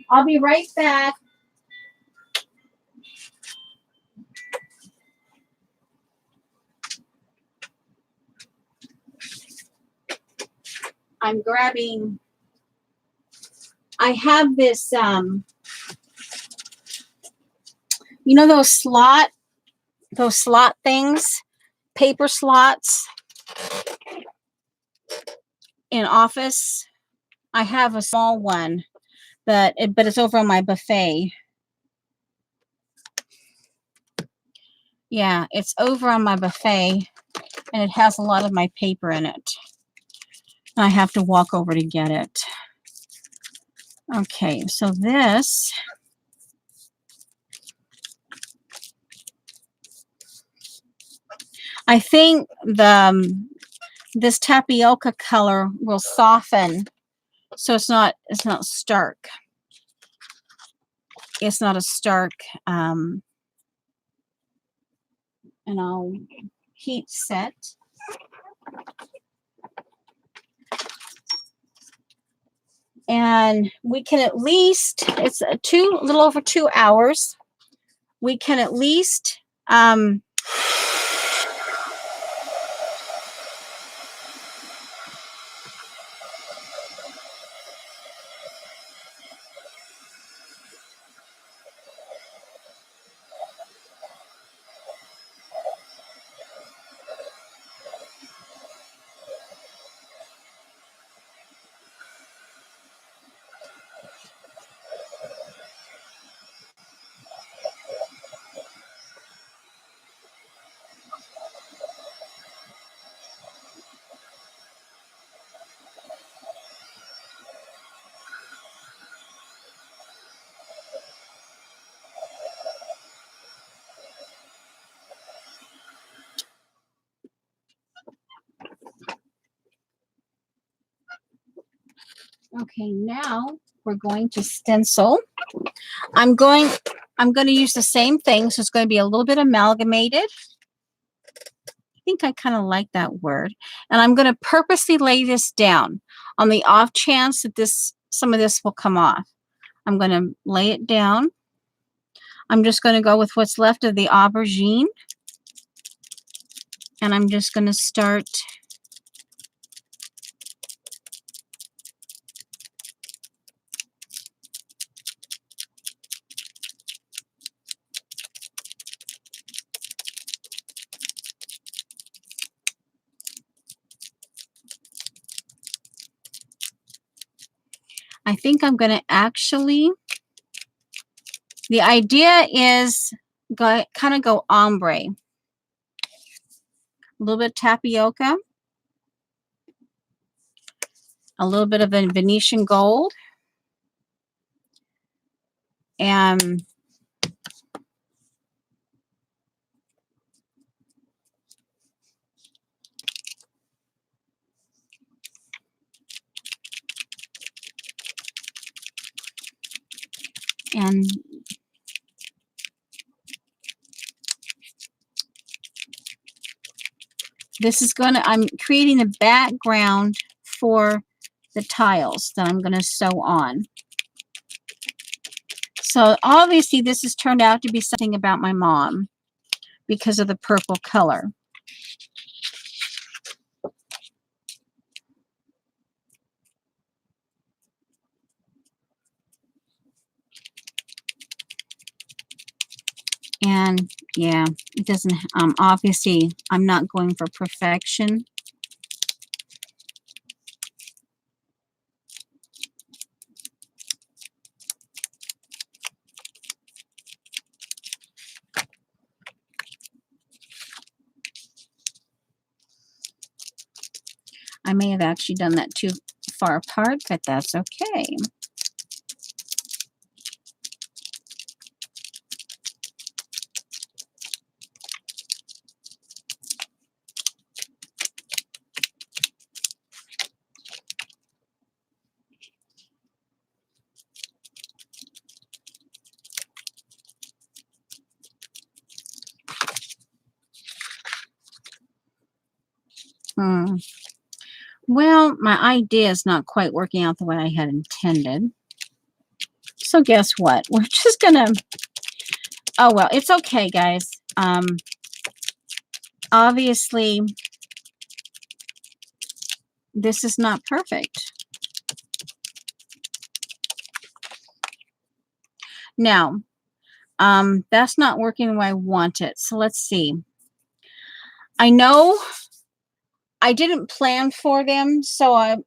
I'll be right back. I'm grabbing, I have this, you know those slot things, paper slots in Office. I have a small one, but it's over on my buffet. Yeah, it's over on my buffet, and it has a lot of my paper in it. I have to walk over to get it. Okay, so this, I think this tapioca color will soften, so it's not stark. It's not a stark, and I'll heat set. And we can at least, it's a little over 2 hours. We can at least, okay, now we're going to stencil. I'm going to use the same thing, so it's going to be a little bit amalgamated. I think I kind of like that word. And I'm going to purposely lay this down on the off chance that some of this will come off. I'm going to lay it down. I'm just going to go with what's left of the aubergine. And I'm just going to start I think I'm going to actually, the idea is kind of go ombre. A little bit of tapioca. A little bit of a Venetian gold. And this is going to, I'm creating a background for the tiles that I'm going to sew on. So obviously this has turned out to be something about my mom because of the purple color. And yeah, it doesn't, obviously I'm not going for perfection. I may have actually done that too far apart, but that's okay. Well, my idea is not quite working out the way I had intended. So guess what? We're just gonna, oh well, it's okay, guys. Obviously, this is not perfect. Now, that's not working the way I want it. So let's see. I know I didn't plan for them, so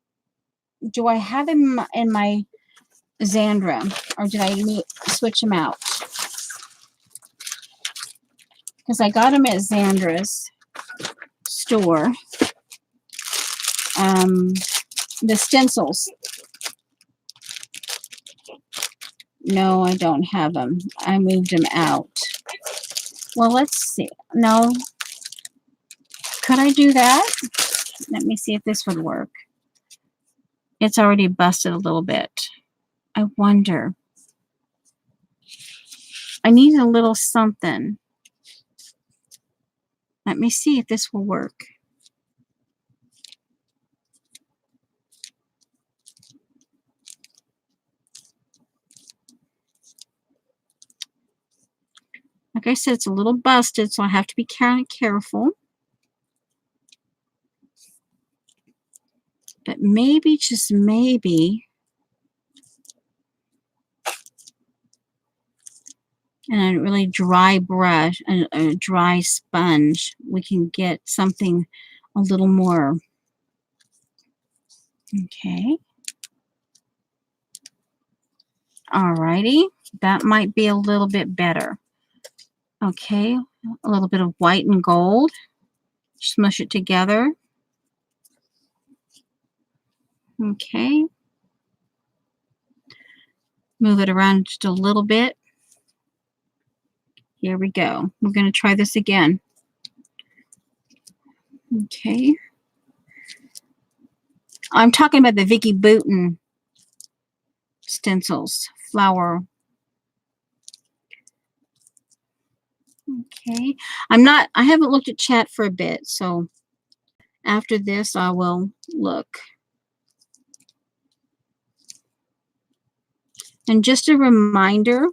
do I have them in my Xandra, or did I switch them out? Because I got them at Xandra's store. The stencils. No, I don't have them. I moved them out. Well, let's see. No. Could I do that? Let me see if this would work. It's already busted a little bit. I wonder. I need a little something. Let me see if this will work. Like I said, it's a little busted, so I have to be kind of careful. But maybe, just maybe, and a really dry brush, a dry sponge, we can get something a little more. Okay. Alrighty. That might be a little bit better. Okay. A little bit of white and gold. Smush it together. Okay. Move it around just a little bit. Here we go. We're going to try this again. Okay. I'm talking about the Vicki Boutin stencils. Flower. Okay. I haven't looked at chat for a bit, so after this I will look. And just a reminder,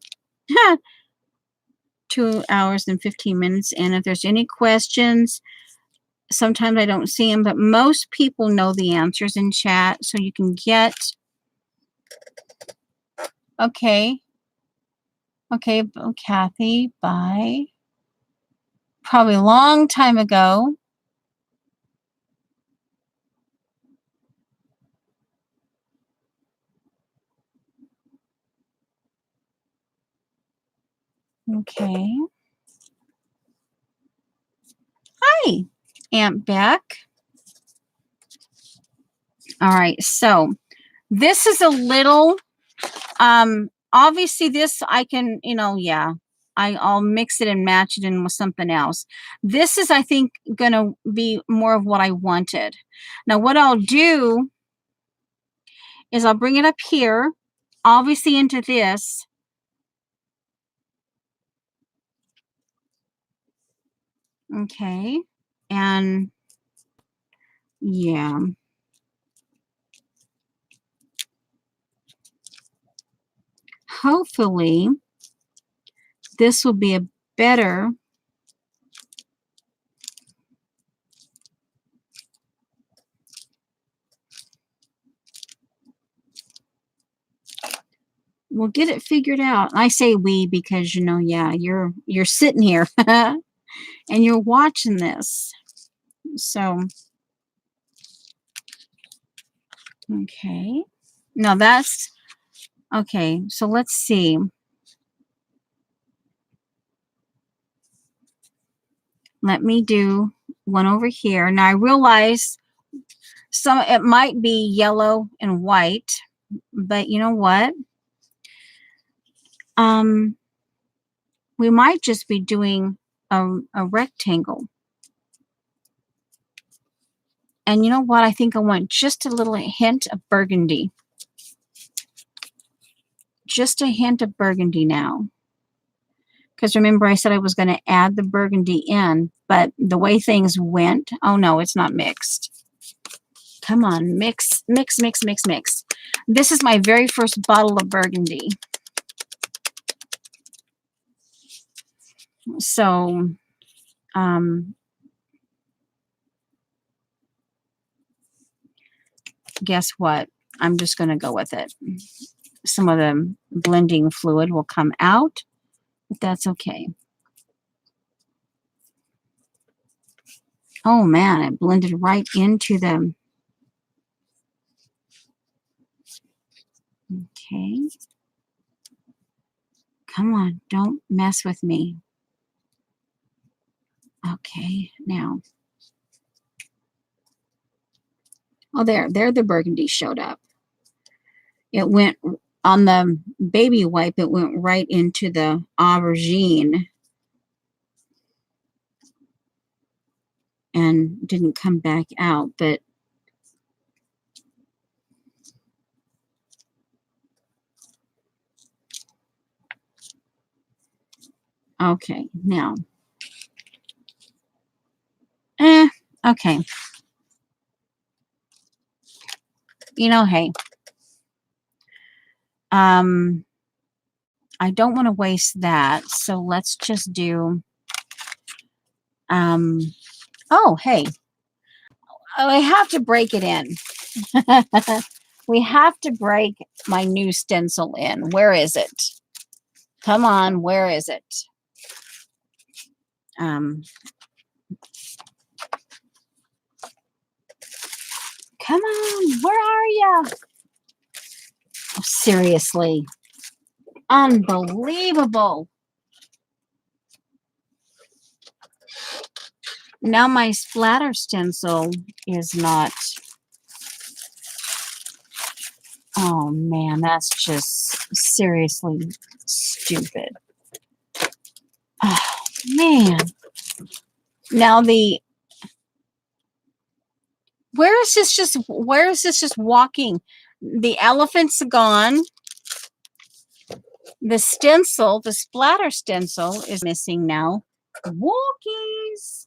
2 hours and 15 minutes. And if there's any questions, sometimes I don't see them, but most people know the answers in chat, so you can get. Okay. Okay, Kathy, bye. Probably a long time ago. Okay. Hi, Aunt Beck. All right, so this is a little, obviously this I can, yeah, I'll mix it and match it in with something else. This is, I think, going to be more of what I wanted. Now, what I'll do is I'll bring it up here, obviously into this. Okay. And yeah. Hopefully this will be a better. We'll get it figured out. I say we because, yeah, you're sitting here and you're watching this. So, okay. Now that's, okay, so let's see. Let me do one over here. Now I realize Some, it might be yellow and white, but you know what? We might just be doing a rectangle. And you know what? I think I want just a little hint of burgundy. Just a hint of burgundy now. Because remember, I said I was going to add the burgundy in, but the way things went, oh no, it's not mixed. Come on, mix, mix, mix, mix, mix. This is my very first bottle of burgundy. So, guess what? I'm just going to go with it. Some of the blending fluid will come out, but that's okay. Oh man, it blended right into them. Okay. Come on, don't mess with me. Okay, now. Oh, there the burgundy showed up. It went on the baby wipe, it went right into the aubergine and didn't come back out, but okay, now. Okay. You know, hey. I don't want to waste that, so let's just do oh, hey. Oh, I have to break it in. We have to break my new stencil in. Where is it? Come on, where is it? Come on, where are you? Oh, seriously. Unbelievable. Now my splatter stencil is not. Oh man, that's just seriously stupid. Oh man. Now where is this just walking? The elephant's gone. The stencil, the splatter stencil is missing now. Walkies.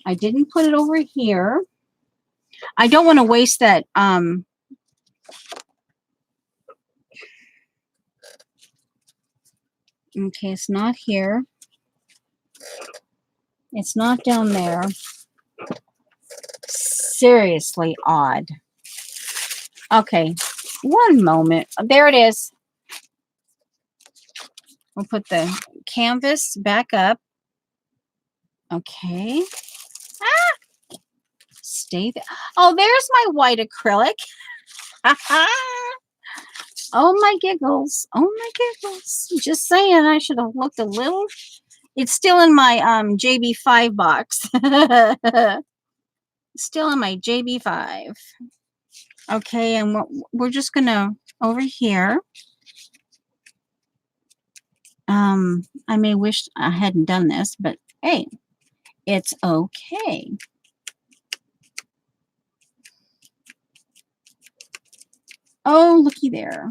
I didn't put it over here. I don't want to waste that. Okay, it's not here. It's not down there. Seriously odd. Okay, one moment. There it is. We'll put the canvas back up. Okay. Ah! Stay there. Oh, there's my white acrylic. Oh my giggles. Oh my giggles. Just saying, I should have looked a little. It's still in my JB5 box. Still in my JB5. Okay, and we're just gonna over here. I may wish I hadn't done this, but hey, it's okay. Oh, looky there.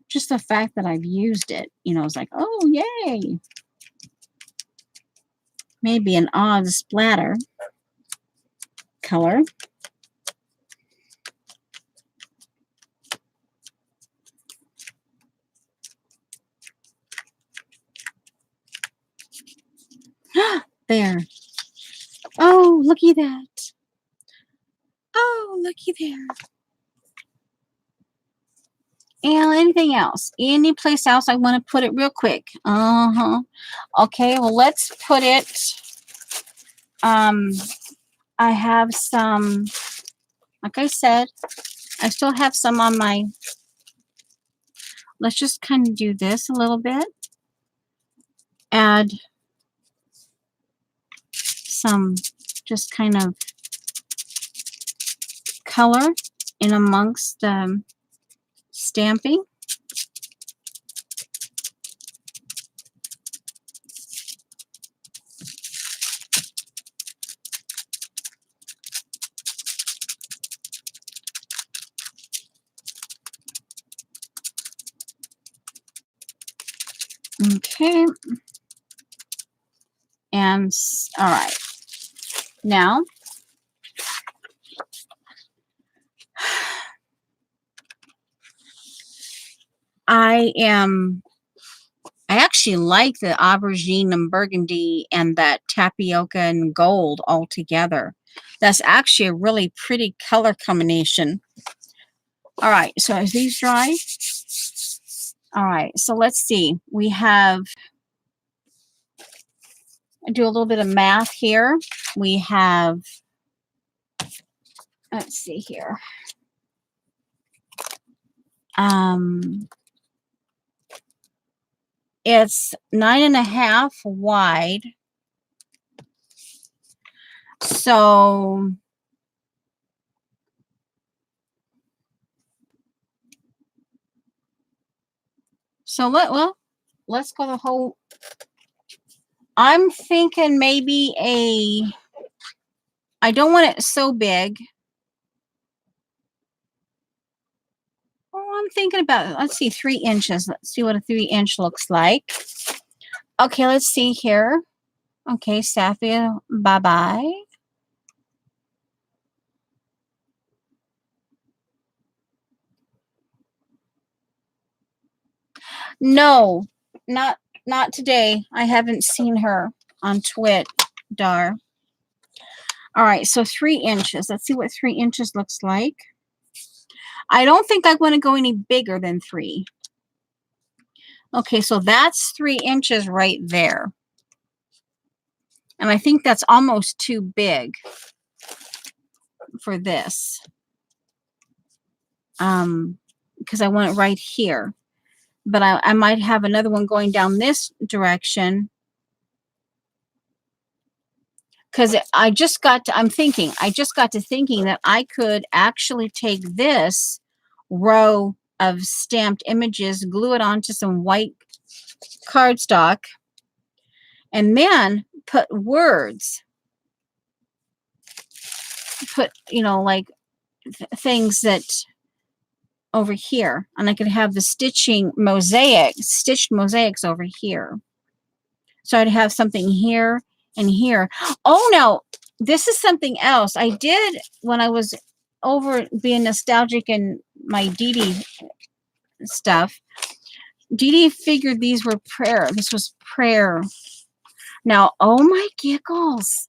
Just the fact that I've used it, you know, it's like, oh, yay. Maybe an odd splatter color. There. Oh, looky that. Oh, looky there. And anything else? Any place else I want to put it real quick? Okay, well, let's put it. I have some, like I said, I still have some on my let's just kind of do this a little bit. Add some just kind of color in amongst the stamping. Okay. And all right. Now, I actually like the aubergine and burgundy and that tapioca and gold all together. That's actually a really pretty color combination. All right, so are these dry? All right, so let's see. We have, do a little bit of math here. We have, let's see here. It's 9.5 wide. So let's go the whole. I'm thinking maybe I don't want it so big. Oh, I'm thinking about, let's see, 3 inches. Let's see what a 3-inch looks like. Okay, let's see here. Okay, Safia, bye-bye. No, not today. I haven't seen her on Twit, Dar. All right, so 3 inches. Let's see what 3 inches looks like. I don't think I want to go any bigger than 3. Okay, so that's 3 inches right there. And I think that's almost too big for this. Because I want it right here. But I might have another one going down this direction. Because I just got to thinking that I could actually take this row of stamped images, glue it onto some white cardstock, and then put words, like things that over here, and I could have the stitched mosaics over here. So I'd have something here and here. Oh no, this is something else I did when I was over being nostalgic in my Dee Dee stuff. Dee Dee figured these were prayer. This was prayer. Now, oh my giggles,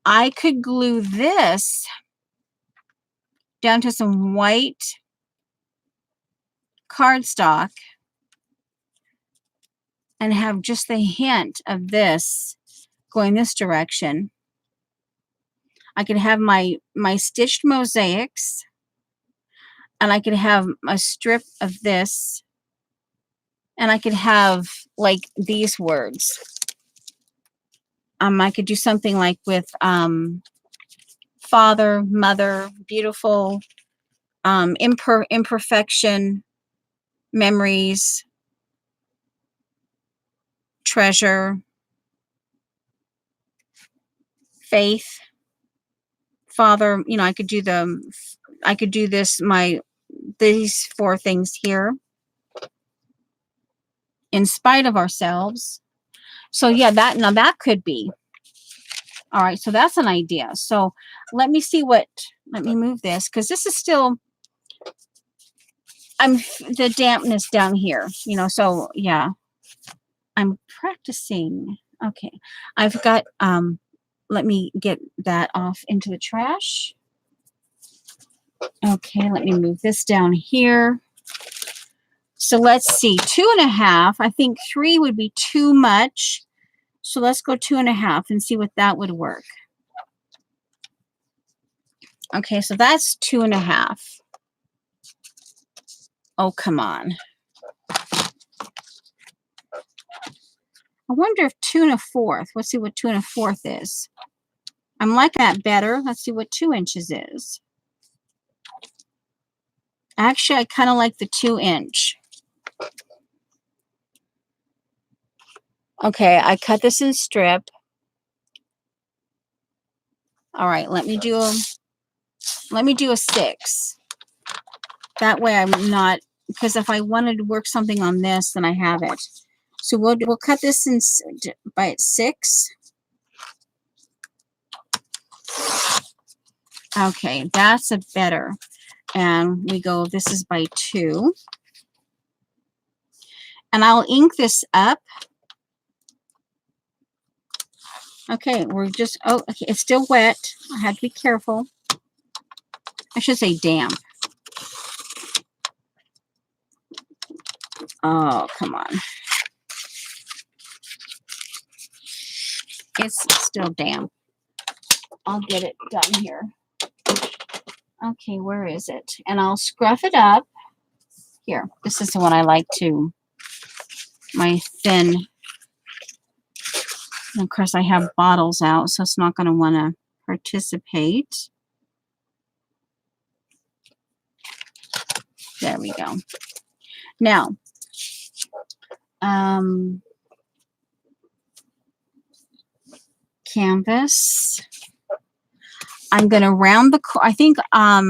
I could glue this down to some white cardstock and have just the hint of this going this direction. I could have my stitched mosaics, and I could have a strip of this, and I could have like these words. I could do something like with father, mother, beautiful, imperfection, memories, treasure, faith, father. I could do these 4 things here. In spite of ourselves. So yeah, that could be. All right, so that's an idea. So let me move this, because this is still, the dampness down here, so yeah, I'm practicing. Okay, I've got, let me get that off into the trash. Okay, let me move this down here. So let's see, 2.5. I think 3 would be too much. So let's go 2.5 and see what that would work. Okay, so that's 2.5. Oh, come on. I wonder if 2 1/4. Let's see what 2 1/4 is. I'm liking that better. Let's see what 2 inches is. Actually, I kind of like the 2 inch. Okay, I cut this in strip. All right, let me do a 6. That way I'm not, because if I wanted to work something on this, then I have it. So we'll cut this in by 6. Okay, that's a better. And we go, this is by 2. And I'll ink this up. Okay, we're just, oh, okay, it's still wet. I had to be careful. I should say damp. Oh, come on. It's still damp. I'll get it done here. Okay, where is it? And I'll scruff it up. Here, this is the one I like to, my thin. And of course, I have bottles out, so it's not going to want to participate. There we go. Now, canvas. I'm going to round the, I think, I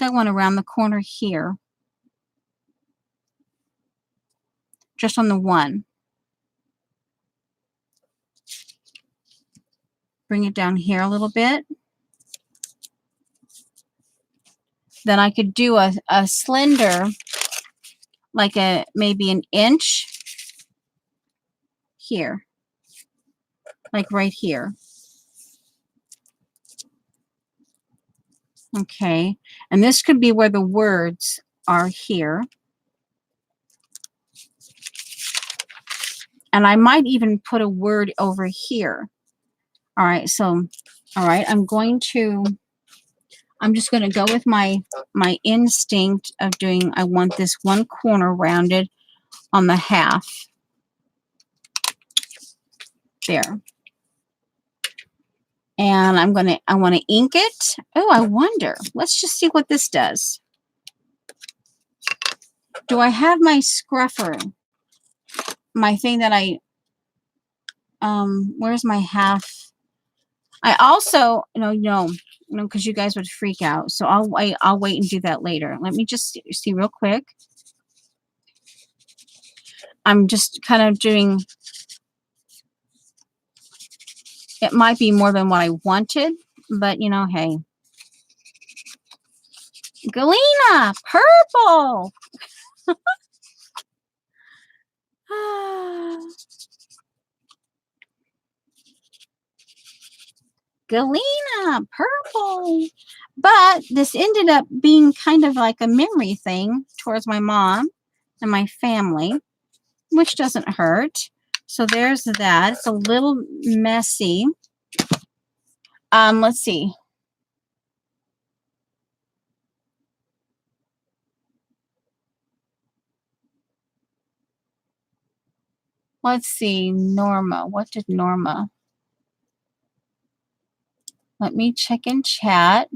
want to round the corner here. Just on the one. Bring it down here a little bit. Then I could do a slender, like maybe an inch here, like right here. Okay, and this could be where the words are here. And I might even put a word over here. All right, so, all right, I'm just going to go with my instinct of doing, I want this one corner rounded on the half. There. And I want to ink it. Oh, I wonder. Let's just see what this does. Do I have my scruffer? My thing that where's my half? I also, no, because you guys would freak out. So I'll wait and do that later. Let me just see real quick. I'm just kind of doing, it might be more than what I wanted, but hey. Galena, purple. Galena, purple. But this ended up being kind of like a memory thing towards my mom and my family, which doesn't hurt. So there's that. It's a little messy. Let's see. Let's see, Norma. What did Norma? Let me check in chat.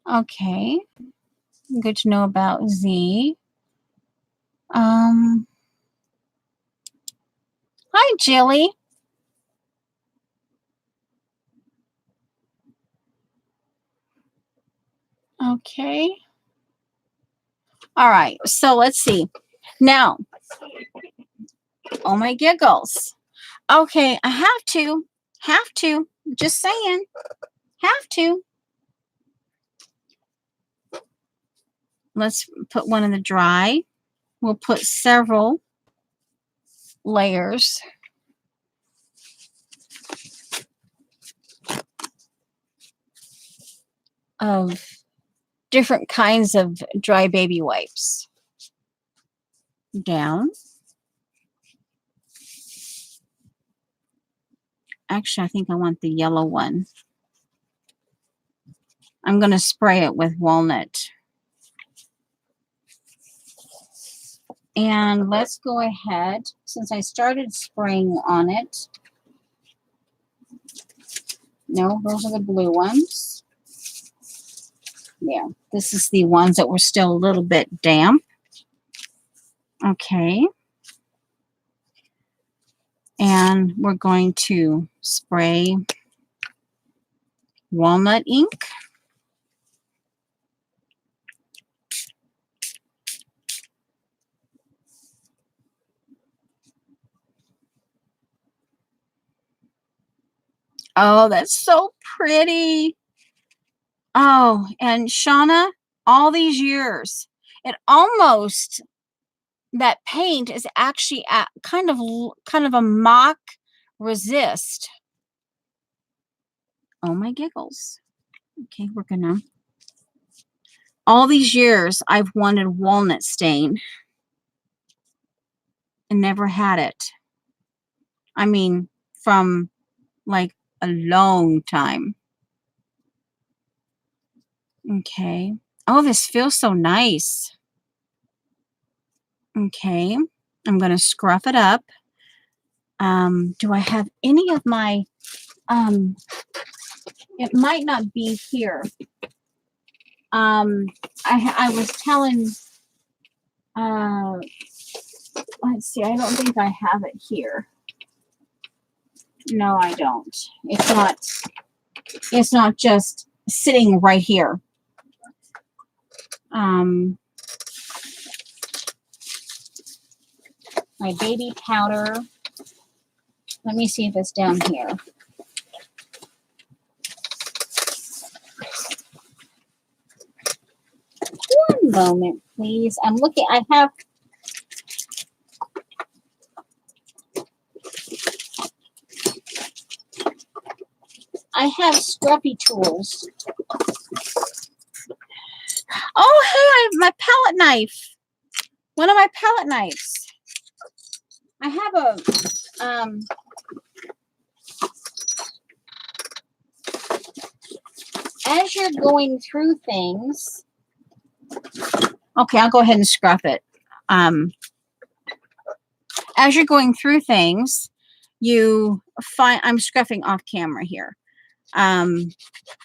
Okay. Good to know about Z. Hi, Jilly. Okay. All right. So let's see. Now, oh my giggles. Okay, I have to. Just saying. Have to. Let's put one in the dry. We'll put several layers. Of different kinds of dry baby wipes. Down. Actually, I think I want the yellow one. I'm going to spray it with walnut. And let's go ahead, since I started spraying on it. No, those are the blue ones. Yeah, this is the ones that were still a little bit damp. Okay. And we're going to spray walnut ink. Oh, that's so pretty. Oh, and Shauna, all these years, it almost, that paint is actually kind of a mock resist. Oh my giggles. Okay, we're gonna, all these years I've wanted walnut stain and never had it. I mean, from like a long time. Okay. Oh, this feels so nice. Okay. I'm going to scruff it up. Do I have any of my, it might not be here. I was telling, let's see, I don't think I have it here. No, I don't. It's not just sitting right here. My baby powder. Let me see if it's down here. One moment, please. I'm looking. I have scruffy tools. Oh, hey, I have my palette knife. One of my palette knives. I have a as you're going through things. Okay, I'll go ahead and scruff it. As you're going through things, you find, I'm scruffing off camera here.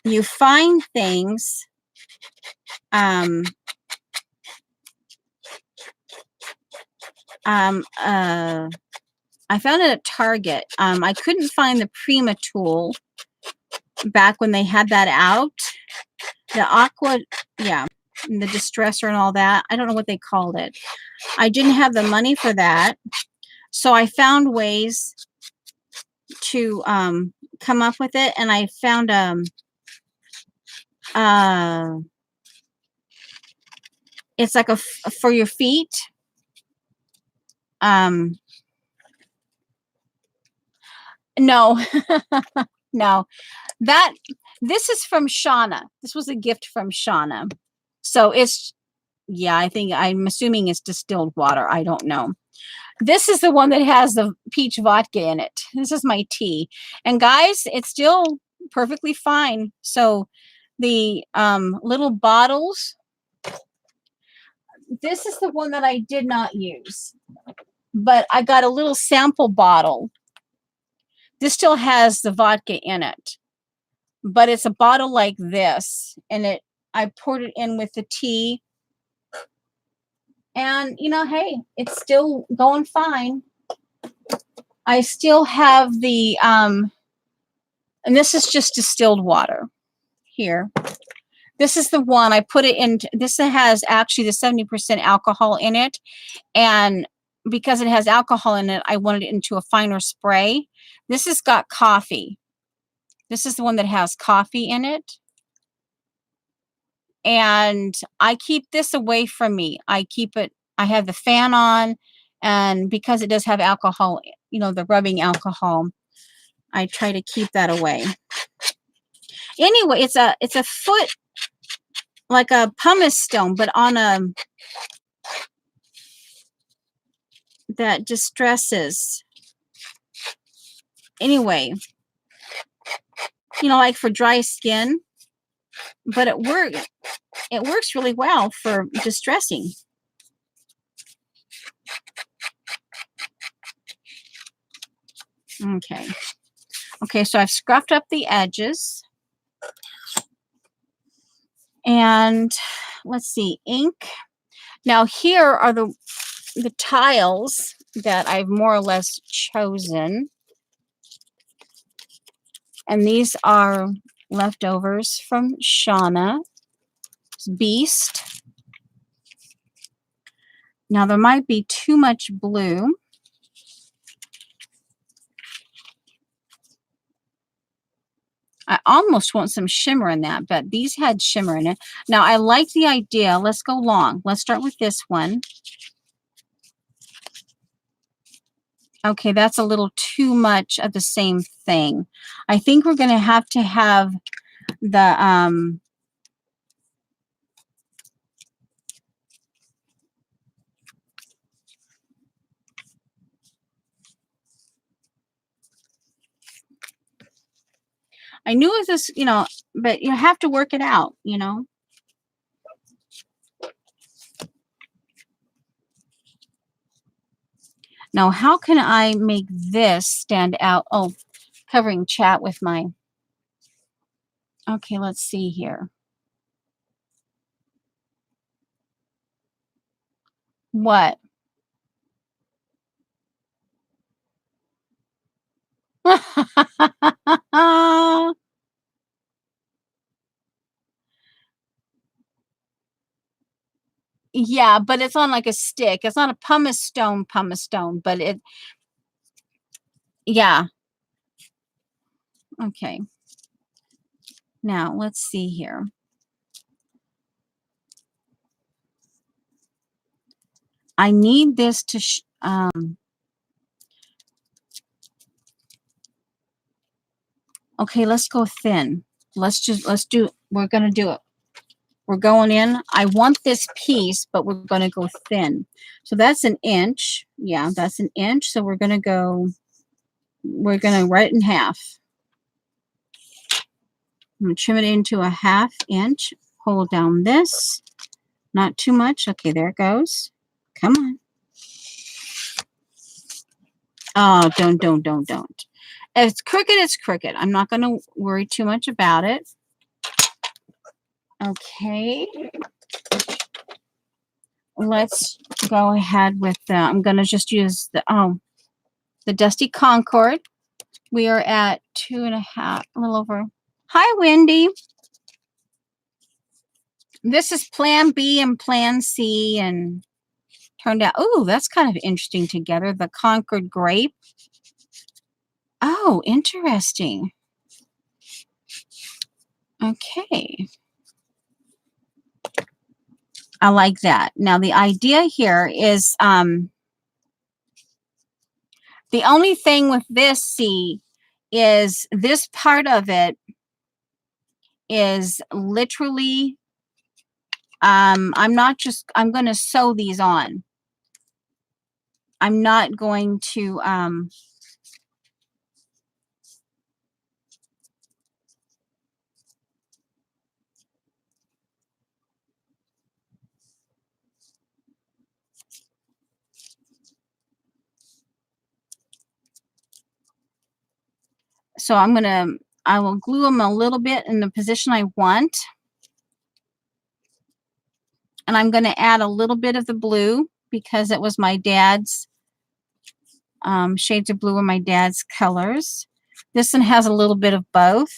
You find things. I found it at Target. I couldn't find the Prima tool back when they had that out. The aqua, yeah, the distressor and all that. I don't know what they called it. I didn't have the money for that. So I found ways to come up with it. And I found it's like a for your feet. No, no, this is from Shauna. This was a gift from Shauna. So it's, yeah, I'm assuming it's distilled water. I don't know. This is the one that has the peach vodka in it. This is my tea. And guys, it's still perfectly fine. So the little bottles, this is the one that I did not use. But I got a little sample bottle. This still has the vodka in it. But it's a bottle like this. And I poured it in with the tea. And, you know, hey, it's still going fine. I still have the, and this is just distilled water here. This is the one I put it in. This has actually the 70% alcohol in it. And because it has alcohol in it, I wanted it into a finer spray. This has got coffee. This is the one that has coffee in it. And I keep this away from me. I have the fan on, and because it does have alcohol, you know, the rubbing alcohol, I try to keep that away. Anyway, it's a foot, like a pumice stone, but on that distresses. Anyway, you know, like for dry skin, but it works really well for distressing. Okay. Okay, so I've scruffed up the edges. And let's see, ink. Now here are the tiles that I've more or less chosen. And these are leftovers from Shauna Beast. Now there might be too much blue. I almost want some shimmer in that, but these had shimmer in it. Now I like the idea. Let's go long. Let's start with this one. Okay, that's a little too much of the same thing. I think we're going to have the I knew it was this, you know, but you have to work it out, you know. Now, how can I make this stand out? Oh, covering chat with my... Okay, let's see here. What? Yeah, but it's on like a stick. It's not a pumice stone, but it... Yeah. Okay. Now, let's see here. I need this to... okay, let's go thin. Let's do... We're going to do it. We're going in. I want this piece, but we're going to go thin. So that's an inch. Yeah, that's an inch. So we're going to go... We're going to write it in half. I'm going to trim it into a 1/2 inch. Hold down this. Not too much. Okay, there it goes. Come on. Oh, don't. If it's crooked, it's crooked. I'm not going to worry too much about it. Okay. Let's go ahead with the... I'm going to just use the Dusty Concord. We are at 2.5, a little over. Hi, Wendy. This is Plan B and Plan C, and turned out... Oh, that's kind of interesting together. The Concord grape. Oh, interesting. Okay. I like that. Now, the idea here is the only thing with this C is this part of it is literally... I'm going to sew these on. I'm not going to so I will glue them a little bit in the position I want. And I'm going to add a little bit of the blue because it was my dad's shades of blue are my dad's colors. This one has a little bit of both.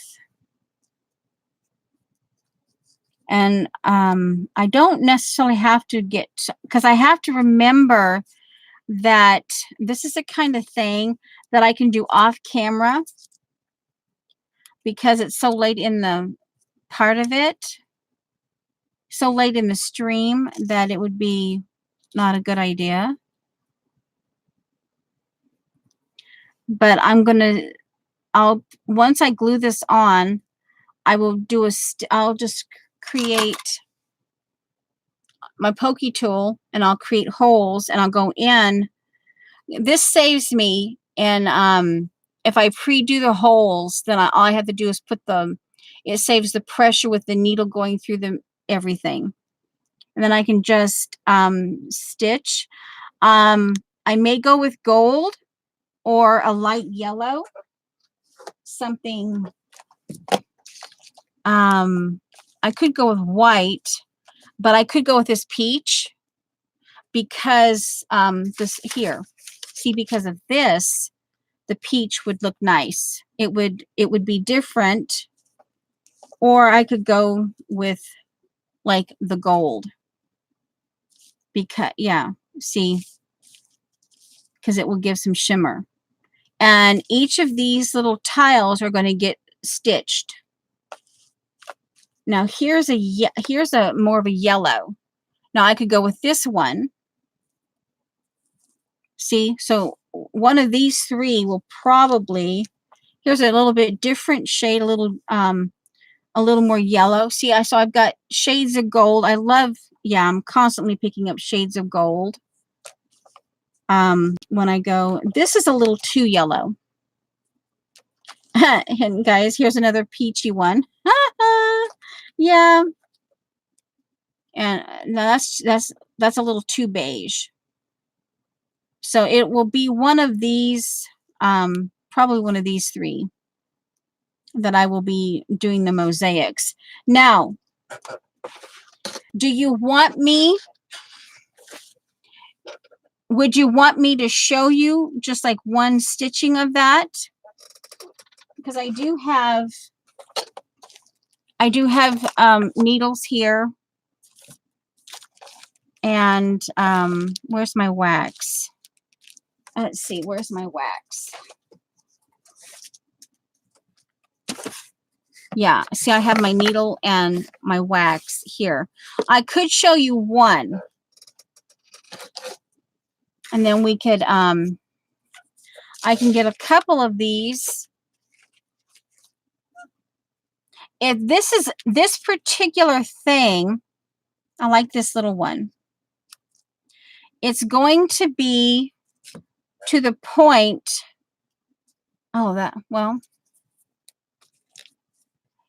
And I don't necessarily have to get... because I have to remember that this is the kind of thing that I can do off camera because it's so late in the part of it, so late in the stream, that it would be not a good idea. But once I glue this on, I will do I'll just create my pokey tool and I'll create holes and I'll go in. This saves me in if I pre-do the holes, then all I have to do is put it saves the pressure with the needle going through everything. And then I can just stitch. I may go with gold or a light yellow, something. I could go with white, but I could go with this peach because because of this, the peach would look nice. It would be different, or I could go with like the gold because see, because it will give some shimmer. And each of these little tiles are going to get stitched. Now here's a more of a yellow. Now I could go with this one. See, so one of these three will probably, here's a little bit different shade, a little more yellow. See, so I've got shades of gold. I'm constantly picking up shades of gold. When I go, this is a little too yellow. And guys, here's another peachy one. Yeah. And now that's a little too beige. So it will be one of these, probably one of these three that I will be doing the mosaics. Now, would you want me to show you just like one stitching of that? Because I do have needles here. And where's my wax? Let's see, where's my wax? Yeah, see, I have my needle and my wax here. I could show you one. And then we could, I can get a couple of these. If this particular thing, I like this little one. It's going to be to the point. Oh,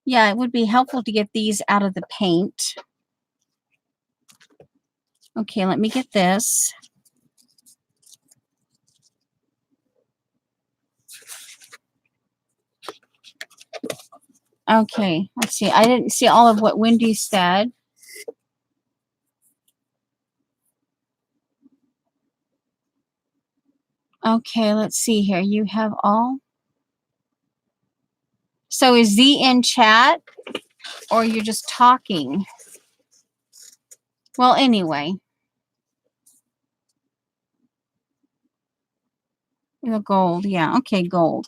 yeah, it would be helpful to get these out of the paint. Okay, let me get this. Okay, let's see. I didn't see all of what Wendy said. Okay, let's see here. You have all. So is Z in chat or you're just talking? Well, anyway. The gold. Yeah, okay, gold.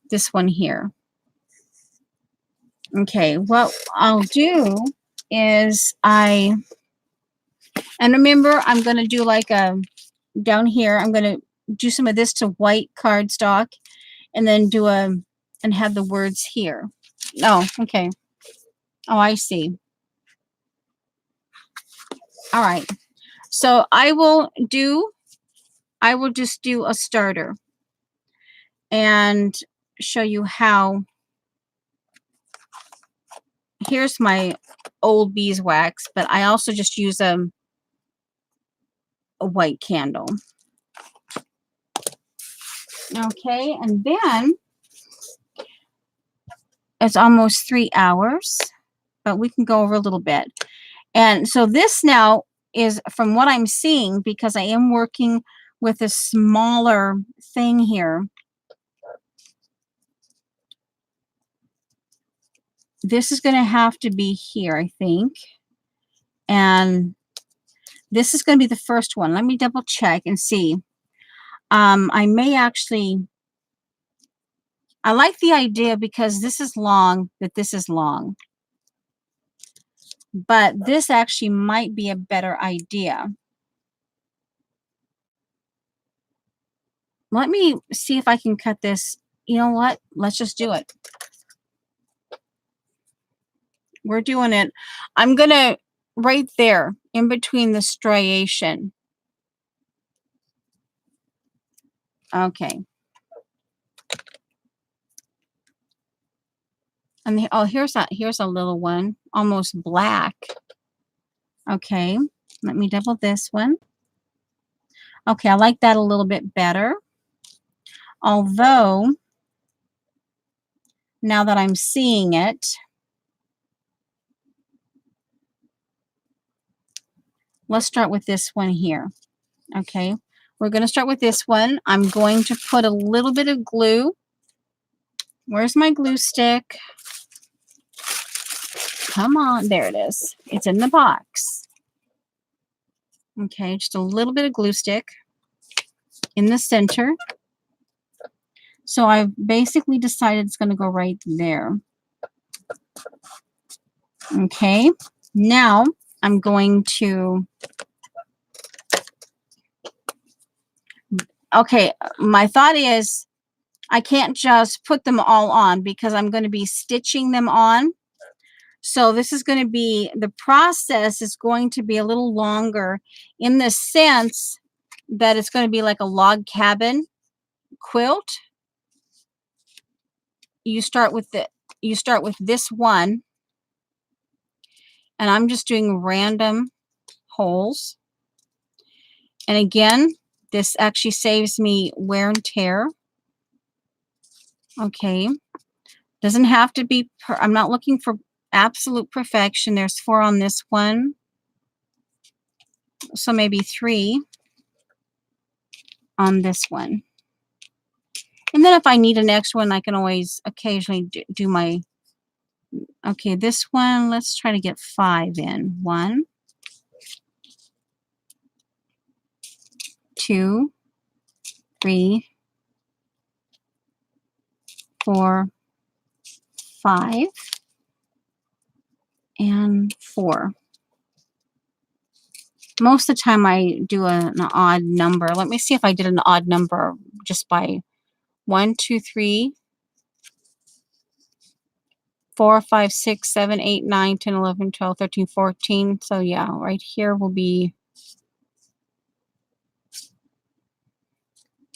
This one here. Okay, what I'll do is and remember, I'm going to do like down here, I'm going to do some of this to white cardstock and then and have the words here. Oh, okay. Oh, I see. All right. So I will just do a starter and show you how. Here's my old beeswax, but I also just use a white candle. Okay, and then it's almost 3 hours, but we can go over a little bit. And so this now is from what I'm seeing, because I am working with a smaller thing here. This is going to have to be here, I think. And this is going to be the first one. Let me double check and see. I may actually, I like the idea because this is long, that this is long. But this actually might be a better idea. Let me see if I can cut this. You know what? Let's just do it. We're doing it. I'm going to, right there, in between the striation. Okay. And oh, here's a little one, almost black. Okay, let me double this one. Okay, I like that a little bit better. Although, now that I'm seeing it, let's start with this one here. Okay, we're going to start with this one. I'm going to put a little bit of glue. Where's my glue stick? Come on, there it is. It's in the box. Okay, just a little bit of glue stick in the center. So I've basically decided it's going to go right there. Okay, now I'm going to, okay, my thought is I can't just put them all on because I'm going to be stitching them on. So this is going to be, the process is going to be a little longer in the sense that it's going to be like a log cabin quilt. You start with this one, and I'm just doing random holes. And again, this actually saves me wear and tear. Okay, doesn't have to be, I'm not looking for absolute perfection. There's 4 on this one, so maybe 3 on this one. And then if I need an extra one, I can always occasionally do my, okay, this one, let's try to get 5 in. 1, 2, 3, 4, 5, and 4. Most of the time I do an odd number. Let me see if I did an odd number just by 1, 2, 3, 4, 5, 6, 7, 8, 9, 10, 11, 12, 13, 14. So yeah, right here will be,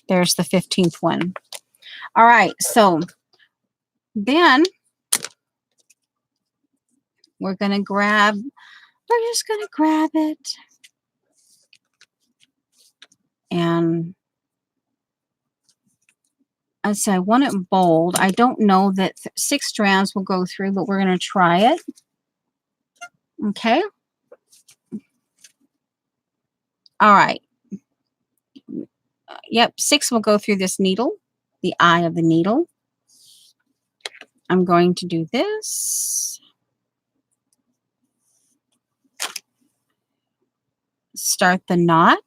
there's the 15th one. All right, so then we're just gonna grab it. And I'd say I want it bold. I don't know that 6 strands will go through, but we're going to try it. Okay. All right. Yep, 6 will go through this needle, the eye of the needle. I'm going to do this. Start the knot.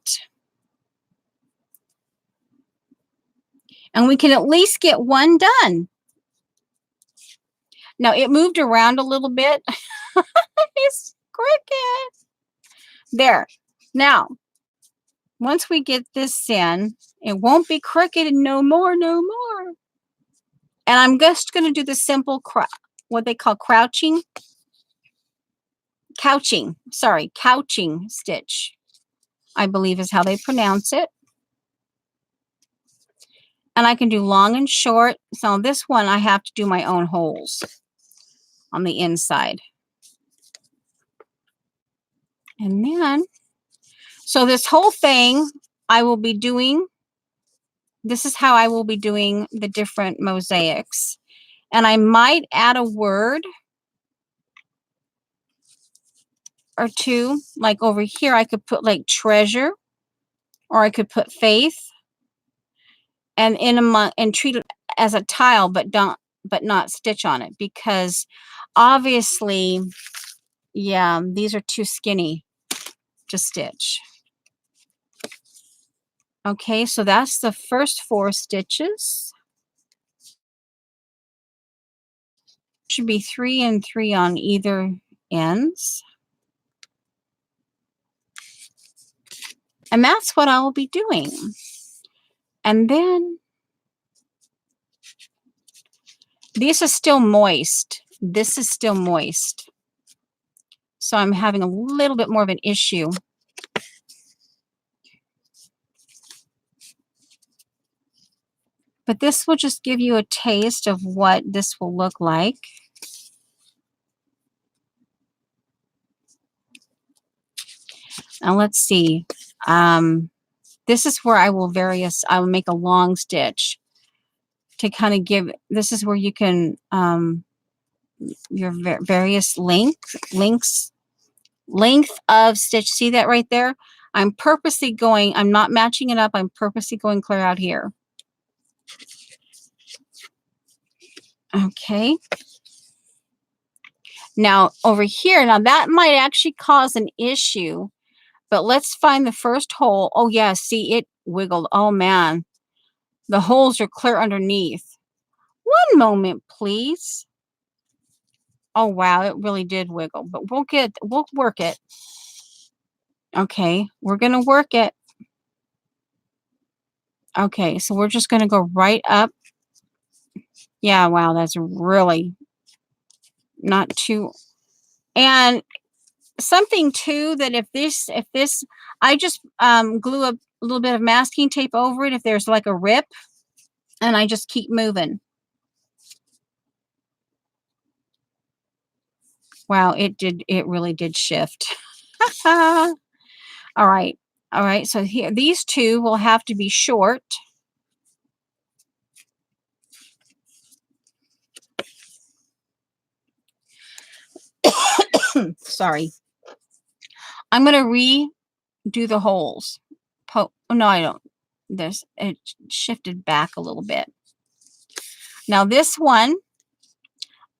And we can at least get one done. Now, it moved around a little bit. It's crooked. There. Now, once we get this in, it won't be crooked no more. And I'm just going to do the simple, what they call couching stitch, I believe is how they pronounce it. And I can do long and short. So this one, I have to do my own holes on the inside. And then, so this whole thing, I will be doing, this is how I will be doing the different mosaics. And I might add a word or two, like over here, I could put like treasure, or I could put faith, and and treat it as a tile, but not stitch on it, because obviously, yeah, these are too skinny to stitch. Okay, so that's the first 4 stitches. Should be 3 and 3 on either ends. And that's what I'll be doing. And then this is still moist. This is still moist. So I'm having a little bit more of an issue. But this will just give you a taste of what this will look like. Now let's see. This is where I will make a long stitch to kind of give, this is where you can, your various length of stitch. See that right there? I'm purposely going, I'm not matching it up. I'm purposely going clear out here. Okay. Now over here, now that might actually cause an issue, but let's find the first hole. Oh yeah, see it wiggled. Oh man, the holes are clear underneath. One moment, please. Oh wow, it really did wiggle, but we'll work it. Okay, we're gonna work it. Okay, so we're just gonna go right up. Yeah, wow, that's really not too. And something too, that if this, I just glue a little bit of masking tape over it if there's like a rip, and I just keep moving. Wow, it really did shift. All right. All right, so here, these two will have to be short. Sorry. I'm going to redo the holes. Oh, no, I don't. It shifted back a little bit. Now this one,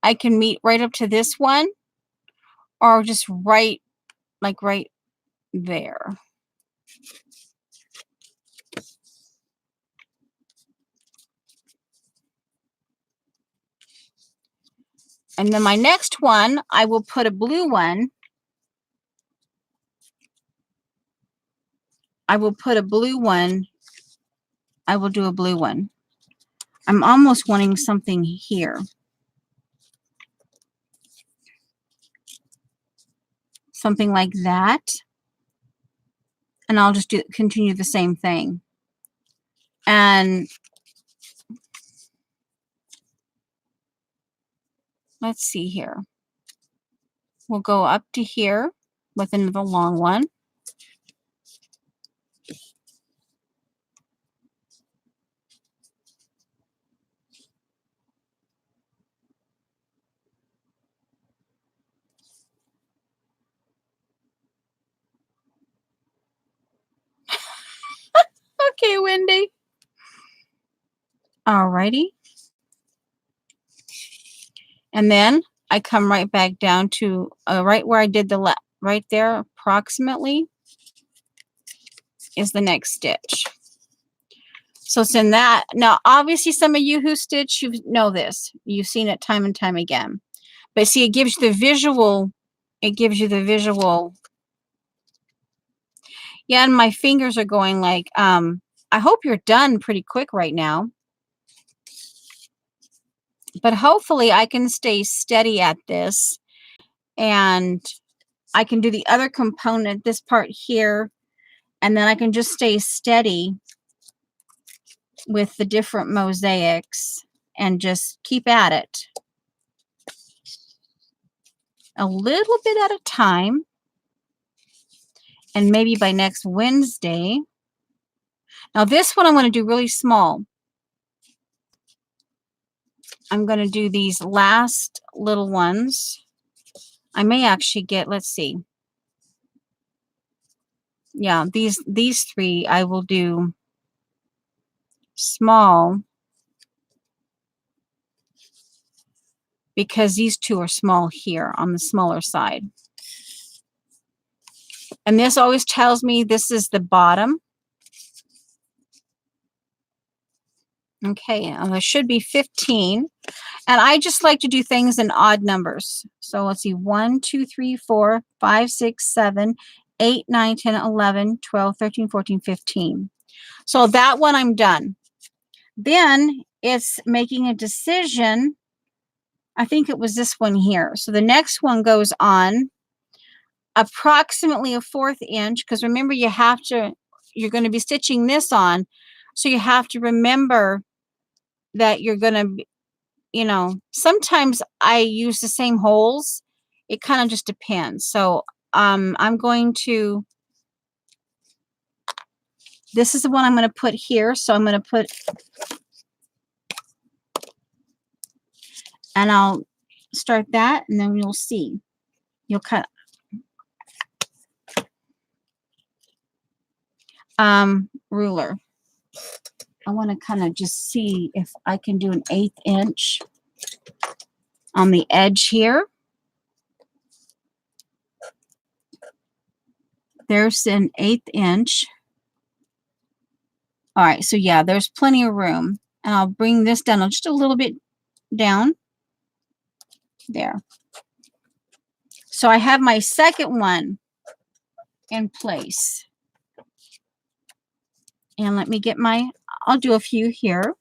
I can meet right up to this one, or just right there. And then my next one, I will put a blue one. I will put a blue one. I will do a blue one. I'm almost wanting something here. Something like that. And I'll just continue the same thing. And let's see here. We'll go up to here with another long one. Okay, Wendy. Alrighty. And then I come right back down to right where I did the right there, approximately, is the next stitch. So it's in that. Now, obviously, some of you who stitch, you know this. You've seen it time and time again. But see, it gives you the visual. It gives you the visual. Yeah, and my fingers are going like, I hope you're done pretty quick right now. But hopefully I can stay steady at this. And I can do the other component, this part here. And then I can just stay steady with the different mosaics and just keep at it. A little bit at a time. And maybe by next Wednesday. Now this one I'm going to do really small. I'm going to do these last little ones. I may actually get, let's see. Yeah, these three I will do small because these two are small here on the smaller side. And this always tells me this is the bottom. Okay, there should be 15. And I just like to do things in odd numbers. So let's see, 1, 2, 3, 4, 5, 6, 7, 8, 9, 10, 11, 12, 13, 14, 15. So that one I'm done. Then it's making a decision. I think it was this one here. So the next one goes on approximately a 1/4 inch, because remember you're going to be stitching this on. So you have to remember that you're going to, you know, sometimes I use the same holes. It kind of just depends. So I'm going to, this is the one I'm going to put here. So I'm going to put, and I'll start that, and then you'll see. You'll kind of, ruler. I want to kind of just see if I can do an 1/8 inch on the edge here. There's an 1/8 inch. All right, so yeah, there's plenty of room. And I'll bring this down just a little bit down. There. So I have my second one in place. And let me get my, I'll do a few here.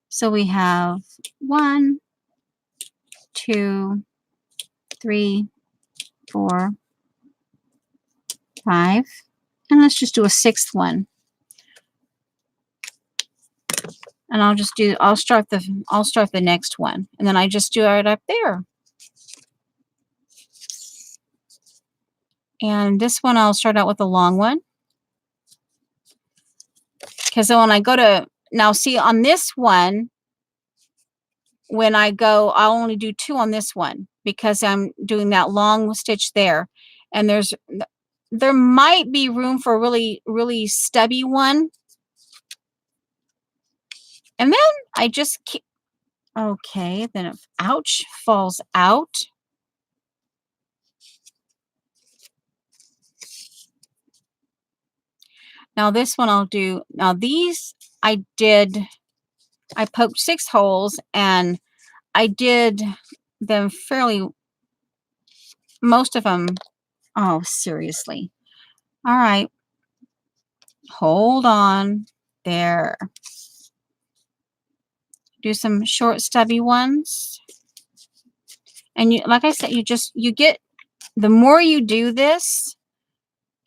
So we have 1, 2, 3, 4, 5. And let's just do a 6th one. And I'll start the next one. And then I just do it up there. And this one, I'll start out with a long one. Because then when I go to, now see on this one, when I go, I'll only do 2 on this one because I'm doing that long stitch there. And there might be room for a really, really stubby one. And then I just keep, okay, then if ouch falls out. Now this one I'll do, now these I poked 6 holes and I did them fairly, most of them, oh, seriously. All right, hold on there. Do some short stubby ones. And you, like I said, you get, the more you do this,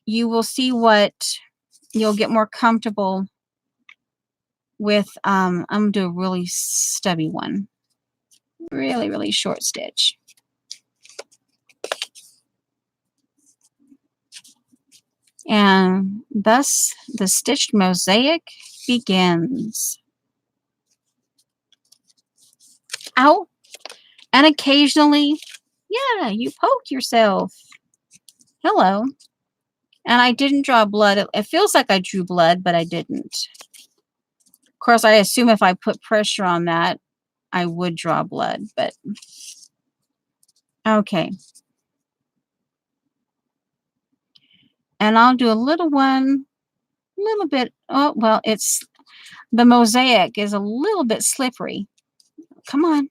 you will see what you'll get more comfortable with. I'm gonna do a really stubby one, really, really short stitch. And thus the stitched mosaic begins. Ow! And occasionally, yeah, you poke yourself. Hello. And I didn't draw blood. It feels like I drew blood, but I didn't. Of course, I assume if I put pressure on that, I would draw blood, but okay. And I'll do a little one, a little bit. Oh, well, it's, the mosaic is a little bit slippery. Come on.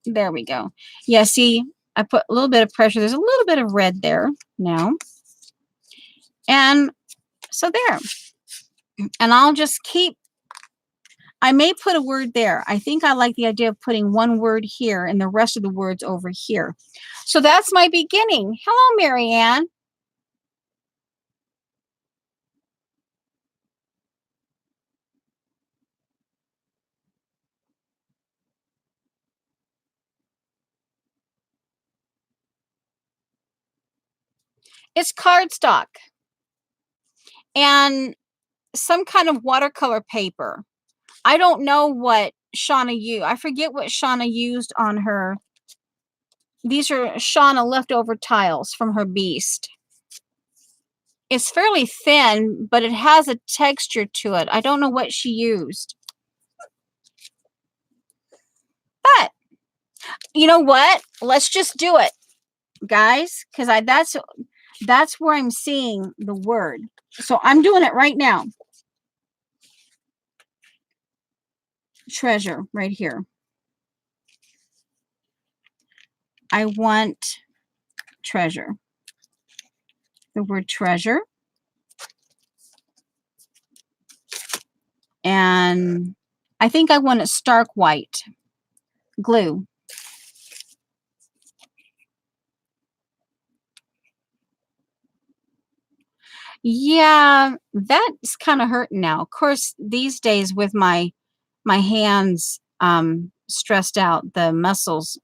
There we go. Yeah, see, I put a little bit of pressure. There's a little bit of red there now. And so there. And I'll just keep, I may put a word there. I think I like the idea of putting one word here and the rest of the words over here. So that's my beginning. Hello, Marianne. It's cardstock and some kind of watercolor paper. I don't know what Shauna used. I forget what Shauna used on her. These are Shauna leftover tiles from her beast. It's fairly thin, but it has a texture to it. I don't know what she used. But you know what? Let's just do it, guys, because that's where I'm seeing the word. So I'm doing it right now. Treasure right here. I want treasure. The word treasure. And I think I want it stark white. Glue. Yeah, that's kind of hurting now. Of course, these days with my hands stressed out, the muscles,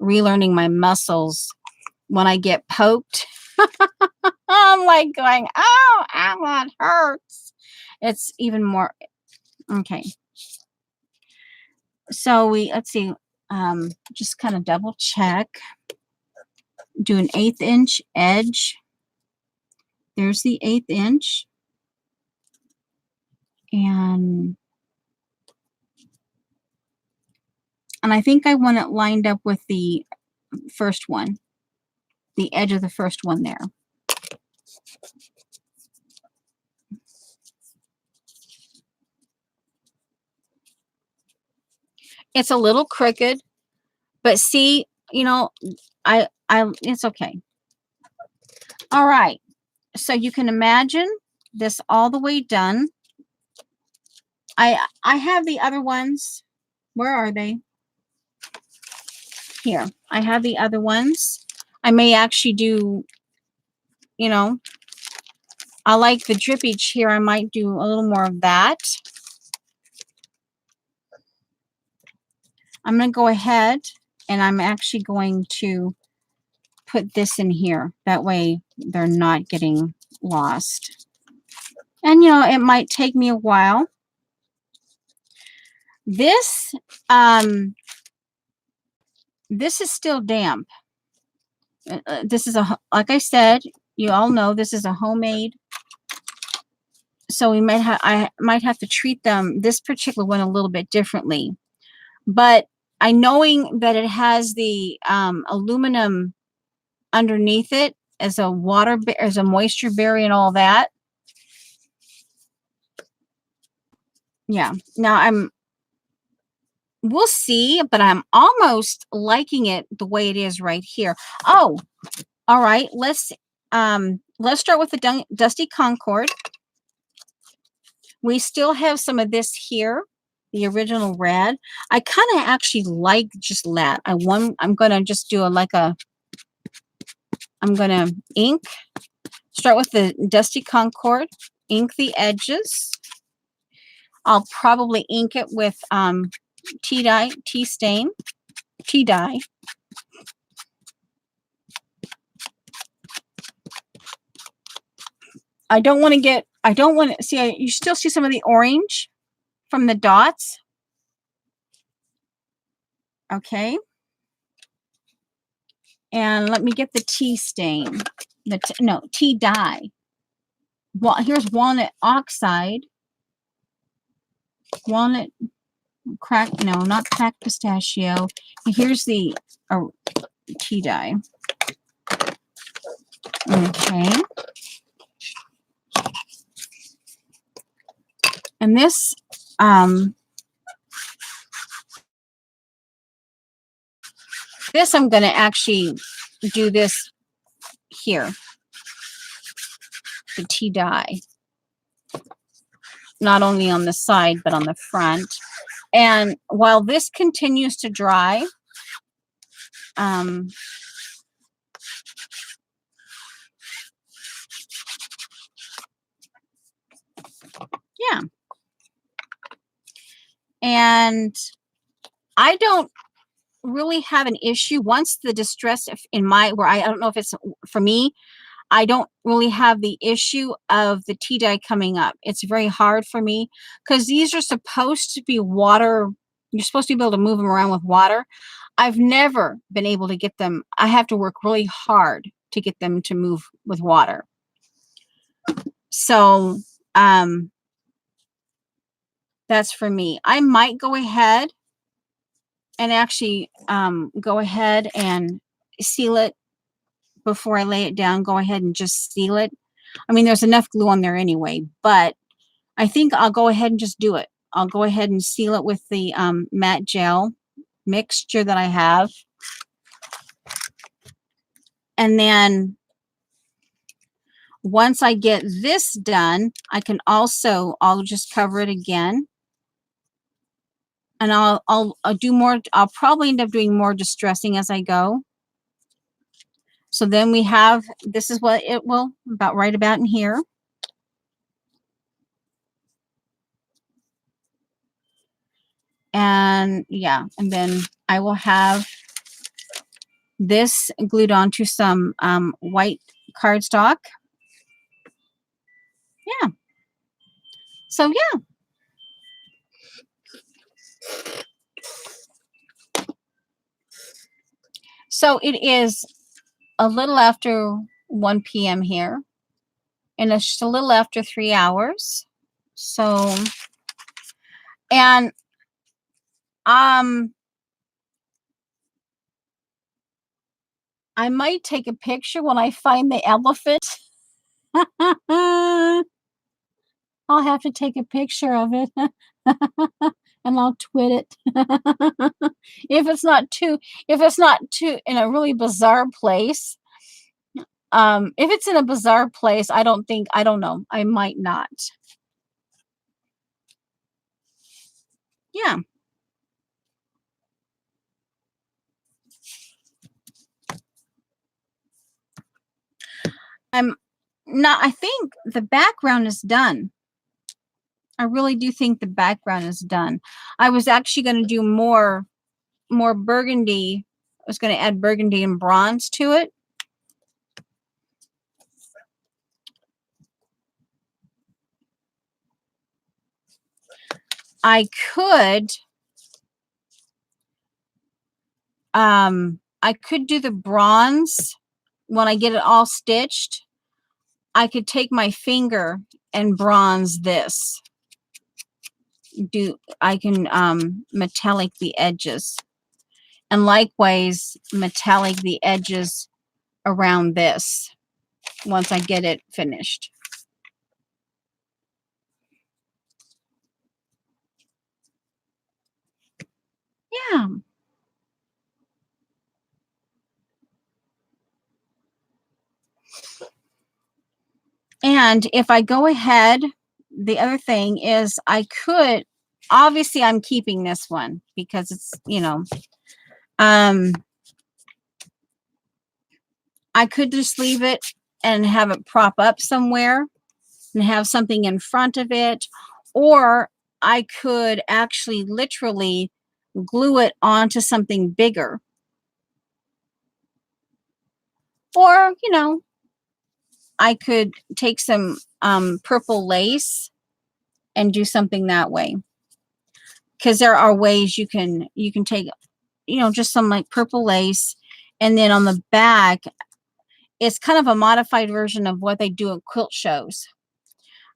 relearning my muscles when I get poked, I'm like going, "Oh, ow, that hurts." It's even more okay. So let's see, just kind of double check. Do an 1/8 inch edge. There's the 1/8 inch. And I think I want it lined up with the first one, the edge of the first one there. It's a little crooked, but see, you know, it's okay. All right. So you can imagine this all the way done. I have the other ones. Where are they? Here. I have the other ones. I may actually do, you know, I like the drippage here. I might do a little more of that. I'm going to go ahead and I'm actually going to put this in here. That way they're not getting lost. And, you know, it might take me a while. This is still damp. This is like I said, you all know this is a homemade. So I might have to treat this particular one a little bit differently. But knowing that it has the aluminum underneath it as a moisture barrier and all that. Yeah. Now we'll see, but I'm almost liking it the way it is right here. Oh, all right. Let's start with the Dusty Concord. We still have some of this here, the original red. I kind of actually like just that. I'm gonna just do I'm gonna ink. Start with the Dusty Concord. Ink the edges. I'll probably ink it with tea dye. I don't want to see, you still see some of the orange from the dots. Okay. And let me get the tea stain. Tea dye. Well, here's walnut oxide. Walnut not cracked pistachio. And here's the tea dye. Okay. And this I'm going to actually do this here. The tea dye. Not only on the side, but on the front. And while this continues to dry, yeah. And I don't really have an issue once the distress I don't know if it's for me, I don't really have the issue of the tea dye coming up. It's very hard for me because these are supposed to be water. You're supposed to be able to move them around with water. I've never been able to get them. I have to work really hard to get them to move with water. So, that's for me. I might go ahead and actually go ahead and seal it before I lay it down. Go ahead and just seal it. I mean, there's enough glue on there anyway, but I think I'll go ahead and just do it. I'll go ahead and seal it with the matte gel mixture that I have. And then once I get this done, I'll just cover it again. And I'll do more. I'll probably end up doing more distressing as I go. So then we have, this is what it will, about right about in here. And yeah, and then I will have this glued onto some white cardstock. Yeah. So yeah. So it is a little after 1 p.m. here, and it's just a little after 3 hours. So, and I might take a picture when I find the elephant. I'll have to take a picture of it and I'll twit it. If it's not too in a really bizarre place. If it's in a bizarre place, I don't know. I might not. Yeah. I'm not, I think the background is done. I really do think the background is done. I was actually going to do more burgundy. I was going to add burgundy and bronze to it. I could do the bronze when I get it all stitched. I could take my finger and bronze this. I can metallic the edges, and likewise metallic the edges around this once I get it finished. Yeah. And if I go ahead, the other thing is I could, obviously I'm keeping this one because it's, I could just leave it and have it prop up somewhere and have something in front of it, or I could actually literally glue it onto something bigger. Or, I could take some purple lace and do something that way. Because there are ways you can take, just some like purple lace, and then on the back, it's kind of a modified version of what they do at quilt shows.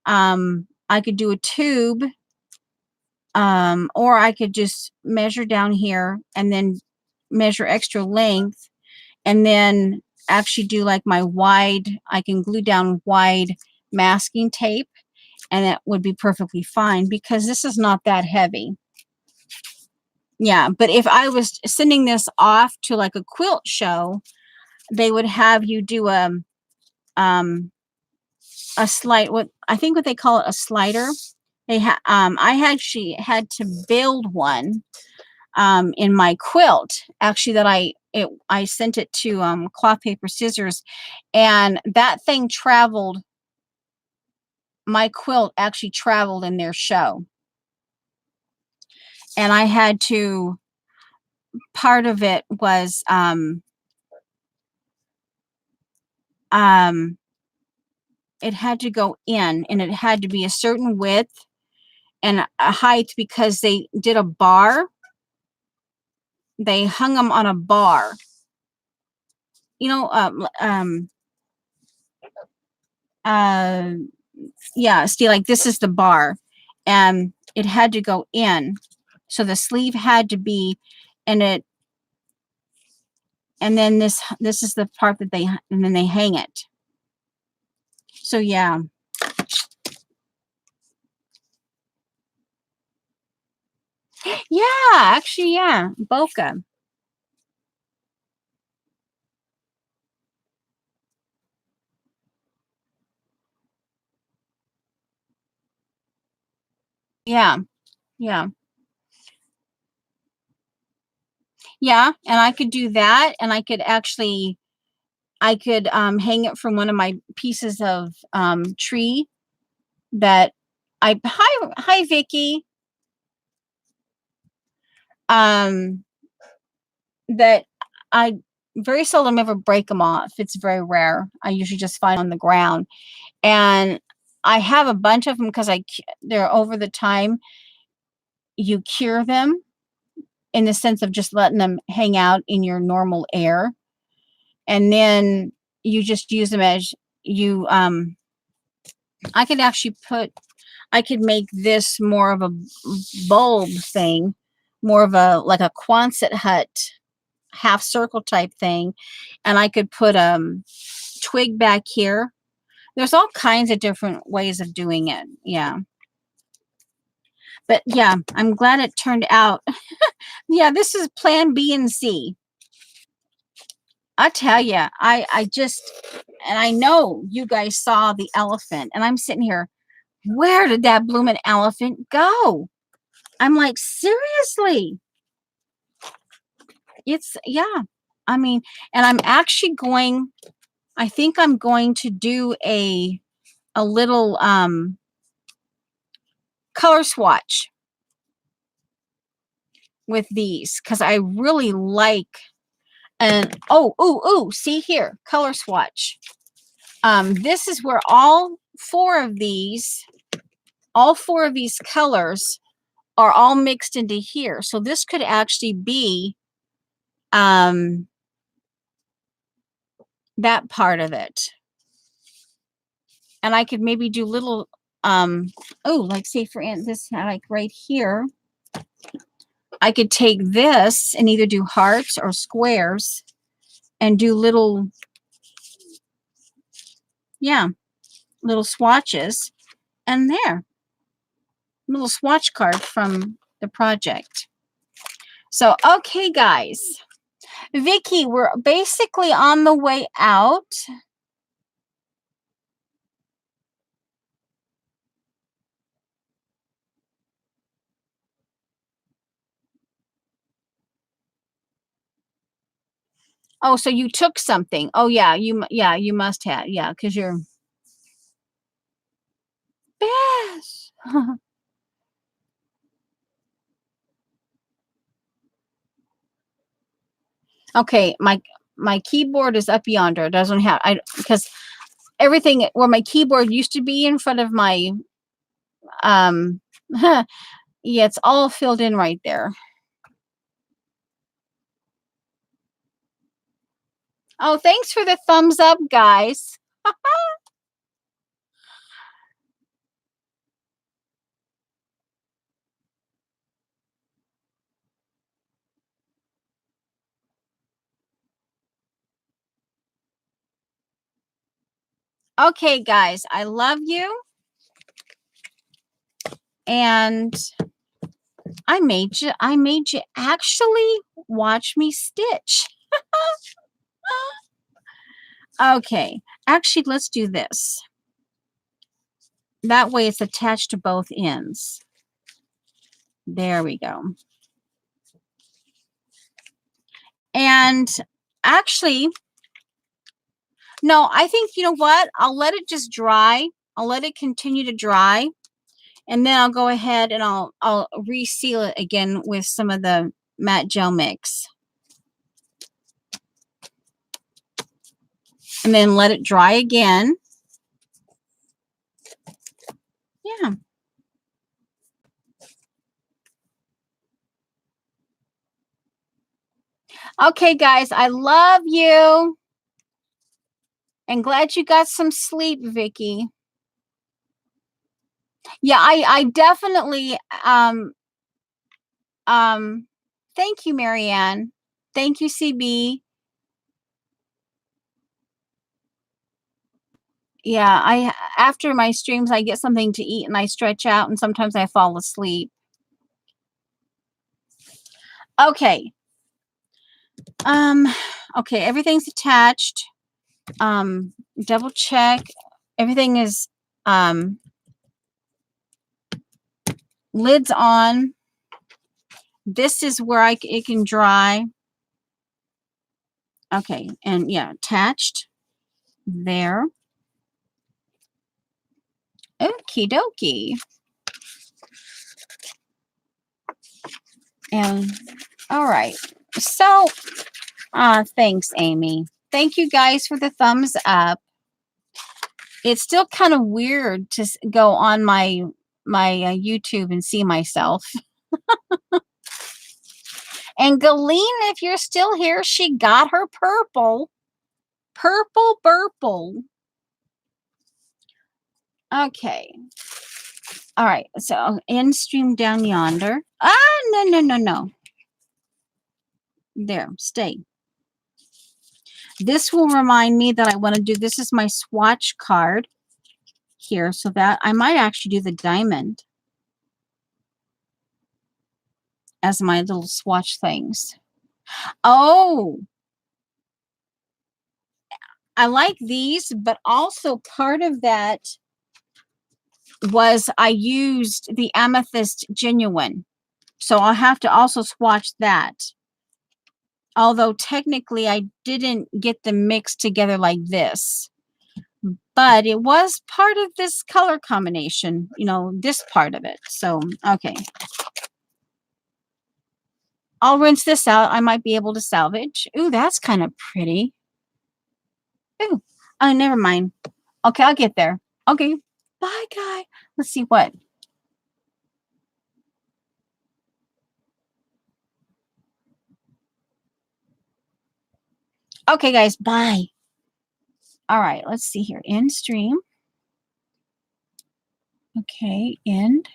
I could do a tube, or I could just measure down here and then measure extra length, and then actually do like my wide, I can glue down wide masking tape, and that would be perfectly fine because this is not that heavy. Yeah, but if I was sending this off to like a quilt show, they would have you do a slide, what they call it, a slider. I actually had to build one in my quilt, actually, that I sent it to Cloth Paper Scissors, and that thing traveled. My quilt actually traveled in their show, and I had to. Part of it was it had to go in, and it had to be a certain width and a height because they did a bar. They hung them on a bar. Yeah, see, like this is the bar, and it had to go in. So the sleeve had to be, and then this is the part that and then they hang it. So yeah. Yeah, actually, yeah, bokeh. Yeah, yeah. Yeah, and I could do that, and I could hang it from one of my pieces of tree that hi Vicky. um, that I very seldom ever break them off. It's very rare. I usually just find on the ground, and I have a bunch of them because they're over the time you cure them in the sense of just letting them hang out in your normal air, and then you just use them as you I could actually I could make this more of a bulb thing, more of a like a Quonset hut half circle type thing, and I could put twig back here. There's all kinds of different ways of doing it. Yeah. But yeah, I'm glad it turned out. Yeah, this is plan B and C. I tell you, I just, and I know you guys saw the elephant, and I'm sitting here, where did that blooming elephant go? I'm like, seriously? It's, yeah. I mean, and I'm actually going, I think I'm going to do a little color swatch with these because I really like, and see here, color swatch. This is where all four of these colors are all mixed into here. So this could actually be that part of it. And I could maybe do little like say for this, like right here, I could take this and either do hearts or squares and do little, yeah, little swatches, and there, little swatch card from the project. So, okay, guys. Vicky, we're basically on the way out. Oh, so you took something. Oh, yeah, you must have. Yeah, because you're Bess. Okay, my keyboard is up yonder. It doesn't have because everything where my keyboard used to be in front of my yeah, it's all filled in right there. Oh, thanks for the thumbs up, guys. Okay, guys, I love you. And I made you actually watch me stitch. Okay, actually, let's do this. That way it's attached to both ends. There we go. And actually, no, I think, you know what? I'll let it just dry. I'll let it continue to dry. And then I'll go ahead and I'll reseal it again with some of the matte gel mix. And then let it dry again. Yeah. Okay, guys, I love you. And glad you got some sleep, Vicky. Yeah, I definitely thank you, Marianne. Thank you, CB. Yeah, I after my streams I get something to eat and I stretch out and sometimes I fall asleep. Okay. Okay, everything's attached. Double check. Everything is lids on. This is where it can dry. Okay, and yeah, attached there. Okie dokie. And all right. So, thanks, Amy. Thank you guys for the thumbs up. It's still kind of weird to go on my YouTube and see myself. And Galene, if you're still here, she got her purple. Purple Burple. Okay. All right. So end stream down yonder. No. There, stay. This will remind me that I want to do, this is my swatch card here, so that I might actually do the diamond as my little swatch things. Oh, I like these, but also part of that was I used the Amethyst Genuine. So I'll have to also swatch that. Although technically I didn't get them mixed together like this. But it was part of this color combination, you know, this part of it. So, okay. I'll rinse this out. I might be able to salvage. Ooh, that's kind of pretty. Ooh, oh, never mind. Okay, I'll get there. Okay, bye, guy. Let's see what. Okay, guys, bye. All right, let's see here. End stream. Okay, end.